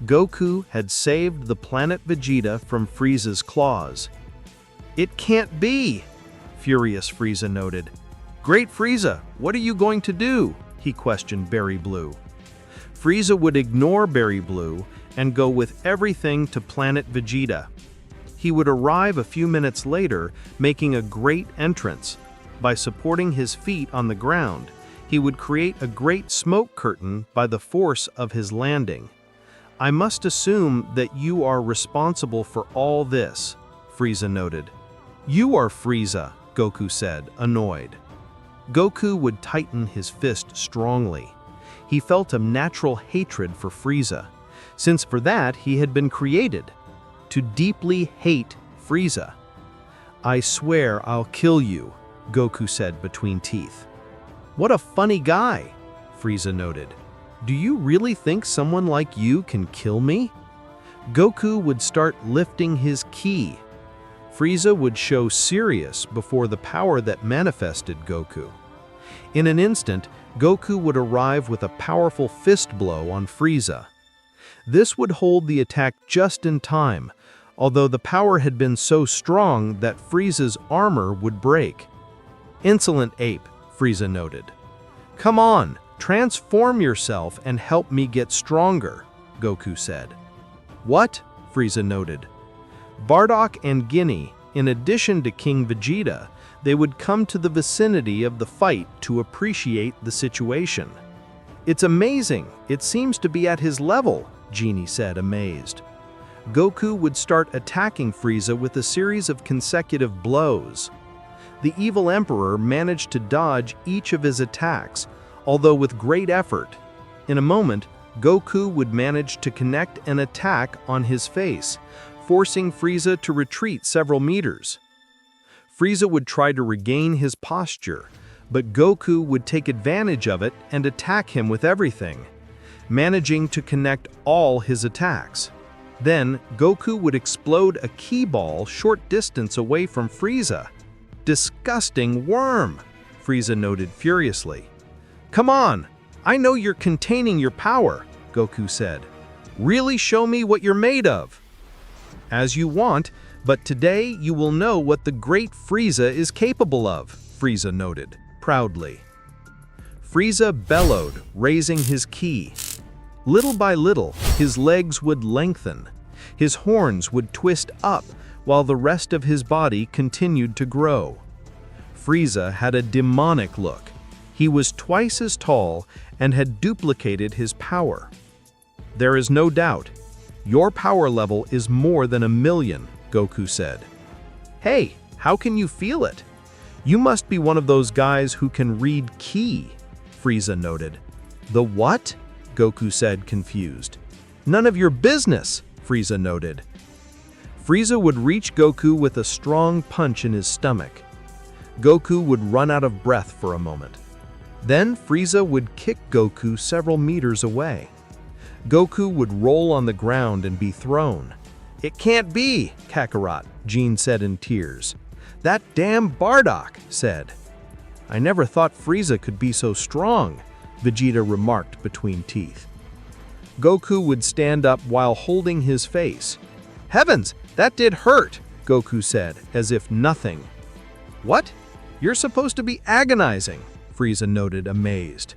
Goku had saved the planet Vegeta from Frieza's claws. It can't be, furious Frieza noted. Great Frieza, what are you going to do? He questioned Berry Blue. Frieza would ignore Berry Blue and go with everything to planet Vegeta. He would arrive a few minutes later, making a great entrance. By supporting his feet on the ground, he would create a great smoke curtain by the force of his landing. I must assume that you are responsible for all this, Frieza noted. You are Frieza, Goku said, annoyed. Goku would tighten his fist strongly. He felt a natural hatred for Frieza, since for that he had been created, to deeply hate Frieza. "I swear I'll kill you," Goku said between teeth. "What a funny guy," Frieza noted. "Do you really think someone like you can kill me?" Goku would start lifting his ki. Frieza would show serious before the power that manifested Goku. In an instant, Goku would arrive with a powerful fist blow on Frieza. This would hold the attack just in time, although the power had been so strong that Frieza's armor would break. "Insolent ape," Frieza noted. "Come on, transform yourself and help me get stronger," Goku said. "What?" Frieza noted. Bardock and Guinea, in addition to King Vegeta, they would come to the vicinity of the fight to appreciate the situation. "It's amazing, it seems to be at his level," Genie said, amazed. Goku would start attacking Frieza with a series of consecutive blows. The evil Emperor managed to dodge each of his attacks, although with great effort. In a moment, Goku would manage to connect an attack on his face, forcing Frieza to retreat several meters. Frieza would try to regain his posture, but Goku would take advantage of it and attack him with everything, managing to connect all his attacks. Then, Goku would explode a ki ball short distance away from Frieza. "Disgusting worm," Frieza noted furiously. "Come on, I know you're containing your power," Goku said. "Really show me what you're made of." "As you want, but today you will know what the great Frieza is capable of," Frieza noted, proudly. Frieza bellowed, raising his ki. Little by little, his legs would lengthen. His horns would twist up, while the rest of his body continued to grow. Frieza had a demonic look. He was twice as tall and had duplicated his power. "There is no doubt. Your power level is more than 1,000,000, Goku said. "Hey, how can you feel it? You must be one of those guys who can read ki," Frieza noted. "The what?" Goku said, confused. "None of your business," Frieza noted. Frieza would reach Goku with a strong punch in his stomach. Goku would run out of breath for a moment. Then Frieza would kick Goku several meters away. Goku would roll on the ground and be thrown. "It can't be," Kakarot, Jean said in tears. "That damn Bardock," said. "I never thought Frieza could be so strong," Vegeta remarked between teeth. Goku would stand up while holding his face. "Heavens, that did hurt," Goku said, as if nothing. "What? You're supposed to be agonizing," Frieza noted, amazed.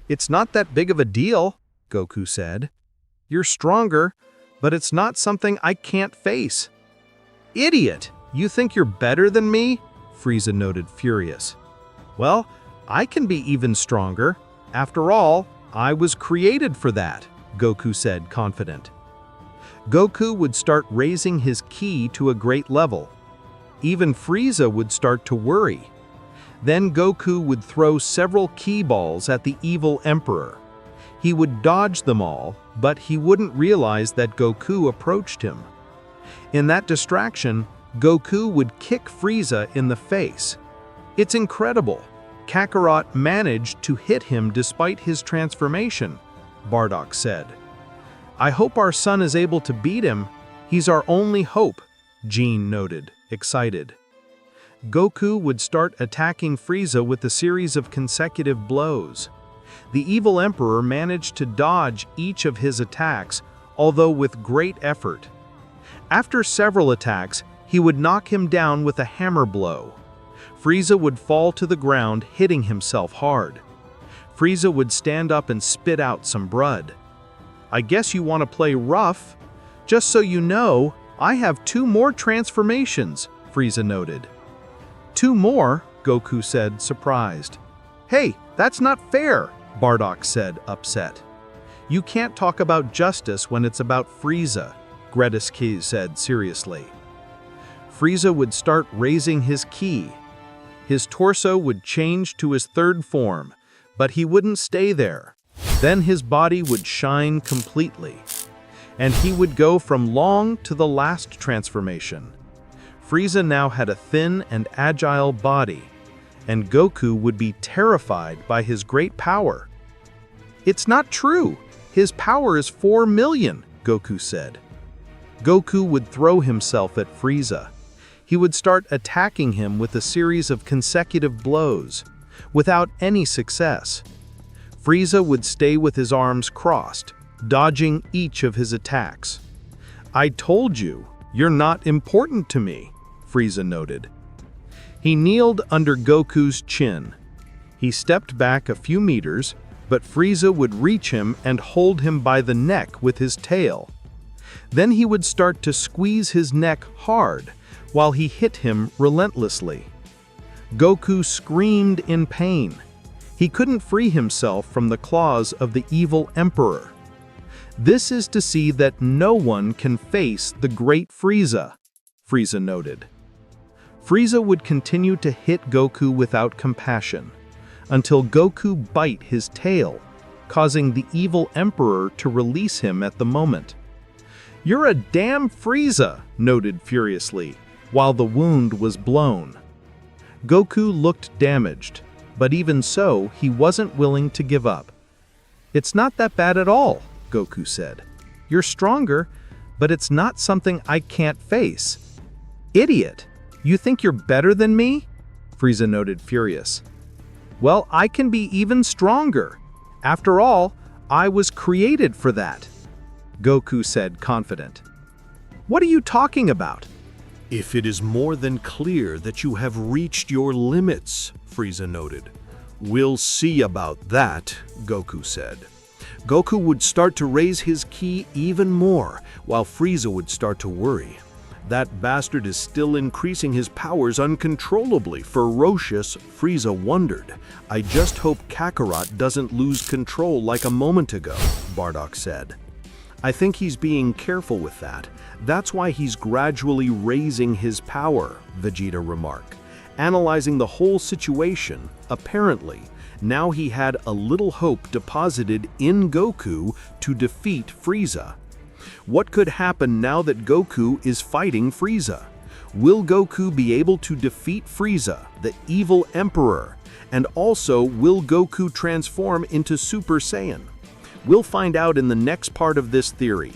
"It's not that big of a deal," Goku said. "You're stronger, but it's not something I can't face." "Idiot! You think you're better than me?" Frieza noted, furious. "Well, I can be even stronger. After all, I was created for that," Goku said, confident. Goku would start raising his ki to a great level. Even Frieza would start to worry. Then Goku would throw several ki balls at the evil Emperor. He would dodge them all, but he wouldn't realize that Goku approached him. In that distraction, Goku would kick Frieza in the face. "It's incredible. Kakarot managed to hit him despite his transformation," Bardock said. "I hope our son is able to beat him. He's our only hope," Jean noted, excited. Goku would start attacking Frieza with a series of consecutive blows. The evil Emperor managed to dodge each of his attacks, although with great effort. After several attacks, he would knock him down with a hammer blow. Frieza would fall to the ground, hitting himself hard. Frieza would stand up and spit out some blood. "I guess you want to play rough? Just so you know, I have 2 more transformations," Frieza noted. "2 more?" Goku said, surprised. "Hey, that's not fair," Bardock said, upset. "You can't talk about justice when it's about Frieza," Gretis Ki said seriously. Frieza would start raising his ki. His torso would change to his 3rd form, but he wouldn't stay there. Then his body would shine completely, and he would go from long to the last transformation. Frieza now had a thin and agile body, and Goku would be terrified by his great power. "It's not true. His power is 4 million, Goku said. Goku would throw himself at Frieza. He would start attacking him with a series of consecutive blows, without any success. Frieza would stay with his arms crossed, dodging each of his attacks. "I told you, you're not important to me," Frieza noted. He kneeled under Goku's chin. He stepped back a few meters, but Frieza would reach him and hold him by the neck with his tail. Then he would start to squeeze his neck hard while he hit him relentlessly. Goku screamed in pain. He couldn't free himself from the claws of the evil Emperor. "This is to see that no one can face the great Frieza," Frieza noted. Frieza would continue to hit Goku without compassion, until Goku bite his tail, causing the evil Emperor to release him at the moment. "You're a damn Frieza," noted furiously, while the wound was blown. Goku looked damaged, but even so, he wasn't willing to give up. "It's not that bad at all," Goku said. "You're stronger, but it's not something I can't face." "Idiot! You think you're better than me?" Frieza noted, furious. "Well, I can be even stronger. After all, I was created for that," Goku said, confident. "What are you talking about?" "If it is more than clear that you have reached your limits," Frieza noted. "We'll see about that," Goku said. Goku would start to raise his ki even more, while Frieza would start to worry. "That bastard is still increasing his powers uncontrollably, ferocious," Frieza wondered. "I just hope Kakarot doesn't lose control like a moment ago," Bardock said. "I think he's being careful with that. That's why he's gradually raising his power," Vegeta remarked. Analyzing the whole situation, apparently, now he had a little hope deposited in Goku to defeat Frieza. What could happen now that Goku is fighting Frieza? Will Goku be able to defeat Frieza, the evil Emperor? And also, will Goku transform into Super Saiyan? We'll find out in the next part of this theory.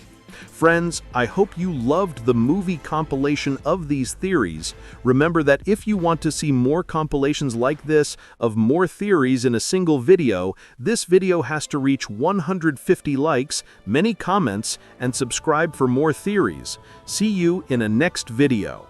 Friends, I hope you loved the movie compilation of these theories. Remember that if you want to see more compilations like this of more theories in a single video, this video has to reach 150 likes, many comments, and subscribe for more theories. See you in a next video.